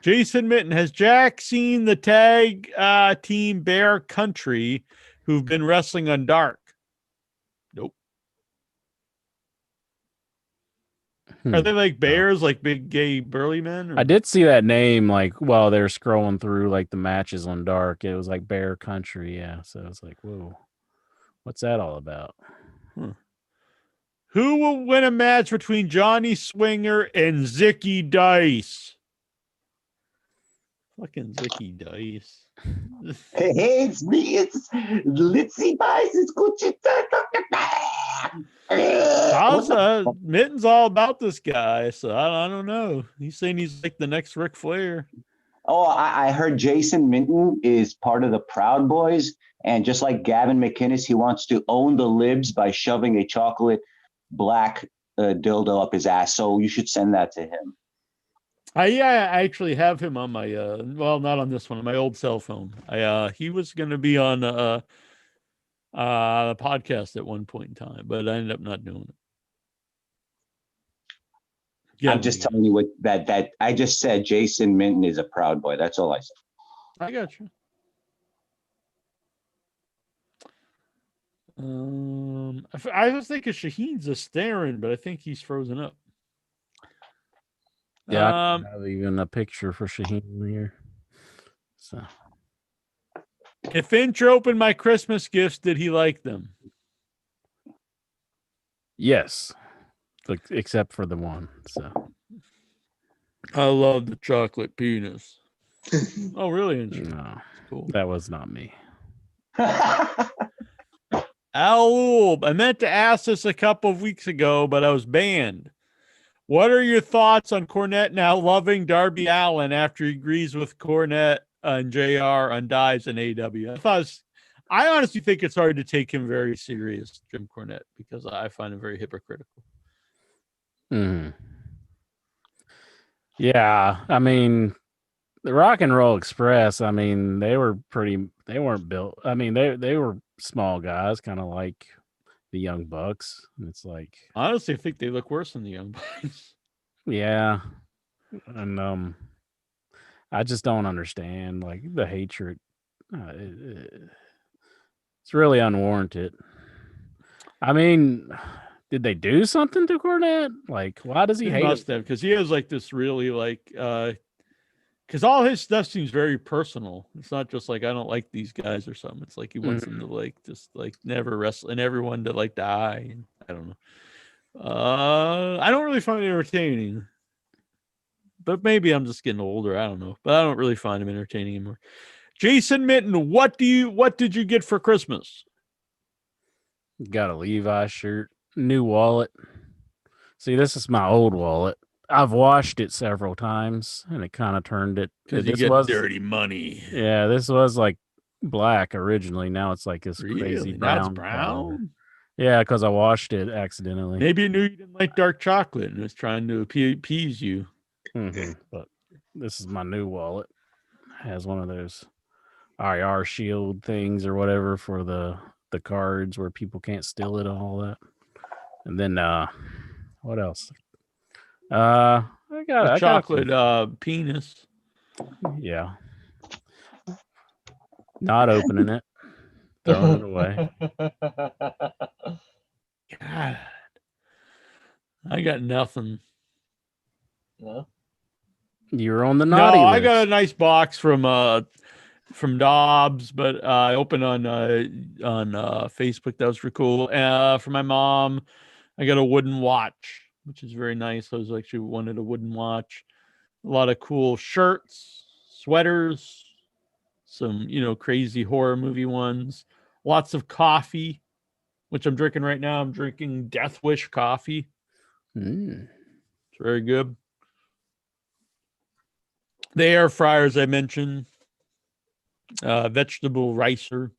Jason Mitten, has Jack seen the tag team Bear Country who've been wrestling on Dark? Nope. Are they like bears, like big gay burly men? Or? I did see that name like while they're scrolling through like the matches on Dark. It was like Bear Country, yeah. So it's like, whoa, what's that all about? Who will win a match between Johnny Swinger and Zicky Dice? Fucking Zicky Dice. Hey, it's me. It's Litzy Bice. It's Gucci. Mitten's all about this guy, so I don't know. He's saying he's like the next Ric Flair. Oh, I heard Jason Minton is part of the Proud Boys, and just like Gavin McInnes, he wants to own the libs by shoving a chocolate black dildo up his ass. So you should send that to him. I actually have him on my well, not on this one, on my old cell phone. He was going to be on the podcast at one point in time, but I ended up not doing it. Yeah, I'm just telling you what that I just said. Jason Minton is a Proud Boy. That's all I said. I got you. I was thinking Shaheen's a staring, but I think he's frozen up. Yeah, I don't have even a picture for Shaheen here. So, if Finch opened my Christmas gifts, did he like them? Yes, except for the one. So, I love the chocolate penis. Oh, really? Interesting. No, cool. That was not me. Al, I meant to ask this a couple of weeks ago, but I was banned. What are your thoughts on Cornette now loving Darby Allin after he agrees with Cornette and JR on dives in AEW? I honestly think it's hard to take him very serious, Jim Cornette, because I find him very hypocritical. Mm-hmm. Yeah, I mean, the Rock and Roll Express, I mean, they weren't built. I mean, they were small guys, kind of like the Young Bucks. And it's like, honestly, I think they look worse than the Young Bucks. Yeah. And I just don't understand like the hatred. It's really unwarranted. I mean, did they do something to Cornette? Like, why does he hate must have? Because he has like this really like because all his stuff seems very personal. It's not just like I don't like these guys or something. It's like he wants them to like just like never wrestle and everyone to like die. And I don't know. I don't really find it entertaining. But maybe I'm just getting older. I don't know. But I don't really find him entertaining anymore. Jason Minton, what did you get for Christmas? Got a Levi shirt, new wallet. See, this is my old wallet. I've washed it several times, and it kind of turned it. Because you get dirty money. Yeah, this was like black originally. Now it's like this crazy brown. Now it's brown? Yeah, because I washed it accidentally. Maybe you knew you didn't like dark chocolate and was trying to appease you. Mm-hmm. But this is my new wallet. It has one of those IR shield things or whatever for the cards where people can't steal it and all that. And then what else? I got chocolate penis. Yeah. Not opening it. Throwing it away. God. I got nothing. No. You're on the naughty list. I got a nice box from Dobbs, but I opened on Facebook. That was pretty cool. For my mom, I got a wooden watch, which is very nice. I was actually wanted a wooden watch. A lot of cool shirts, sweaters, some crazy horror movie ones. Lots of coffee, which I'm drinking right now. I'm drinking Death Wish coffee. It's very good. The air fryers I mentioned. Vegetable ricer.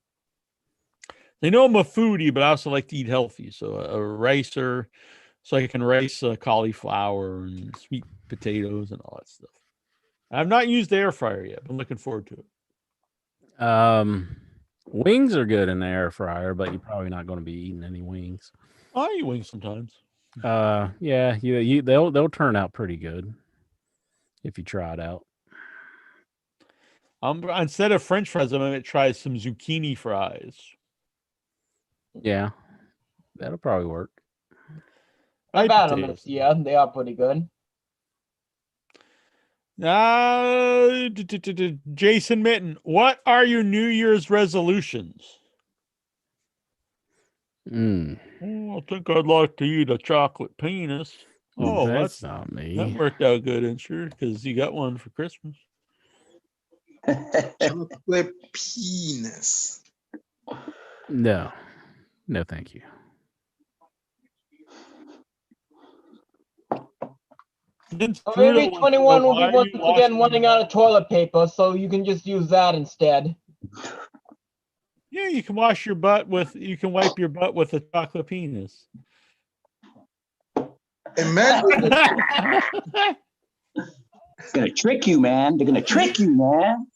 They know I'm a foodie, but I also like to eat healthy. So a ricer, so I can rice cauliflower and sweet potatoes and all that stuff. I've not used the air fryer yet. I'm looking forward to it. Wings are good in the air fryer, but you're probably not going to be eating any wings. I eat wings sometimes. Yeah, they'll turn out pretty good if you try it out. Instead of French fries, I'm going to try some zucchini fries. Yeah, that'll probably work. I've Fried had them potatoes. this year. They are pretty good. Jason Mitten, what are your New Year's resolutions? Mm, Oh, I think I'd like to eat a chocolate penis. Oh, that's not that me. worked out good, and sure, because you got one for Christmas. Chocolate penis. No, thank you. Maybe 21 will be once again running out of toilet paper, so you can just use that instead. Yeah, you can wash your butt with. You can wipe your butt with a chocolate penis. Imagine. It's gonna trick you, man. They're gonna trick you, man.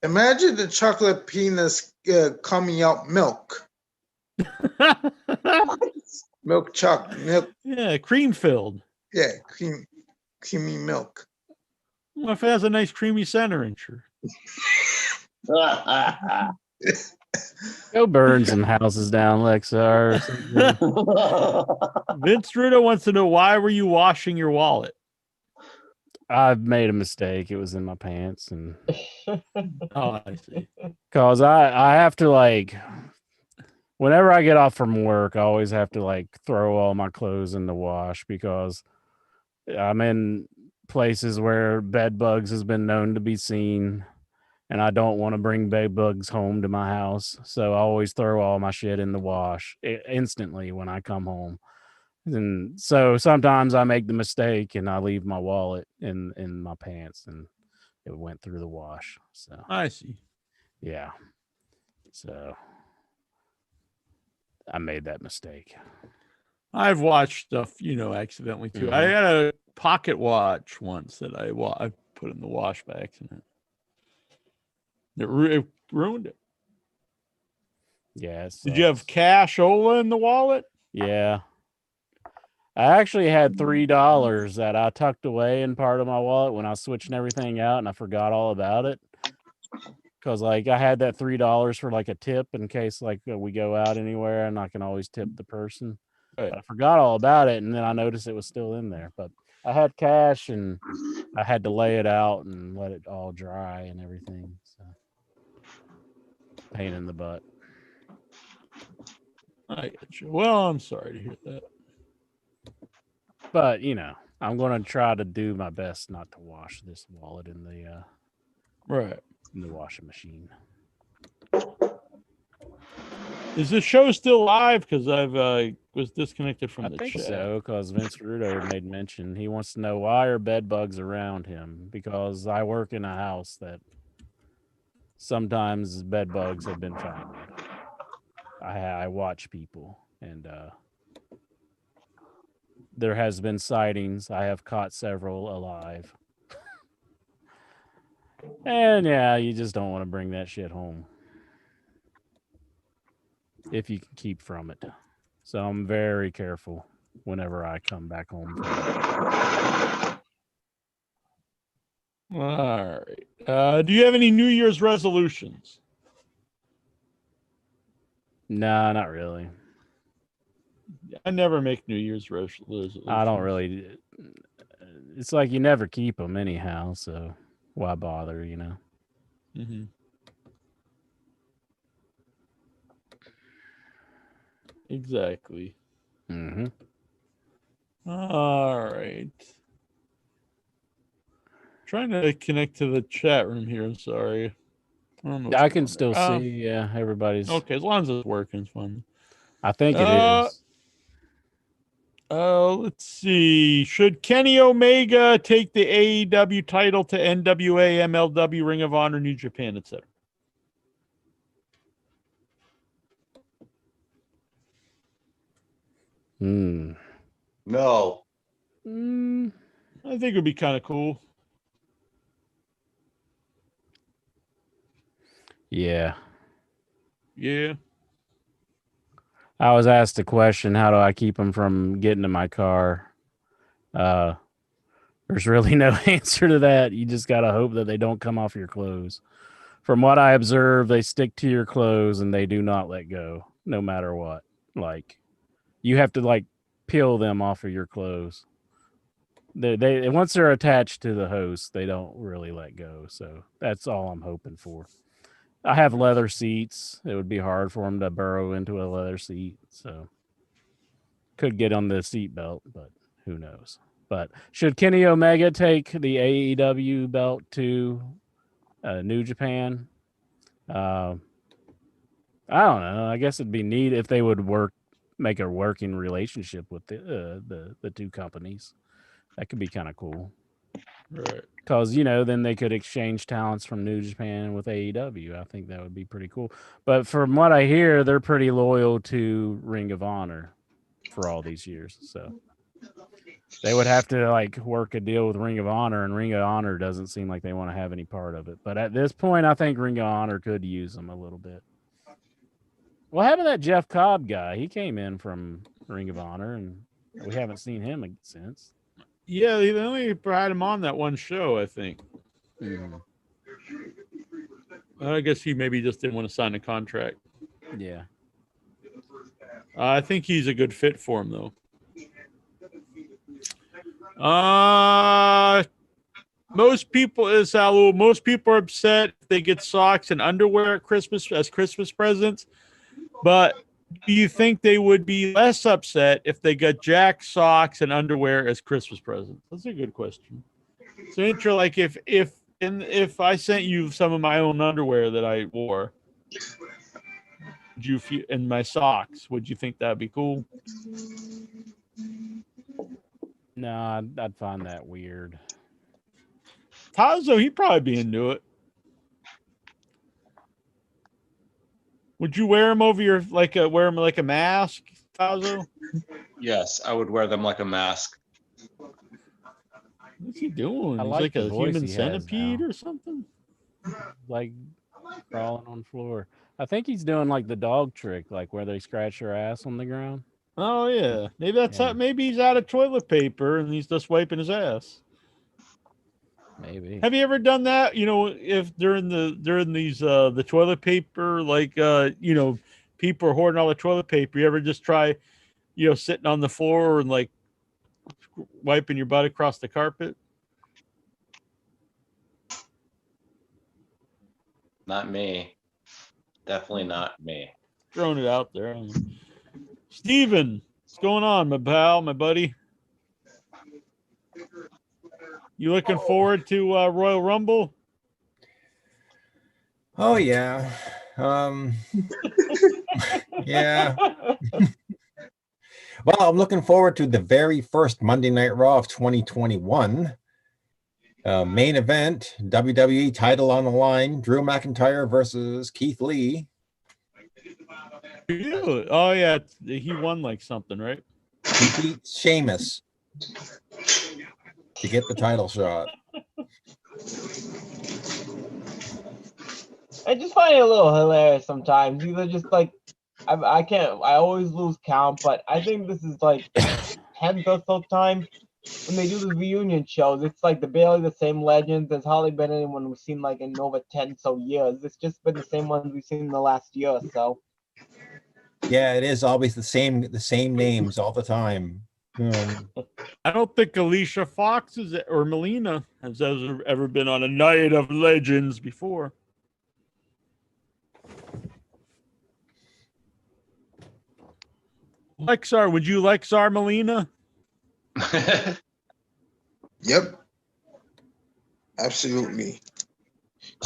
Imagine the chocolate penis coming out milk. Milk chocolate milk. Yeah, cream filled. Yeah, creamy milk. Well, if it has a nice creamy center, and sure. Go burn some houses down, Lexar. Vince Rudo wants to know, why were you washing your wallet? I've made a mistake. It was in my pants, and Oh, I see. Cause I have to, like, whenever I get off from work, I always have to, like, throw all my clothes in the wash, because I'm in places where bed bugs has been known to be seen, and I don't want to bring bed bugs home to my house. So I always throw all my shit in the wash instantly when I come home. And so sometimes I make the mistake and I leave my wallet in my pants, and it went through the wash. So I see. Yeah. So I made that mistake. I've watched stuff, accidentally too. I had a pocket watch once that I put in the wash by accident. It ruined it. Yeah. Did you have cashola in the wallet? Yeah. I actually had $3 that I tucked away in part of my wallet when I was switching everything out, and I forgot all about it. Because, like, I had that $3 for, like, a tip in case, like, we go out anywhere, and I can always tip the person. Right. But I forgot all about it, and then I noticed it was still in there. But I had cash, and I had to lay it out and let it all dry and everything. So, pain in the butt. I get you. Well, I'm sorry to hear that. But, I'm going to try to do my best not to wash this wallet in the in the washing machine. Is this show still live? Because I was disconnected from the chat. I think so, because Vince Rudo made mention. He wants to know, why are bed bugs around him? Because I work in a house that sometimes bed bugs have been found. I watch people, and there has been sightings. I have caught several alive. And yeah, you just don't want to bring that shit home if you can keep from it. So I'm very careful whenever I come back home from it. All right. Do you have any New Year's resolutions? No, not really. I never make New Year's resolutions. I don't really. It's like you never keep them anyhow, so why bother, Mm-hmm. Exactly. Mm-hmm. All right. Trying to connect to the chat room here. I'm sorry. I can still see. Yeah, everybody's okay. As long as it's working, it's fine. I think it is. Let's see. Should Kenny Omega take the AEW title to NWA, MLW, Ring of Honor, New Japan, etc.? No. I think it would be kind of cool. Yeah. Yeah. I was asked a question, how do I keep them from getting in my car? There's really no answer to that. You just got to hope that they don't come off your clothes. From what I observe, they stick to your clothes and they do not let go, no matter what. Like, you have to, like, peel them off of your clothes. They once they're attached to the host, they don't really let go. So that's all I'm hoping for. I have leather seats. It would be hard for them to burrow into a leather seat. So could get on the seat belt, but who knows? But should Kenny Omega take the AEW belt to New Japan? I don't know. I guess it'd be neat if they would make a working relationship with the two companies. That could be kind of cool. Right. Because, then they could exchange talents from New Japan with AEW. I think that would be pretty cool. But from what I hear, they're pretty loyal to Ring of Honor for all these years. So they would have to work a deal with Ring of Honor, and Ring of Honor doesn't seem like they want to have any part of it. But at this point, I think Ring of Honor could use them a little bit. What happened to that Jeff Cobb guy? He came in from Ring of Honor, and we haven't seen him since. Yeah, they only had him on that one show, I think. Mm-hmm. I guess he maybe just didn't want to sign a contract. Yeah. I think he's a good fit for him, though. Most people are upset if they get socks and underwear at Christmas as Christmas presents. But do you think they would be less upset if they got Jack socks and underwear as Christmas presents? That's a good question. So, if I sent you some of my own underwear that I wore, would you feel, and my socks, would you think that'd be cool? No, I'd find that weird. Tazo, he'd probably be into it. Would you wear them over your like a mask, Tazo? Yes, I would wear them like a mask. What's he doing? I He's like like the a voice human he has centipede now. or something? Like crawling on the floor. I think he's doing like the dog trick, like where they scratch their ass on the ground. Oh yeah, maybe that's Yeah. how, maybe he's out of toilet paper and he's just wiping his ass. Maybe. Have you ever done that? If during these the toilet paper, people are hoarding all the toilet paper. You ever just try, sitting on the floor and like wiping your butt across the carpet? Not me. Definitely not me. Throwing it out there. Steven, what's going on, my pal, my buddy? You looking forward to Royal Rumble? Oh yeah. Yeah. Well, I'm looking forward to the very first Monday Night Raw of 2021. Main event, WWE title on the line, Drew McIntyre versus Keith Lee. Really? Oh yeah, he won like something, right? He beat Sheamus to get the title shot. I just find it a little hilarious sometimes. Either just like I always lose count, but I think this is like 10th or so time when they do the reunion shows. It's like barely the same legends. There's hardly been anyone we've seen like in over 10 so years. It's just been the same ones we've seen in the last year or so. Yeah, it is always the same names all the time. I don't think Alicia Fox or Melina has ever been on a Night of Legends before. Lexar, would you Lexar Melina? Yep. Absolutely.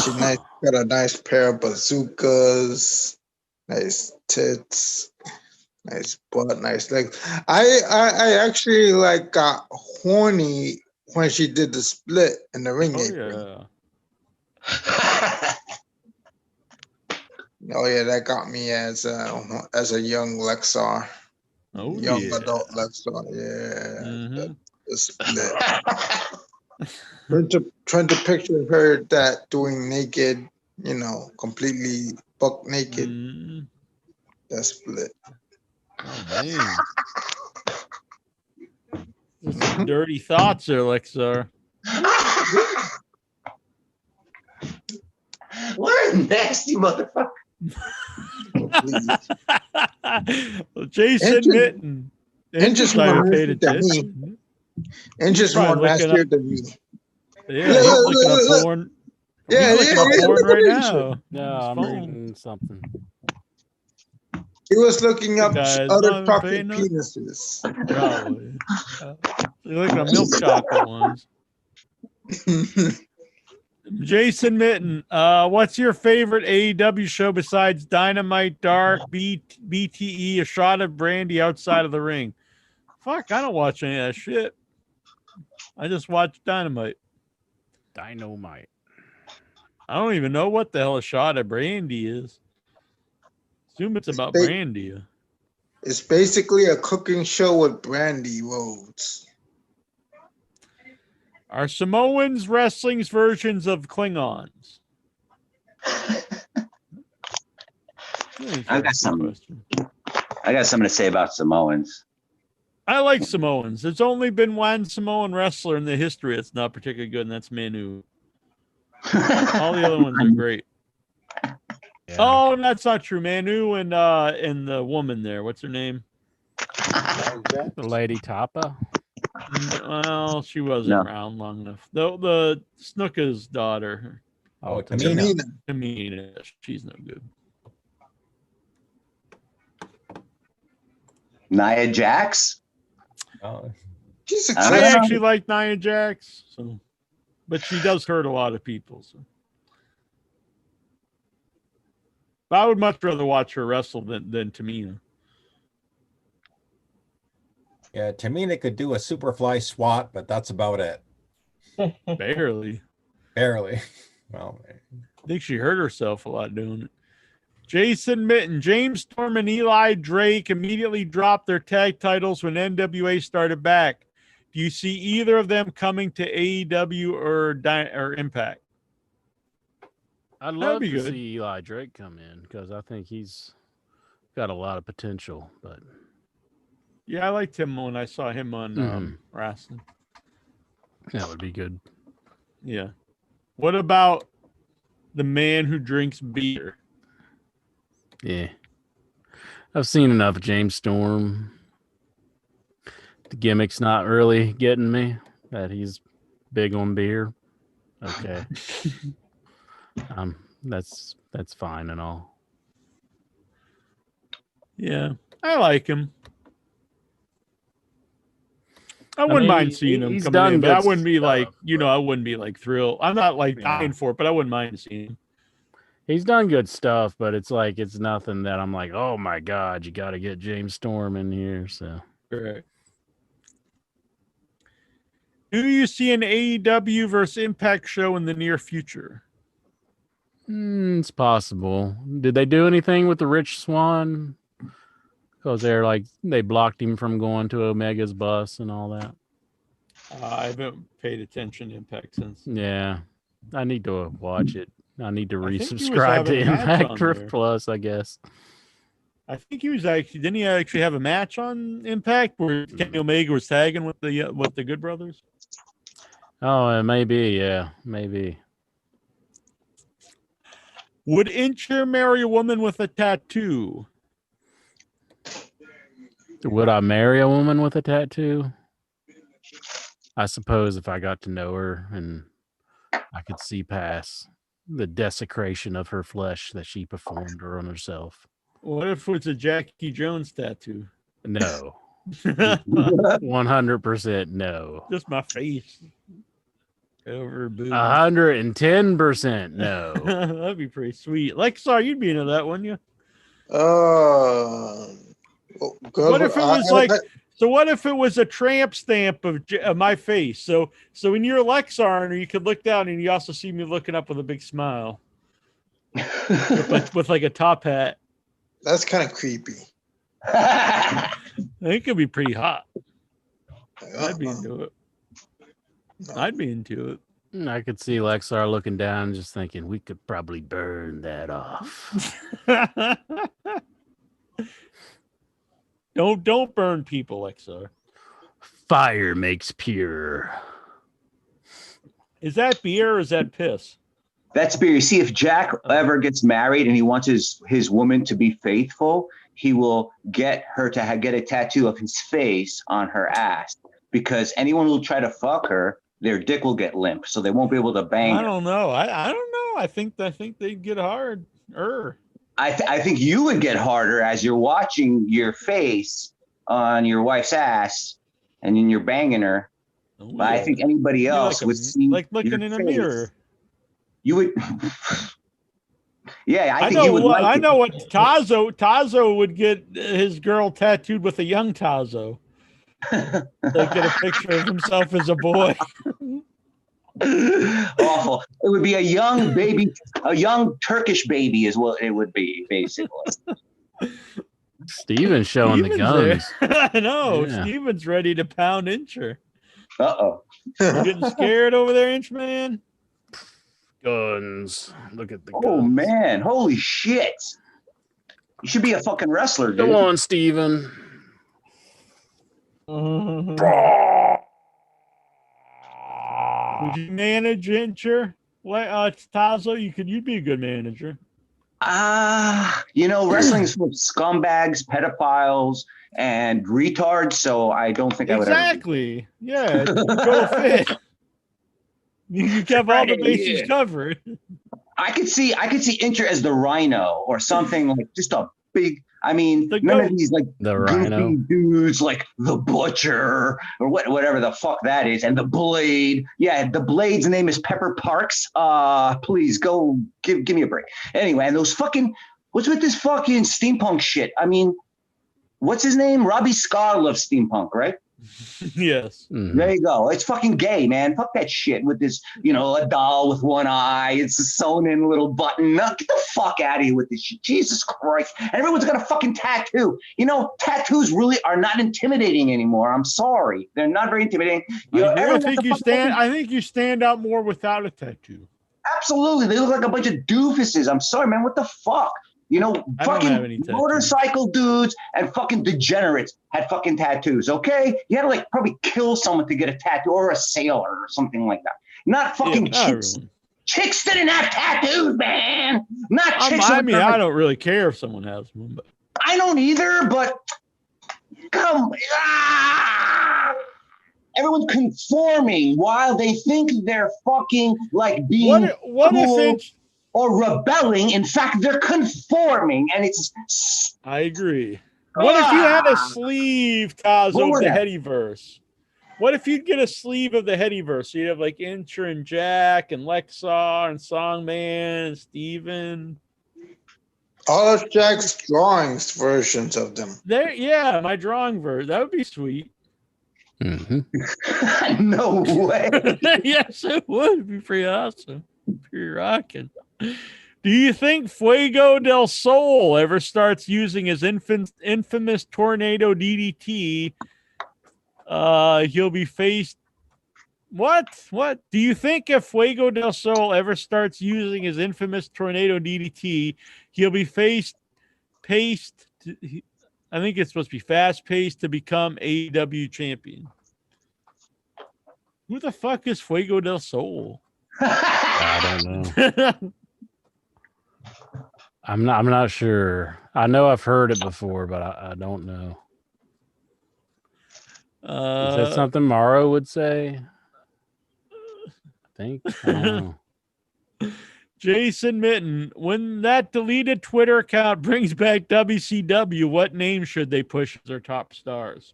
She's nice, got a nice pair of bazookas, nice tits, nice butt, nice legs. I actually got horny when she did the split in the ring apron. Oh yeah, that got me as a young Lexar. Young adult Lexar, yeah. Mm-hmm. The split. trying to picture her doing naked, completely buck naked. Mm-hmm. That split. Oh man. Just some dirty thoughts there, Lexar. What a nasty motherfucker. Jason Mitten. And just might more have paid nasty than me. attention. And just more probably looking nastier up- than me. Yeah, he's looking up look. porn. Yeah, He's looking up porn look at right this shit. now. No, His I'm phone. reading something. He was looking up Guy's other not chocolate paying no- penises. Probably. You're looking at milk chocolate ones. Jason Mitten, what's your favorite AEW show besides Dynamite, Dark, BTE, a shot of brandy outside of the ring? Fuck, I don't watch any of that shit. I just watch Dynamite. Dynamite. I don't even know what the hell a shot of brandy is. Assume it's about ba- brandy. It's basically a cooking show with Brandy Rhodes. Are Samoans wrestling's versions of Klingons? I got something to say about Samoans. I like Samoans. There's only been one Samoan wrestler in the history that's not particularly good, and that's Manu. All the other ones are great. Yeah. Oh, that's not true. Manu and the woman there. What's her name? The Lady Tapa. Well, she wasn't around long enough. The Snuka's daughter. Oh, Tamina. She's no good. Nia Jax. Oh, I actually like Nia Jax, so, but she does hurt a lot of people. So, but I would much rather watch her wrestle than Tamina. yeah, Tamina could do a superfly swat, but that's about it. Barely. Well, I think she hurt herself a lot doing it. Jason Mitten, James Storm and Eli Drake immediately dropped their tag titles when NWA started back. Do you see either of them coming to AEW or Impact? I'd love to see Eli Drake come in because I think he's got a lot of potential. But yeah, I liked him when I saw him on wrestling. That would be good. Yeah. What about the man who drinks beer? Yeah. I've seen enough of James Storm. The gimmick's not really getting me. That he's big on beer. Okay. That's fine and all. Yeah. I like him. I wouldn't mind seeing him come in, but I wouldn't be like, I wouldn't be like thrilled. I'm not like dying for it, but I wouldn't mind seeing him. He's done good stuff, but it's like it's nothing that I'm like, oh my God, you got to get James Storm in here. So, correct. Do you see an AEW versus Impact show in the near future? It's possible. Did they do anything with the Rich Swann? Because they blocked him from going to Omega's bus and all that. I haven't paid attention to Impact since. Yeah, I need to watch it. I need to resubscribe to Impact Plus, I guess. I think he was didn't he actually have a match on Impact where Kenny Omega was tagging with the Good Brothers? Oh, maybe, yeah, maybe. Would Incher marry a woman with a tattoo? Would I marry a woman with a tattoo? I suppose if I got to know her and I could see past the desecration of her flesh that she performed on herself. What if it's a Jackie Jones tattoo? No. 100% no. Just my face. Over boob. 110% no. That'd be pretty sweet. Lexar, you'd be into that, wouldn't you? What if it was what if it was a tramp stamp of my face? So when you're Lexar, you could look down and you also see me looking up with a big smile, with like a top hat. That's kind of creepy. It could be pretty hot. I'd be into it. I'd be into it. I could see Lexar looking down and just thinking we could probably burn that off. Don't burn people, Lexar. Fire makes pure. Is that beer or is that piss? That's beer. You see, if Jack ever gets married and he wants his woman to be faithful, he will get her to get a tattoo of his face on her ass, because anyone who will try to fuck her, their dick will get limp, so they won't be able to bang her. I don't know. I don't know. I think they'd get hard. I think you would get harder as you're watching your face on your wife's ass, and then you're banging her. Oh, but I think anybody else would see like looking in a mirror. You would. Yeah, I think know. you would like I it. know what Tazo would get his girl tattooed with a young Tazo. They get a picture of himself as a boy. Awful. It would be a young baby, a young Turkish baby is what it would be, basically. Steven's showing the guns. I know. Yeah. Steven's ready to pound Incher. Uh-oh. You getting scared over there, Inch man? Guns. Look at the guns. Oh, man. Holy shit. You should be a fucking wrestler, dude. Go on, Steven. Would you manage Incher? Tazo, you'd be a good manager. Wrestling's full of scumbags, pedophiles, and retards, so I don't think I would ever. Exactly. Yeah, you go fit. You kept all the bases covered. I could see Incher as the Rhino or something, like just a big. I mean, none of these like the goofy Rhino dudes like the Butcher or whatever the fuck that is, and the Blade. Yeah, the Blade's name is Pepper Parks. Please go give me a break. Anyway, and those fucking what's with this fucking steampunk shit? I mean, what's his name? Robbie Scott loves steampunk, right? Yes. Mm-hmm. There you go. It's fucking gay, man. Fuck that shit with this, a doll with one eye. It's a sewn in little button. No, get the fuck out of here with this shit. Jesus Christ. And everyone's got a fucking tattoo. Tattoos really are not intimidating anymore. I'm sorry. They're not very intimidating. I think you stand out more without a tattoo. Absolutely. They look like a bunch of doofuses. I'm sorry, man. What the fuck? Fucking motorcycle dudes and fucking degenerates had fucking tattoos, okay? You had to probably kill someone to get a tattoo, or a sailor or something like that. Not fucking chicks. Chicks didn't have tattoos, man. Not chicks. I don't really care if someone has one, but I don't either, but everyone's conforming while they think they're fucking being cool. Or rebelling. In fact, they're conforming, and it's. I agree. What if you had a sleeve, Tazo, of the Headyverse? What if you'd get a sleeve of the Headyverse? So you'd have Incher and Jack and Lexar and Songman and Steven. All of Jack's drawings versions of them. My drawing version. That would be sweet. Mm-hmm. No way. Yes, it would. It'd be pretty awesome. Pretty rocking. Do you think Fuego del Sol ever starts using his infamous tornado DDT? He'll be faced. What? Do you think if Fuego del Sol ever starts using his infamous tornado DDT, he'll be paced? I think it's supposed to be fast paced to become AEW champion. Who the fuck is Fuego del Sol? I don't know. I'm not sure. I know I've heard it before, but I don't know. Is that something Morrow would say? I think. I don't know. Jason Mitten, when that deleted Twitter account brings back WCW, what name should they push as their top stars?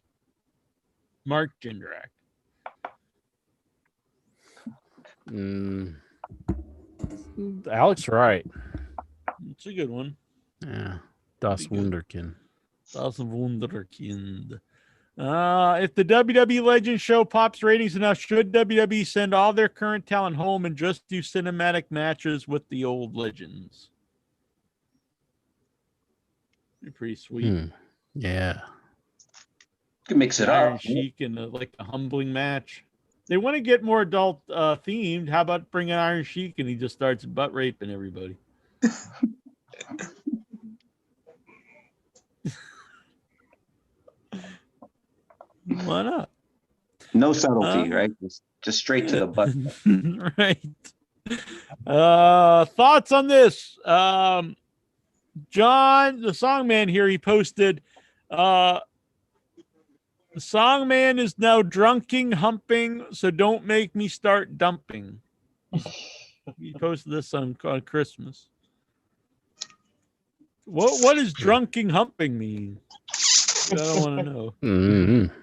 Mark Jindrak. Alex Wright. It's a good one. Yeah. Das Wunderkind. Das Wunderkind. If the WWE Legends show pops ratings enough, should WWE send all their current talent home and just do cinematic matches with the old legends? Be pretty sweet. Yeah. You can mix it Iron up. Sheik and a humbling match. They want to get more adult themed. How about bringing Iron Sheik and he just starts butt raping everybody? Why not? No subtlety, right? Just straight to the button. Right. Thoughts on this? John, the songman here, he posted, the songman is now drunking, humping, so don't make me start dumping. He posted this on Christmas. What does drunking, humping mean? I don't want to know. Mm-hmm.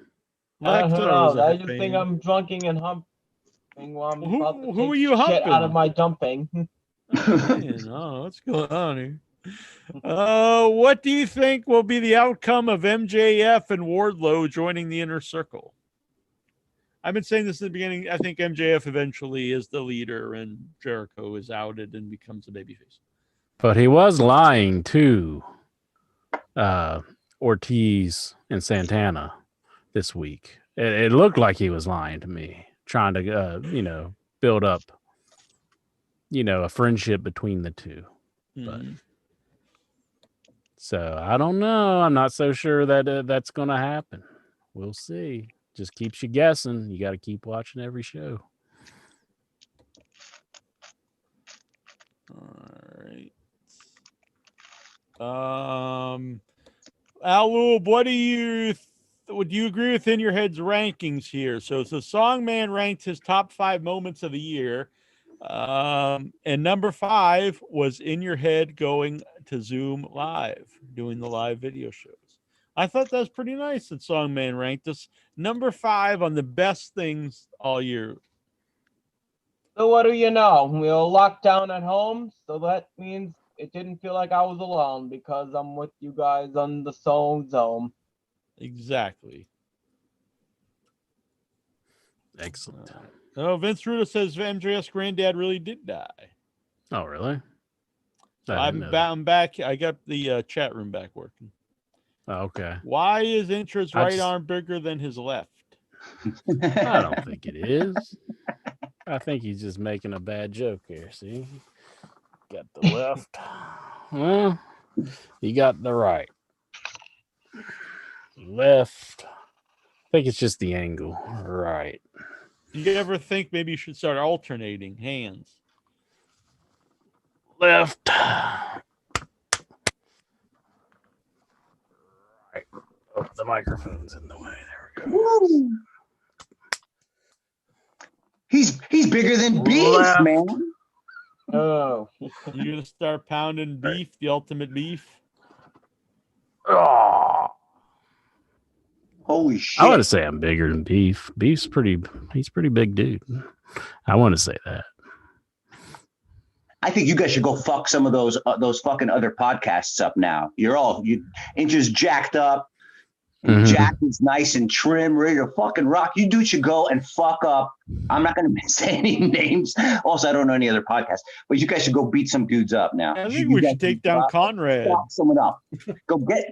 I don't Alexa know. was a I just think fan. I'm drunking and humping while I'm about to Who take are you shit out of humping? my dumping. Oh, man. Oh, what's going on here? What do you think will be the outcome of MJF and Wardlow joining the Inner Circle? I've been saying this in the beginning. I think MJF eventually is the leader and Jericho is outed and becomes a babyface. But he was lying to Ortiz and Santana this week. It looked like he was lying to me, trying to, build up, a friendship between the two. But so I don't know. I'm not so sure that that's going to happen. We'll see. Just keeps you guessing. You got to keep watching every show. All right. Al Lube, would you agree with In Your Head's rankings here? So Songman ranked his top 5 moments of the year. And number 5 was In Your Head going to Zoom Live, doing the live video shows. I thought that was pretty nice that Songman ranked us number 5 on the best things all year. So what do you know? We were locked down at home, so that means it didn't feel like I was alone because I'm with you guys on the Zone. Exactly. Excellent. Vince Ruda says MJF's granddad really did die. Oh, really? I'm back. I got the chat room back working. Oh, okay. Why is Intra's right arm bigger than his left? I don't think it is. I think he's just making a bad joke here. See? Got the left. Well, you got the right. Left. I think it's just the angle. Right. Do you ever think maybe you should start alternating hands? Left. Right. Oh, the microphone's in the way. There we go. Woo. He's bigger than beef, man. Oh. You gonna start pounding beef, the ultimate beef? Oh. Holy shit. I want to say I'm bigger than Beef. He's pretty big dude. I want to say that. I think you guys should go fuck some of those fucking other podcasts up now. Inches jacked up. Mm-hmm. Jack is nice and trim, ready to fucking rock. You dudes should go and fuck up. I'm not going to say any names. Also, I don't know any other podcasts, but you guys should go beat some dudes up now. I think we should take down Conrad. Fuck someone up.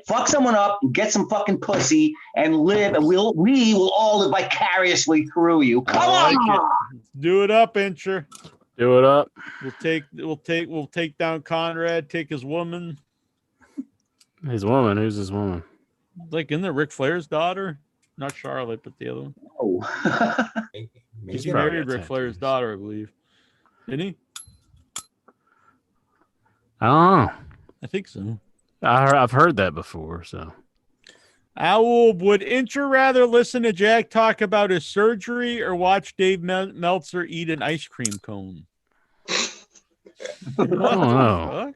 Fuck someone up and get some fucking pussy and live, and we will all live vicariously through you. Come on, do it up, Incher. Do it up. We'll take down Conrad. Take his woman. His woman. Who's his woman? Like, isn't it Ric Flair's daughter? Not Charlotte, but the other one. Oh. He's married Ric Flair's daughter, I believe. Didn't he? I don't know. I think so. I've heard that before, so. Owl, would Incher rather listen to Jack talk about his surgery or watch Dave Meltzer eat an ice cream cone? I don't know.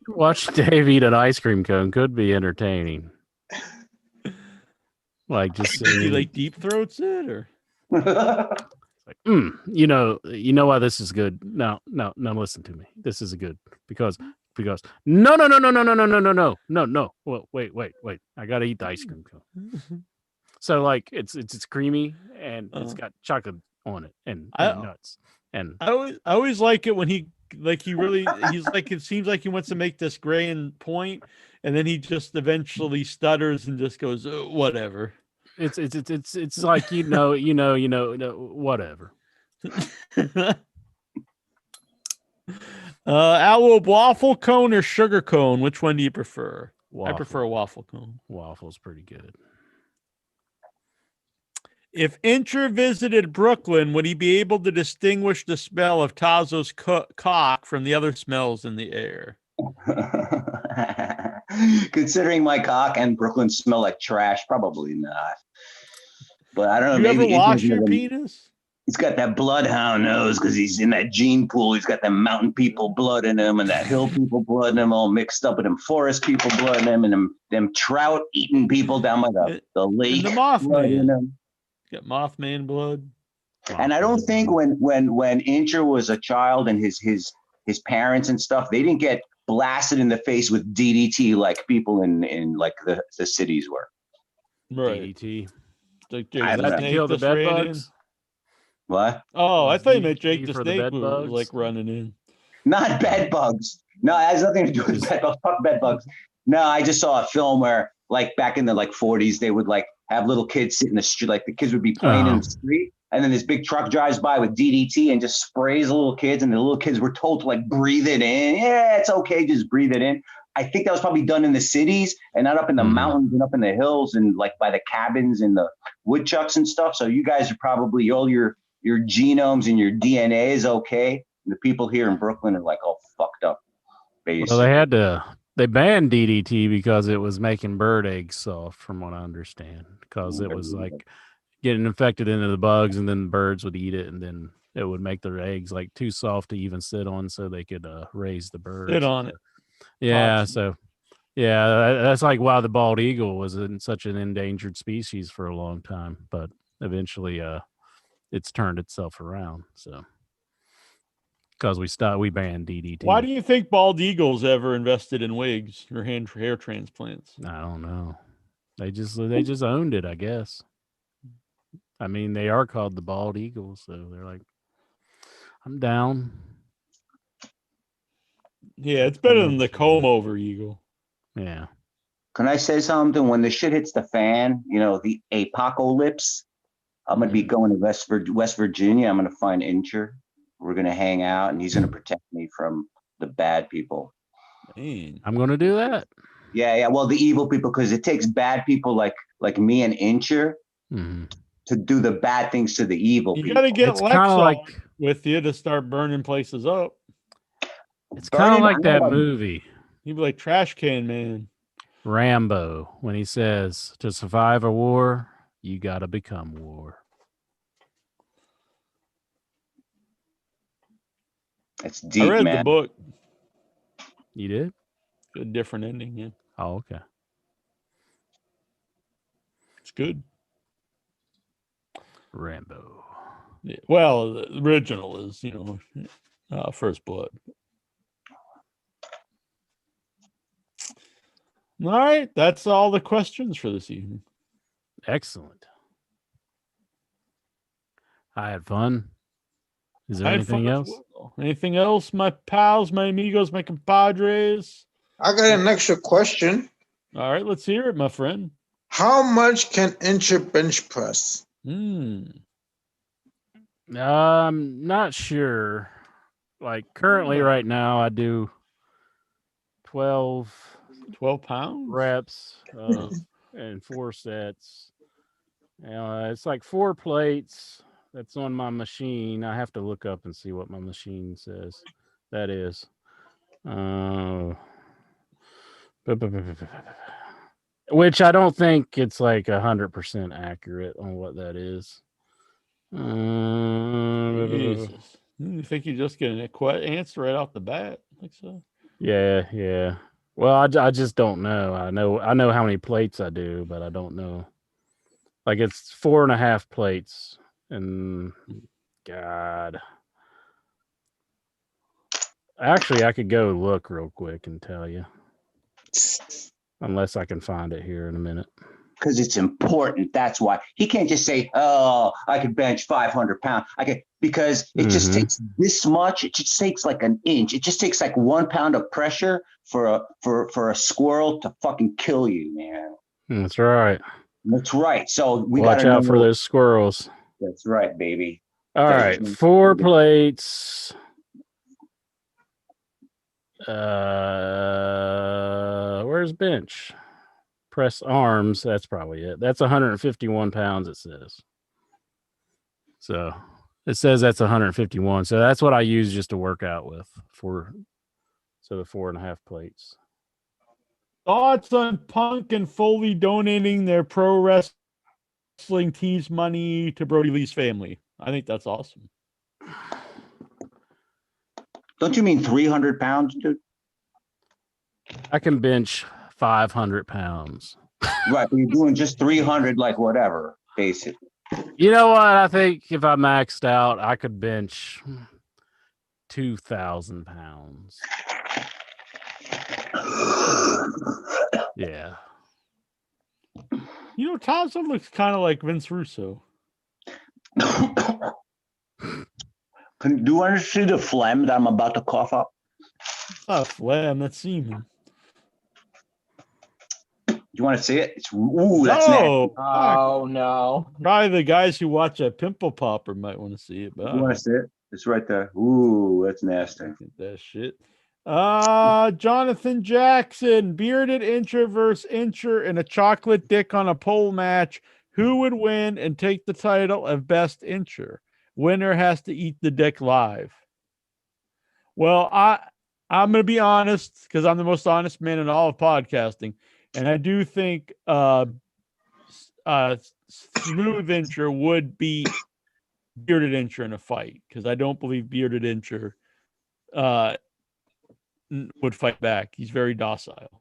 Watch Dave eat an ice cream cone could be entertaining. Like, just he like deep throats it, or like, you know why this is good. No, listen to me. This is good because no. Well, wait. I gotta eat the ice cream cone. So like it's creamy and it's got chocolate on it and nuts. And I always like it when he's like, it seems like he wants to make this grand point, and then he just eventually stutters and just goes, whatever. It's like whatever. Owl, waffle cone or sugar cone? Which one do you prefer? Waffle. I prefer a waffle cone. Waffle's pretty good. If Incher visited Brooklyn, would he be able to distinguish the smell of Tazo's cock from the other smells in the air? Considering my cock and Brooklyn smell like trash, probably not. But I don't know. You Maybe ever wash your penis? He's got that bloodhound nose because he's in that gene pool. He's got that mountain people blood in him and that hill people blood in him, all mixed up with them forest people blood in him and them trout eating people down by the lake. And the Mothman. Got Mothman blood. And I don't think when Incher was a child and his parents and stuff, they didn't get blasted in the face with DDT like people in like the cities were. Right. DDT. Like that kill the bed bugs? What? Oh, I thought you meant Jake the for the Snake bed was bugs? like running in. Not bed bugs. No, it has nothing to do with bed bugs. Fuck bed bugs. No, I just saw a film where, like, back in the 40s, they would like have little kids sit in the street, like the kids would be playing in the street, and then this big truck drives by with DDT and just sprays the little kids, and the little kids were told to like breathe it in. Yeah, it's okay, just breathe it in. I think that was probably done in the cities and not up in the mountains and up in the hills and like by the cabins and the woodchucks and stuff. So you guys are probably all your genomes and your DNA is okay. And the people here in Brooklyn are like all fucked up. Basically. Well, they banned DDT because it was making bird eggs soft, from what I understand, because it was like getting infected into the bugs, and then the birds would eat it, and then it would make their eggs like too soft to even sit on, so they could raise the birds. Sit on it. Yeah, so that's like why the bald eagle was in such an endangered species for a long time, but eventually it's turned itself around. So because we banned DDT. Why do you think bald eagles ever invested in wigs or hair transplants? I don't know. They just owned it, I guess. I mean, they are called the bald eagles, so they're like, I'm down. Yeah, it's better than the comb over eagle. Yeah. Can I say something? When the shit hits the fan, the apocalypse, I'm going to be going to West Virginia. I'm going to find Incher. We're going to hang out, and he's going to protect me from the bad people. Man. I'm going to do that. Yeah. Well, the evil people, because it takes bad people like me and Incher to do the bad things to the evil people. You got to get Lex on with you to start burning places up. It's kind of like that movie. He'd be like Trash Can Man. Rambo, when he says, to survive a war, you got to become war. It's deep, I read man. the book. You did? A different ending, yeah. Oh, okay. It's good. Rambo. Yeah. Well, the original is, First Blood. All right, that's all the questions for this evening. Excellent. I had fun. Is there anything else? Well. Anything else, my pals, my amigos, my compadres? I got an extra question. All right, let's hear it, my friend. How much can Incher bench press? I'm not sure. Like currently right now I do 12 pounds reps and 4 sets. It's like 4 plates. That's on my machine. I have to look up and see what my machine says. That is. Which I don't think it's like 100% accurate on what that is. Jesus. You think you're just getting an answer right off the bat? I think so. Yeah. Well, I just don't know. I know how many plates I do, but I don't know. Like it's 4.5 plates, and God, actually, I could go look real quick and tell you, unless I can find it here in a minute. Because it's important. That's why he can't just say, "Oh, I could bench 500 pounds." Because it just takes this much. It just takes like an inch. It just takes like 1 pound of pressure for a squirrel to fucking kill you, man. That's right. That's right. So we watch out for those squirrels. That's right, baby. All right, 4 plates. Where's bench? Press arms. That's probably it. That's 151 pounds. It says. So it says that's 151. So that's what I use just to work out with So the 4.5 plates. Thoughts on Punk and Foley donating their pro wrestling team's money to Brody Lee's family? I think that's awesome. Don't you mean 300 pounds, dude? I can bench 500 pounds. Right, but you're doing just 300, like whatever, basically. You know what? I think if I maxed out, I could bench 2,000 pounds. Yeah. You know, Thompson looks kind of like Vince Russo. Do you want to see the phlegm that I'm about to cough up? It's not phlegm, that's semen. You want to see it? It's that's nasty. Oh no! Probably the guys who watch a pimple popper might want to see it, but You want to see it? It's right there. Ooh, that's nasty. that shit. Jonathan Jackson, bearded incher versus incher in a chocolate dick on a pole match. Who would win and take the title of best incher? Winner has to eat the dick live. Well, I'm gonna be honest because I'm the most honest man in all of podcasting, and I do think Smooth Incher would beat Bearded Incher in a fight because I don't believe Bearded Incher would fight back. He's very docile.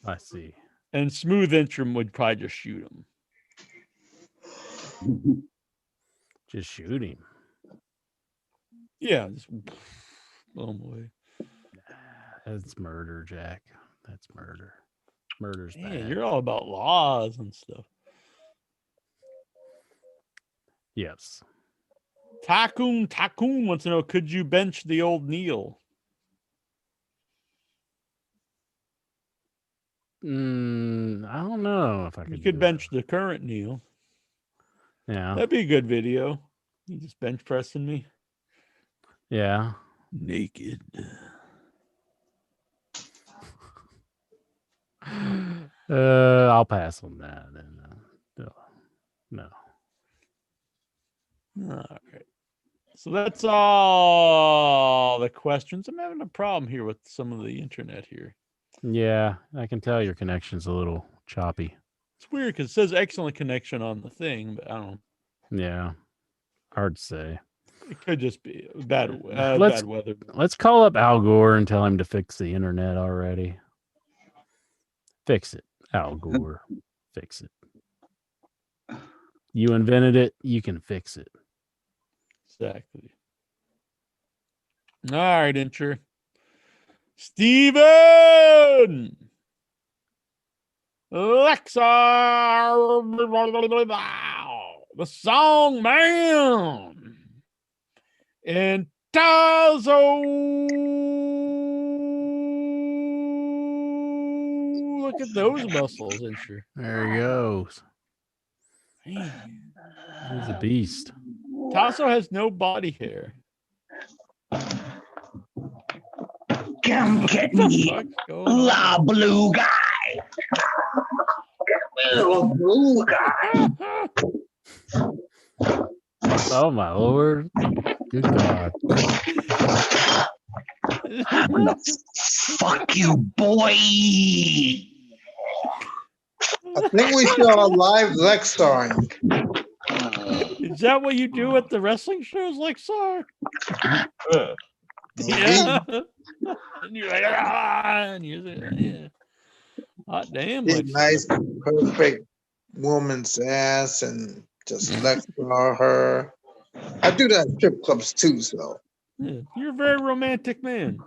I see. And Smooth Incher would probably just shoot him. Just shoot him. Yeah, just blow him away. That's murder, Jack. That's murder. Murder's bad. You're all about laws and stuff. Yes. Takun wants to know, could you bench the old Neil? I don't know if I could. You could bench the current Neil. Yeah. That'd be a good video. You just bench pressing me. Yeah. Naked. I'll pass on that. No. All right. So that's all the questions. I'm having a problem here with some of the internet here. Yeah, I can tell your connection's a little choppy. It's weird because it says excellent connection on the thing, but I don't know. Yeah. Hard to say. It could just be bad weather. Let's call up Al Gore and tell him to fix the internet already. Fix it, Al Gore. Fix it. You invented it. You can fix it. Exactly. All right, Incher. Steven! Lexar! The Song Man! And Tazo! Look at those muscles, Incher. There he goes. Man. He's a beast. Tasso has no body hair. Come get me, la blue guy. Little blue guy. Oh my lord. Good God. I'm gonna fuck you, boy. I think we saw a live Lex starring. Is that what you do at the wrestling shows, Lexar? Yeah. And you're like, and you're like, yeah. Hot damn. A nice, perfect woman's ass and just Lexar her. I do that in strip clubs too, so. Yeah. You're a very romantic man.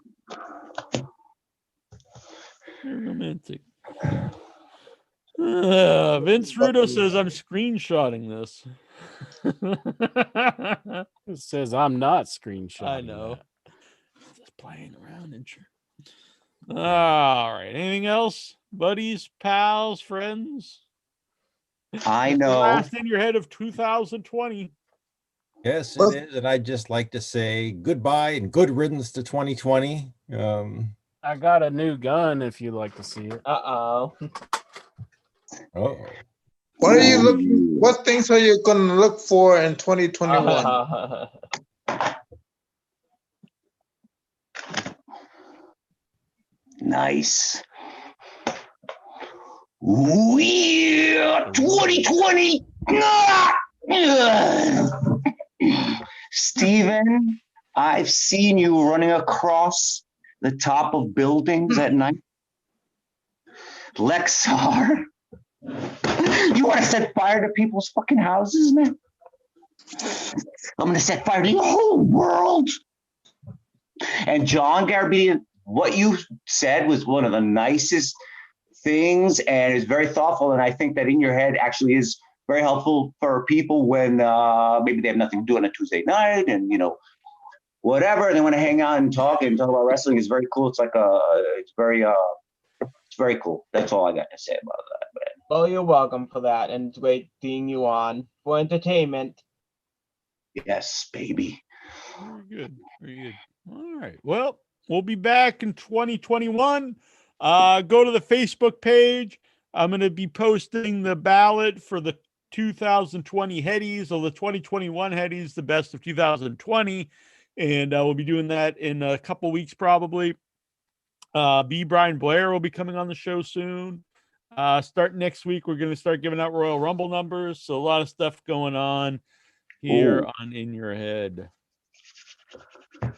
Very romantic. Vince Rudo says I'm screenshotting this. It says I'm not screenshotting. I know. Just playing around and sure. All right. Anything else, buddies, pals, friends? I know. Last in your head of 2020. Yes, it is. And I'd just like to say goodbye and good riddance to 2020. I got a new gun if you'd like to see it. Uh-oh. Oh. What are you looking? What things are you going to look for in 2021? Nice. Ooh, yeah, 2020. Steven, I've seen you running across the top of buildings at night. Lexar, you want to set fire to people's fucking houses, man? I'm going to set fire to the whole world. And John Garabedian, what you said was one of the nicest things and is very thoughtful. And I think that in your head actually is very helpful for people when maybe they have nothing to do on a Tuesday night and, you know, whatever. They want to hang out and talk about wrestling. Is very cool. It's like it's very cool. That's all I got to say about that, man. Well, you're welcome for that, and it's great seeing you on for entertainment. Yes, baby. Very good. Very good. All right. Well, we'll be back in 2021. Go to the Facebook page. I'm going to be posting the ballot for the 2020 headies, or the 2021 headies, the best of 2020. And we'll be doing that in a couple weeks, probably. B. Brian Blair will be coming on the show soon. Starting next week, we're going to start giving out Royal Rumble numbers. So a lot of stuff going on here on In Your Head.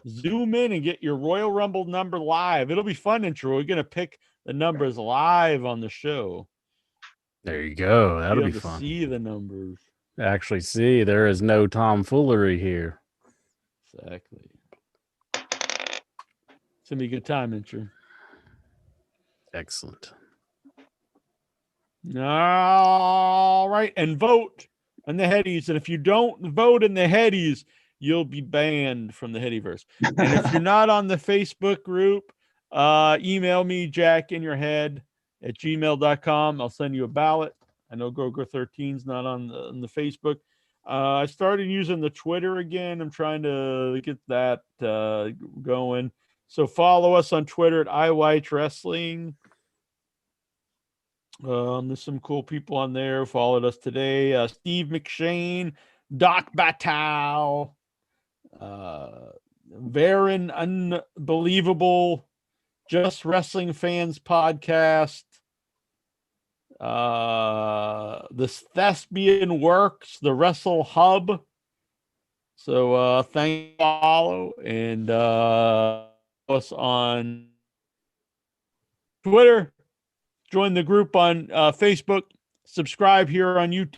Zoom in and get your Royal Rumble number live. It'll be fun, intro. We're going to pick the numbers live on the show. There you go. That'll be fun. See the numbers. Actually, see, there is no tomfoolery here. Exactly. It's going to be a good time, intro. Excellent. All right. And vote on the headies. And if you don't vote in the headies, you'll be banned from the Headyverse. And if you're not on the Facebook group, email me, jackinyourhead@gmail.com. I'll send you a ballot. I know Groger13's not on the Facebook. I started using the Twitter again. I'm trying to get that going. So follow us on Twitter at iWhite Wrestling. There's some cool people on there who followed us today. Steve McShane, Doc Batal, Varen Unbelievable, Just Wrestling Fans Podcast, the Thespian Works, the Wrestle Hub. So thank you, follow, and us on Twitter. Join the group on Facebook. Subscribe here on YouTube.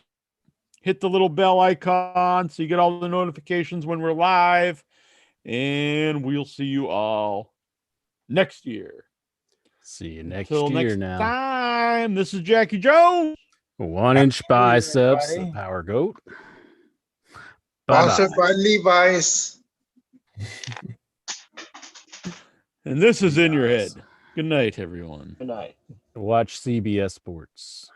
Hit the little bell icon so you get all the notifications when we're live. And we'll see you all next year. See you next Till year next now. time. This is Jackie Jones. 1 inch biceps, the Power Goat. Bye-bye. Sponsored by Levi's. And this is In Your Head. Good night, everyone. Good night. Watch CBS Sports.